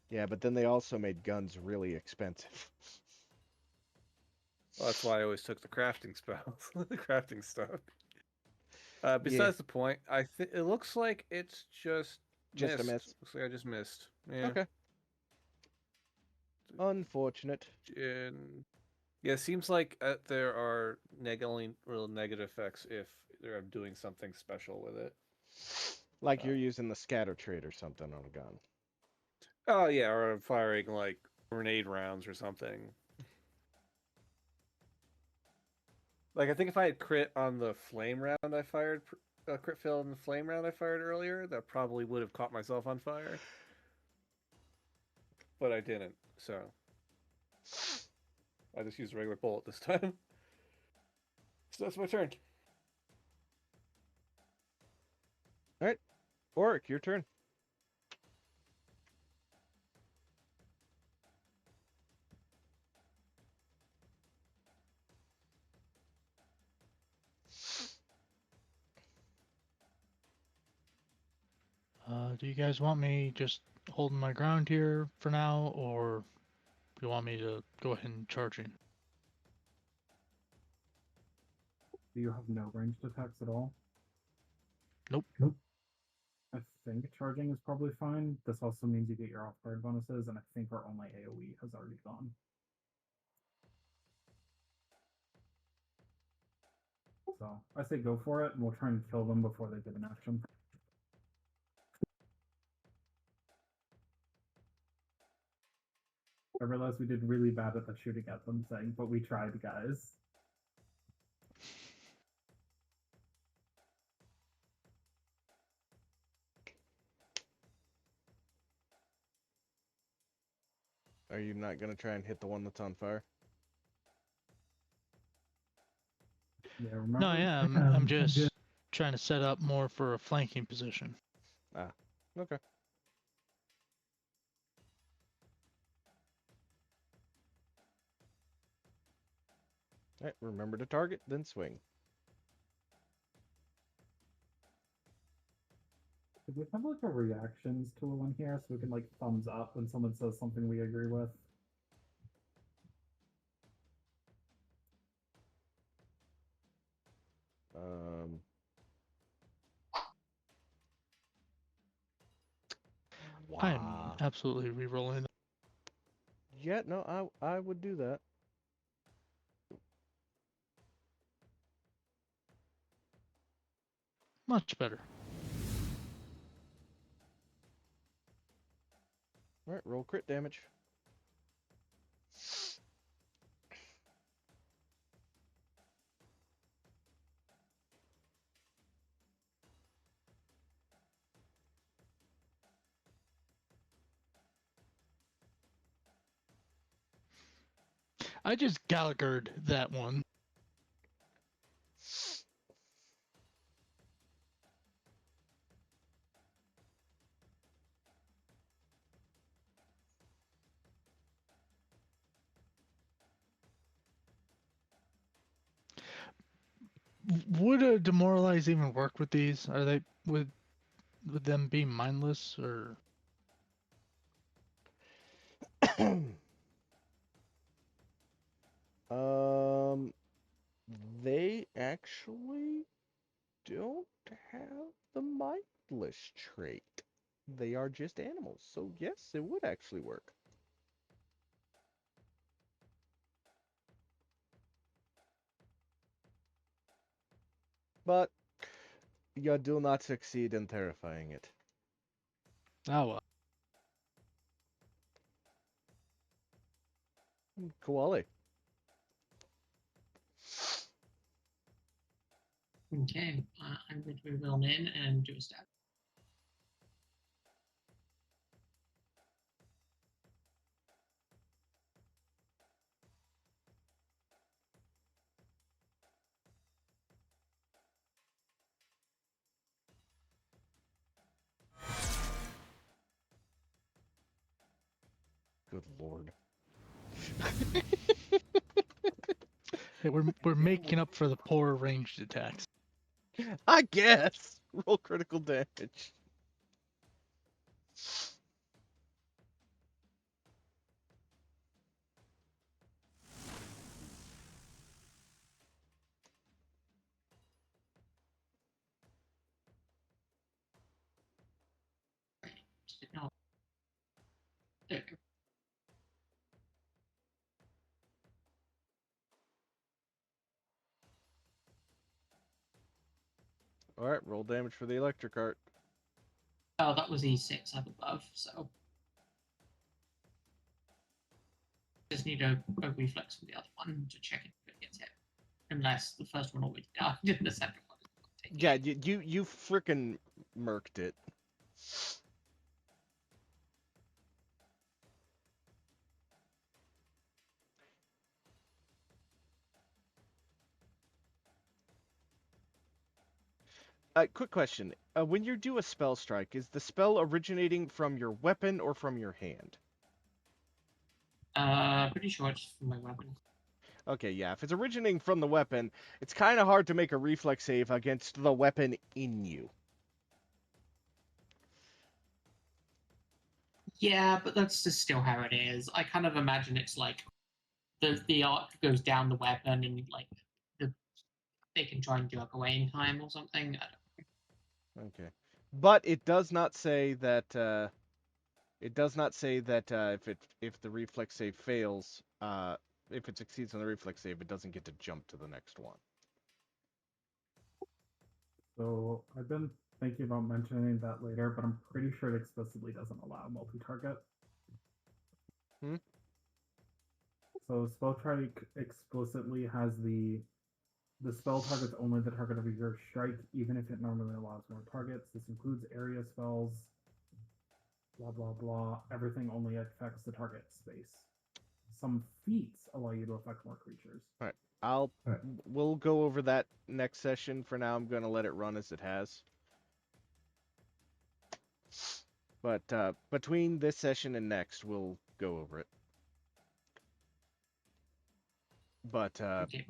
Yeah, but then they also made guns really expensive. Well, that's why I always took the crafting spells, the crafting stuff. Yeah, Besides the point, it looks like it's just just a missed. miss. Looks like I just missed. Yeah. Okay. Unfortunate. And yeah, it seems like there are only real negative effects if they're doing something special with it. Like you're using the scatter trait or something on a gun. Oh yeah, or firing like grenade rounds or something. Like I think if I had crit on the flame round I fired, crit fail on the flame round I fired earlier, that probably would have caught myself on fire. But I didn't, so I just used a regular bullet this time. So that's my turn. All right, Oric, your turn. Do you guys want me just holding my ground here for now, or do you want me to go ahead and charge in? Do you have no ranged attacks at all? Nope. I think charging is probably fine. This also means you get your off-guard bonuses, and I think our only AoE has already gone. So I say go for it, and we'll try and kill them before they give an action. I realized we did really bad at the shooting at them thing, but we tried, guys. Are you not gonna try and hit the one that's on fire? Yeah, remember? No, I am. I'm just trying to set up more for a flanking position. Ah, okay. All right, remember to target, then swing. Could we have like a reactions tool in here so we can like thumbs up when someone says something we agree with? Um, I'm wow. absolutely re-rolling. Yeah, no, I would do that. Much better. All right, roll crit damage. I just Gallaghered that one. Would a demoralize even work with these? Are they would them be mindless or? Um, they actually don't have the mindless trait. They are just animals, so yes, it would actually work. But you do not succeed in terrifying it. Oh well. Koale. Okay, I'm going to move on in and do a stab. Good lord. Hey, we're making up for the poor ranged attacks. I guess. Roll critical damage. No. There we go. Alright, roll damage for the electric art. Oh, that was E6 up above, so. Just need a reflex from the other one to check if it gets hit. Unless the first one already died and the second one is not taking Yeah, it. you frickin' murked it. Quick question. When you do a spell strike, is the spell originating from your weapon or from your hand? Pretty sure it's from my weapon. Okay, yeah. If it's originating from the weapon, it's kind of hard to make a reflex save against the weapon in you. Yeah, but that's just still how it is. I kind of imagine it's like the arc goes down the weapon and like they can try and do like away in time or something. Okay. But it does not say that if the reflex save fails, if it succeeds on the reflex save, it doesn't get to jump to the next one. So I've been thinking about mentioning that later, but I'm pretty sure it explicitly doesn't allow multi-target. Hmm? So spell strike explicitly has the spell targets only the target of your strike, even if it normally allows more targets. This includes area spells, blah blah blah. Everything only affects the target space. Some feats allow you to affect more creatures. All right. Right. We'll go over that next session. For now, I'm going to let it run as it has. But between this session and next, we'll go over it. But Okay.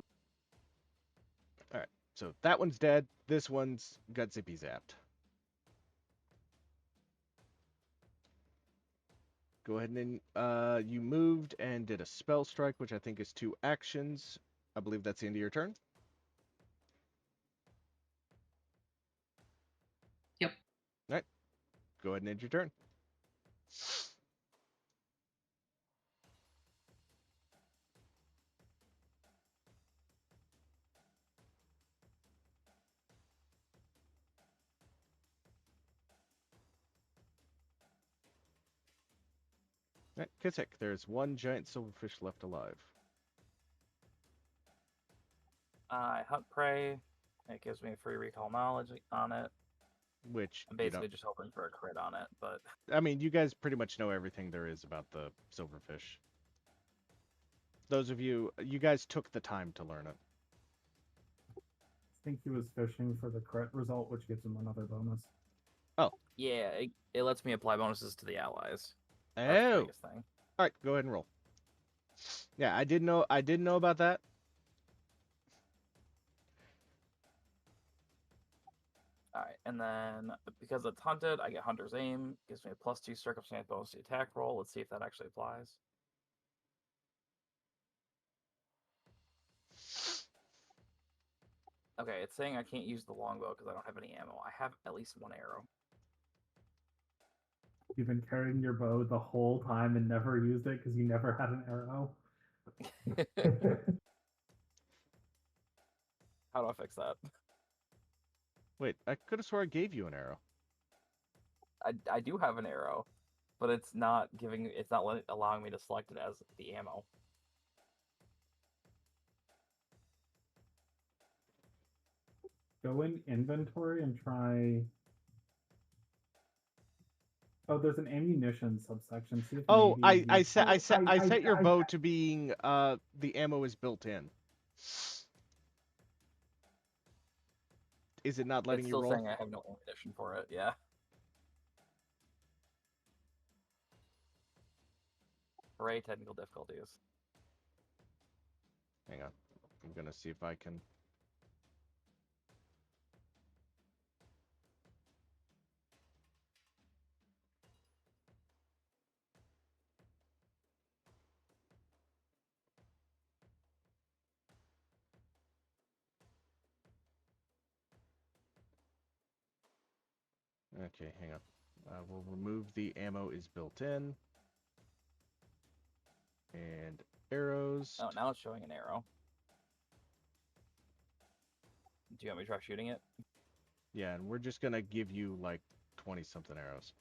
all right. So that one's dead. This one's got zippy zapped. Go ahead and you moved and did a spell strike, which I think is 2 actions. I believe that's the end of your turn. Yep. All right. Go ahead and end your turn. All right, Kisek, there's 1 giant silverfish left alive. I hunt prey. It gives me free recall knowledge on it. Which I'm you don't. basically just hoping for a crit on it, but I mean, you guys pretty much know everything there is about the silverfish. Those of you guys took the time to learn it. I think he was fishing for the crit result, which gives him another bonus. Oh. yeah, it lets me apply bonuses to the allies. That's the Oh. biggest thing. All right, go ahead and roll. Yeah, I didn't know about that. Alright, and then because it's hunted, I get Hunter's Aim. Gives me a +2 circumstance bonus to attack roll. Let's see if that actually applies. Okay, it's saying I can't use the longbow because I don't have any ammo. I have at least 1 arrow. You've been carrying your bow the whole time and never used it because you never had an arrow. How do I fix that? Wait, I could have swore I gave you an arrow. I do have an arrow, but it's not allowing me to select it as the ammo. Go in inventory and try. Oh, there's an ammunition subsection. See if Oh, maybe I you- set your bow to being the ammo is built in. Is it not letting It's you still roll? saying I have no ammunition for it, yeah. Hooray, technical difficulties. Hang on. I'm gonna see if I can. Okay, hang on. We'll remove the ammo is built in. And arrows. Oh, now it's showing an arrow. Do you want me to try shooting it? Yeah, and we're just gonna give you like 20 something arrows.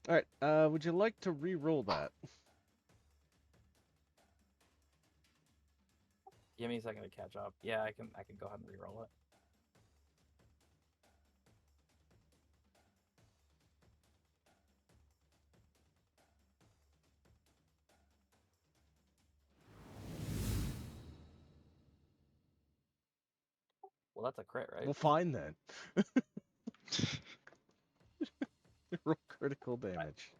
All right. Would you like to re-roll that? Give me a second to catch up. Yeah, I can go ahead and re-roll it. Well, that's a crit, right? Well, fine then. Roll critical damage.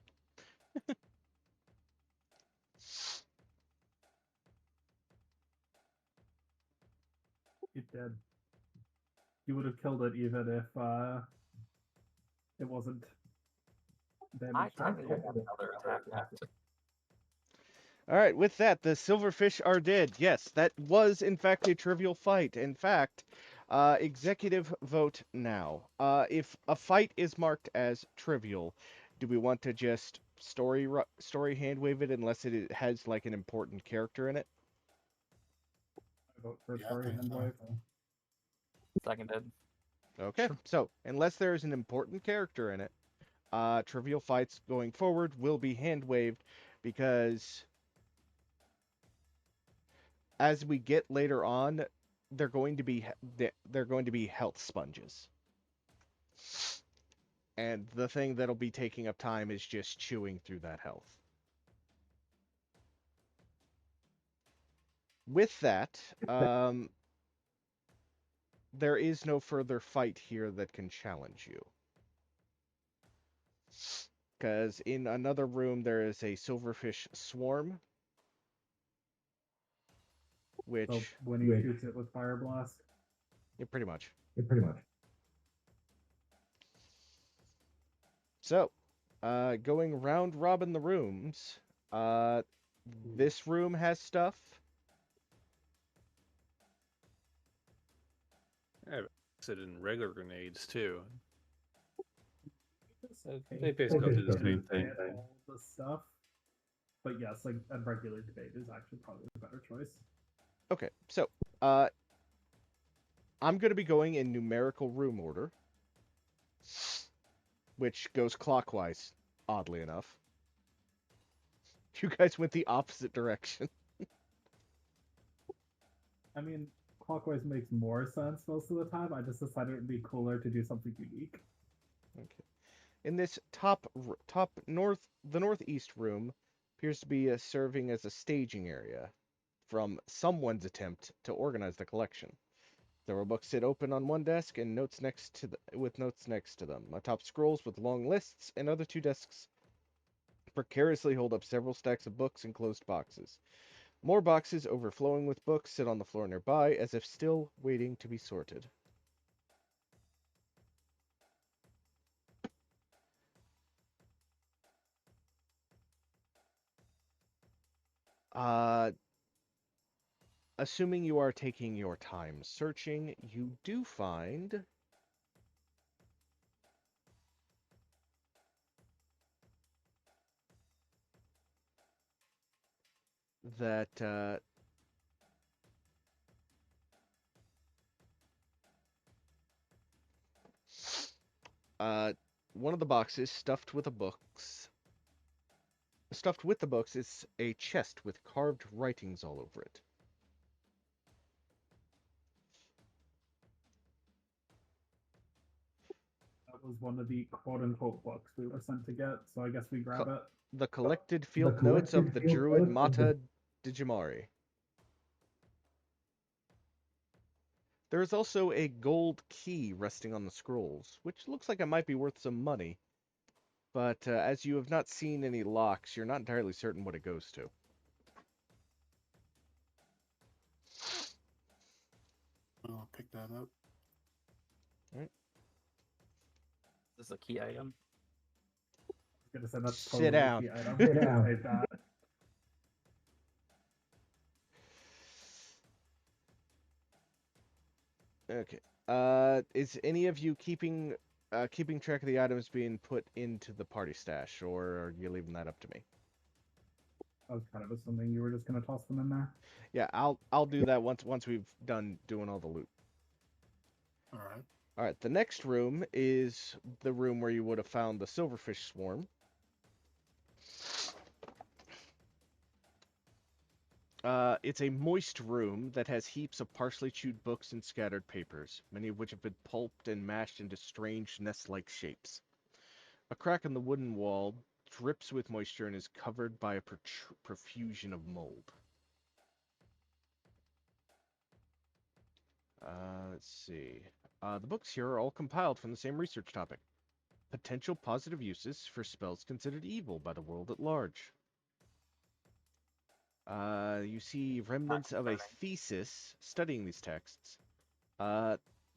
It did. You would have killed it even if it wasn't I damaged. technically have another attack left. All right, with that, the silverfish are dead. Yes, that was in fact a trivial fight. In fact, executive vote now. If a fight is marked as trivial, do we want to just story hand wave it unless has like an important character in it? I vote for Yeah, I story think hand so. wave. Seconded. Okay, Sure. so unless there is an important character in it, trivial fights going forward will be hand waved because as we get later on, they're going to be health sponges. And the thing that'll be taking up time is just chewing through that health. With that, there is no further fight here that can challenge you. Because in another room there is a silverfish swarm, which... So when he shoots it with fire blast. Yeah, pretty much. Yeah, pretty much. So, going round robin the rooms, this room has stuff. I have acid and regular grenades too. Okay. They basically do the same thing. All the stuff. But yes, like a regular debate is actually probably a better choice. Okay, so, I'm going to be going in numerical room order, which goes clockwise, oddly enough. You guys went the opposite direction. I mean, clockwise makes more sense most of the time. I just decided it would be cooler to do something unique. Okay. In this the northeast room appears to be serving as a staging area from someone's attempt to organize the collection. There were books sit open on one desk and notes next to them. Atop scrolls with long lists, and other two desks precariously hold up several stacks of books and closed boxes. More boxes overflowing with books sit on the floor nearby, as if still waiting to be sorted. Assuming you are taking your time searching, you do find that one of the boxes stuffed with the books is a chest with carved writings all over it. That was one of the quote-unquote books we were sent to get, so I guess we grab it. The collected field notes of the druid Mata Digimari. There is also a gold key resting on the scrolls, which looks like it might be worth some money. But as you have not seen any locks, you're not entirely certain what it goes to. I'll pick that up. Is this a key item? I was gonna say that's Sit totally down. a key item. Sit down. Say that. Okay. Is any of you keeping track of the items being put into the party stash, or are you leaving that up to me? I was kind of assuming you were just gonna toss them in there. Yeah, I'll do that once we've done doing all the loot. All right. All right. The next room is the room where you would have found the silverfish swarm. It's a moist room that has heaps of partially chewed books and scattered papers, many of which have been pulped and mashed into strange nest-like shapes. A crack in the wooden wall drips with moisture and is covered by a profusion of mold. Let's see. The books here are all compiled from the same research topic. Potential positive uses for spells considered evil by the world at large. You see remnants of a thesis studying these texts.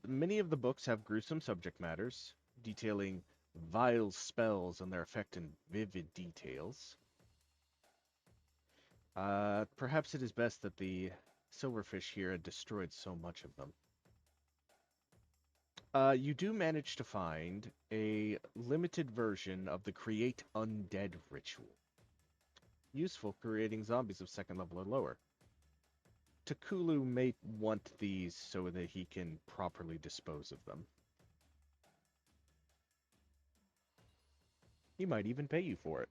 Many of the books have gruesome subject matters, detailing vile spells and their effect in vivid details. Perhaps it is best that the silverfish here had destroyed so much of them. You do manage to find a limited version of the Create Undead ritual. Useful creating zombies of second level or lower. Takulu may want these so that he can properly dispose of them. He might even pay you for it.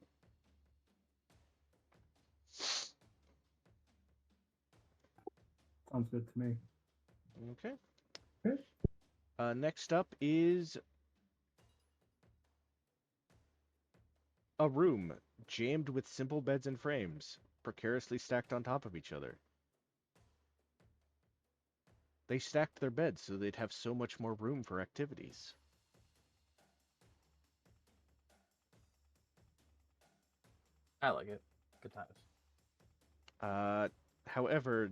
Sounds good to me. Okay. Okay. Next up is a room jammed with simple beds and frames, precariously stacked on top of each other. They stacked their beds so they'd have so much more room for activities. I like it. Good times. However,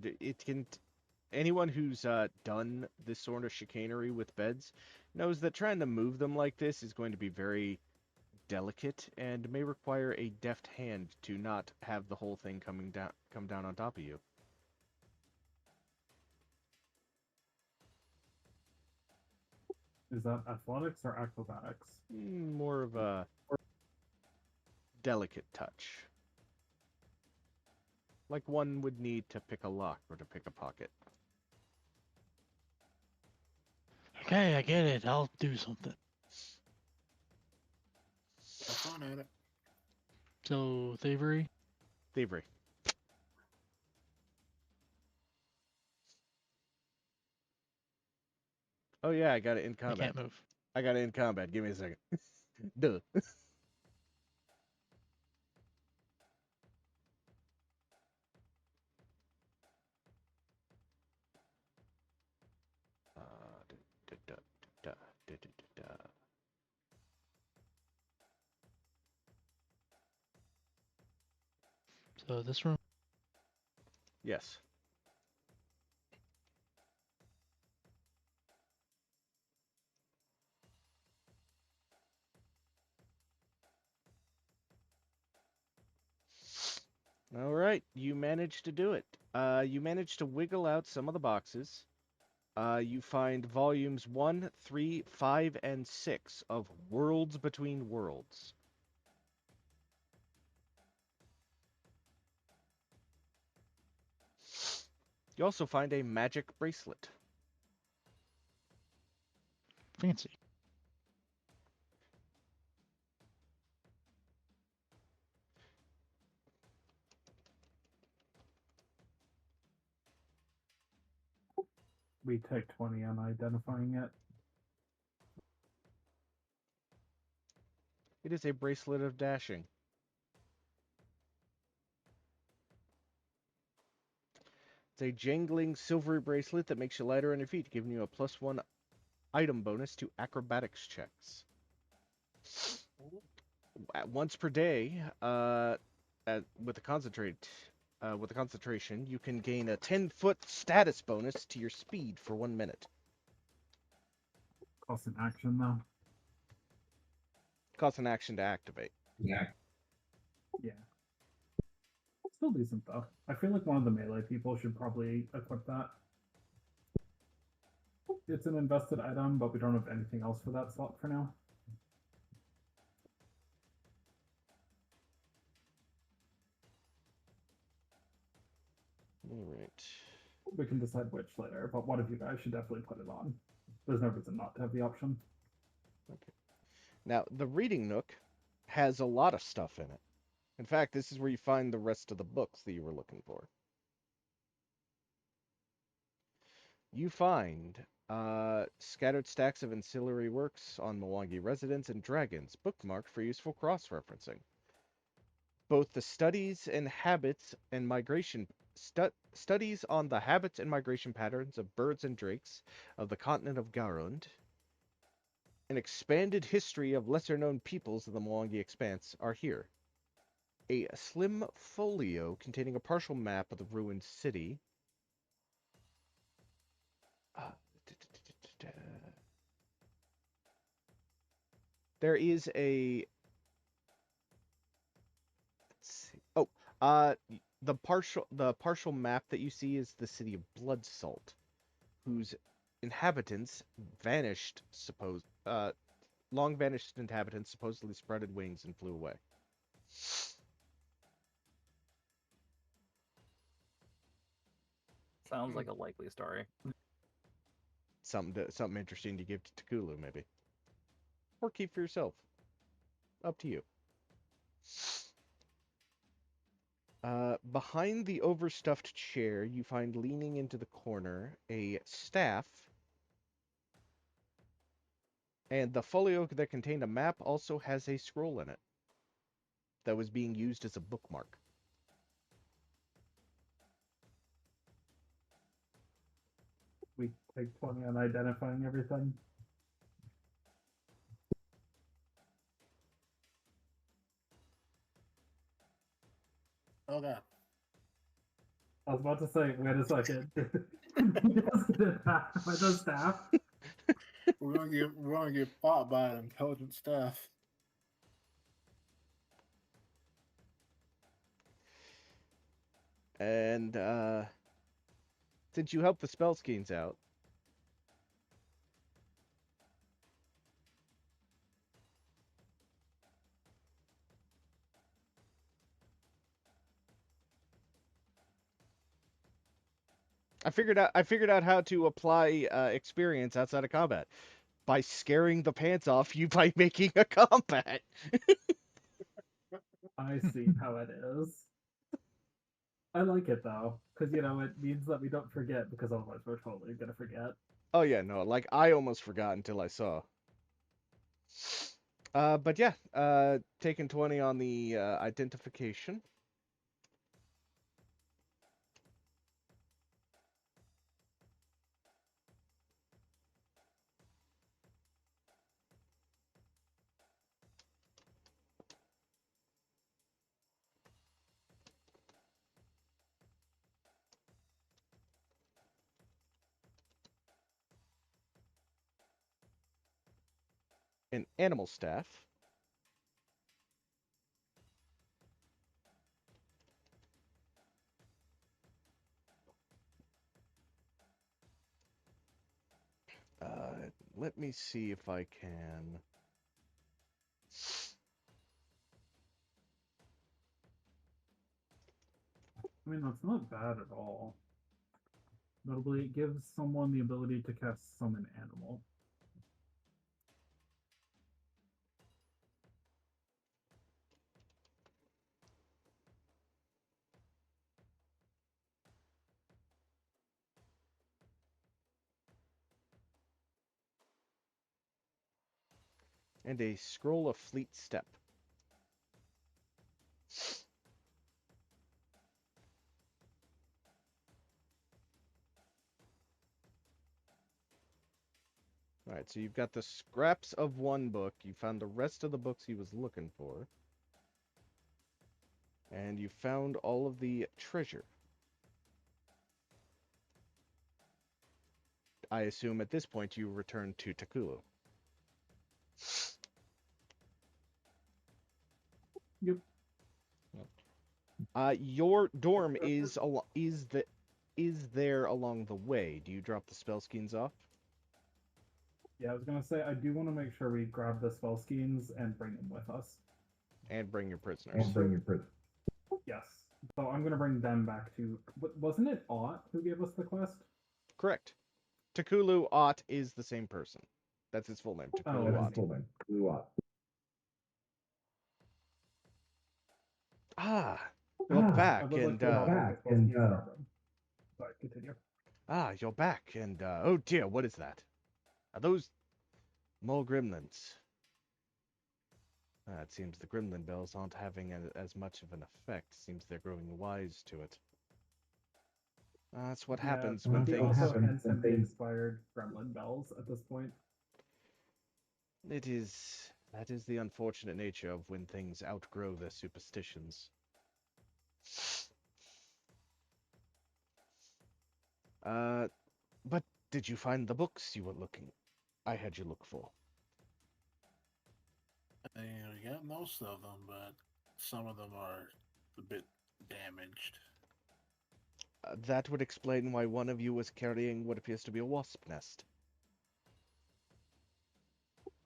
anyone who's done this sort of chicanery with beds knows that trying to move them like this is going to be very delicate and may require a deft hand to not have the whole thing come down on top of you. Is that athletics or acrobatics? More of a delicate touch. Like one would need to pick a lock or to pick a pocket. Okay, I get it. I'll do something. Have fun at it. So, thievery? Thievery. Oh yeah, I got it in I combat. can't move. I got it in combat. Give me a second. Duh. Da, da, da, da, da, da, da. So, this room? Yes. All right, you managed to do it. You managed to wiggle out some of the boxes. You find volumes 1, 3, 5, and 6 of Worlds Between Worlds. You also find a magic bracelet. Fancy. We take 20 on identifying it. It is a bracelet of dashing. It's a jangling silvery bracelet that makes you lighter on your feet, giving you a +1 item bonus to acrobatics checks. Once per day, with the concentration, you can gain a 10-foot status bonus to your speed for 1 minute. Cost an action though. Costs an action to activate. Yeah. Yeah. Still decent though. I feel like one of the melee people should probably equip that. It's an invested item, but we don't have anything else for that slot for now. All right. We can decide which later, but one of you guys should definitely put it on. There's no reason not to have the option. Okay. Now, the reading nook has a lot of stuff in it. In fact, this is where you find the rest of the books that you were looking for. You find scattered stacks of ancillary works on Mwangi residents and dragons, bookmarked for useful cross-referencing. Both the studies and habits and migration studies on the habits and migration patterns of birds and drakes of the continent of Garund, an expanded history of lesser-known peoples of the Mwangi Expanse are here. A slim folio containing a partial map of the ruined city. There is a. Let's see. Oh, the partial map that you see is the city of Bloodsalt, whose inhabitants vanished. Long vanished inhabitants supposedly spreaded wings and flew away. Sounds like a likely story. Something interesting to give to Takulu, maybe, or keep for yourself. Up to you. Behind the overstuffed chair, you find leaning into the corner a staff, and the folio that contained a map also has a scroll in it that was being used as a bookmark. We take 20 on identifying everything. Okay. I was about to say, wait a second. He does get attacked by the staff. We're gonna get fought by an intelligent staff. And since you help the Spellskeens out, I figured out how to apply experience outside of combat by scaring the pants off you by making a combat. I see how it is. I like it though, because you know it means that we don't forget, because otherwise we're totally gonna forget. Oh yeah, no, like I almost forgot until I saw. But yeah, taking 20 on the identification. An animal staff. Let me see if I can. I mean, that's not bad at all. Notably, it gives someone the ability to cast Summon Animal. and a scroll of fleet step. All right, so you've got the scraps of one book. You found the rest of the books he was looking for. And you found all of the treasure. I assume at this point you return to Takulu. Yep. Your dorm is there along the way. Do you drop the spell skeins off? Yeah, I was gonna say I do want to make sure we grab the spell skeins and bring them with us. And bring your prisoners. Yes. So I'm gonna bring them back to. Wasn't it Ott who gave us the quest? Correct. Takulu Ott is the same person. That's his full name, Takulu Ott. Ah, you're I back, would like and to know the spell skeins are from. Sorry, continue. you're back, and oh dear, what is that? Are those more gremlins? It seems the gremlin bells aren't having as much of an effect. Seems they're growing wise to it. That's what happens when he things. also instantly inspired gremlin bells at this point. That is the unfortunate nature of when things outgrow their superstitions. But did you find the books you were looking? I had you look for. We got most of them, but some of them are a bit damaged. That would explain why one of you was carrying what appears to be a wasp nest.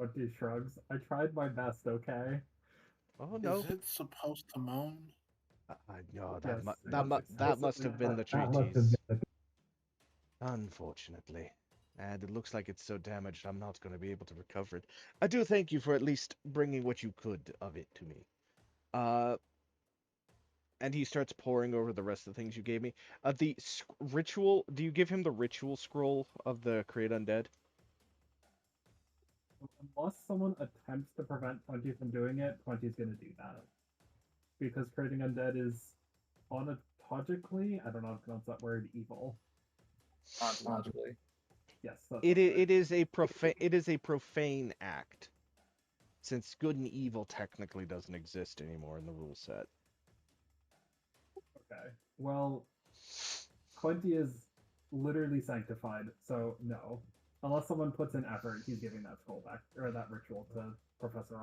Okay, shrugs. I tried my best, okay? Oh no. Is it supposed to moan? No, Yes, that must have been the treaties. Unfortunately. And it looks like it's so damaged I'm not going to be able to recover it. I do thank you for at least bringing what you could of it to me. And he starts poring over the rest of the things you gave me. The ritual, do you give him the ritual scroll of the Create Undead? Unless someone attempts to prevent 20 from doing it, 20 is going to do that. Because creating undead is ontologically, I don't know how to pronounce that word, evil. Ontologically. Yes, that's It is a profane act. Since good and evil technically doesn't exist anymore in the rule set. Okay. Well, 20 is literally sanctified, so no. Unless someone puts in effort, he's giving that scroll back, or that ritual to Professor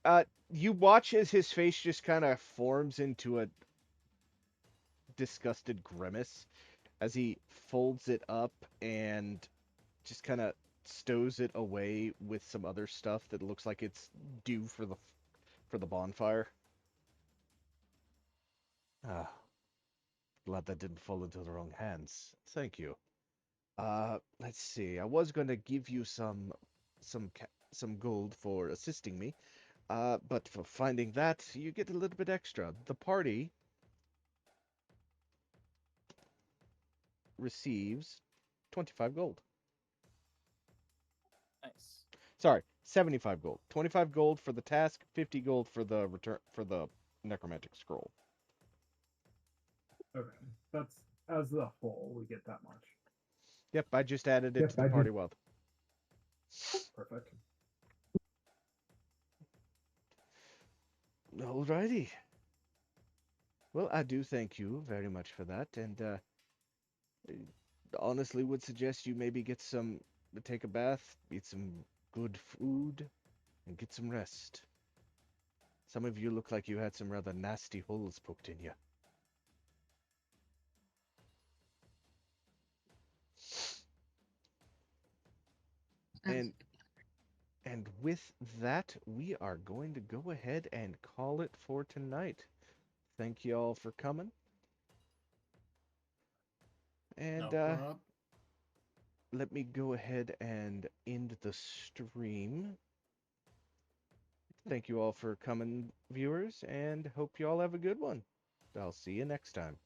Ott. You watch as his face just kind of forms into a disgusted grimace as he folds it up and just kind of stows it away with some other stuff that looks like it's due for the bonfire. Ah, glad that didn't fall into the wrong hands. Thank you. Let's see. I was going to give you some gold for assisting me. But for finding that, you get a little bit extra. The party receives 25 gold. Nice. Sorry, 75 gold. 25 gold for the task, 50 gold for the return for the necromantic scroll. Okay. That's, as a whole, we get that much. Yep, I just added it to the party wealth. Perfect. Alrighty. Well, I do thank you very much for that, and honestly would suggest you maybe take a bath, eat some good food, and get some rest. Some of you look like you had some rather nasty holes poked in you. And with that, we are going to go ahead and call it for tonight. Thank you all for coming. And No let me go ahead and end the stream. Thank you all for coming, viewers, and hope you all have a good one. I'll see you next time.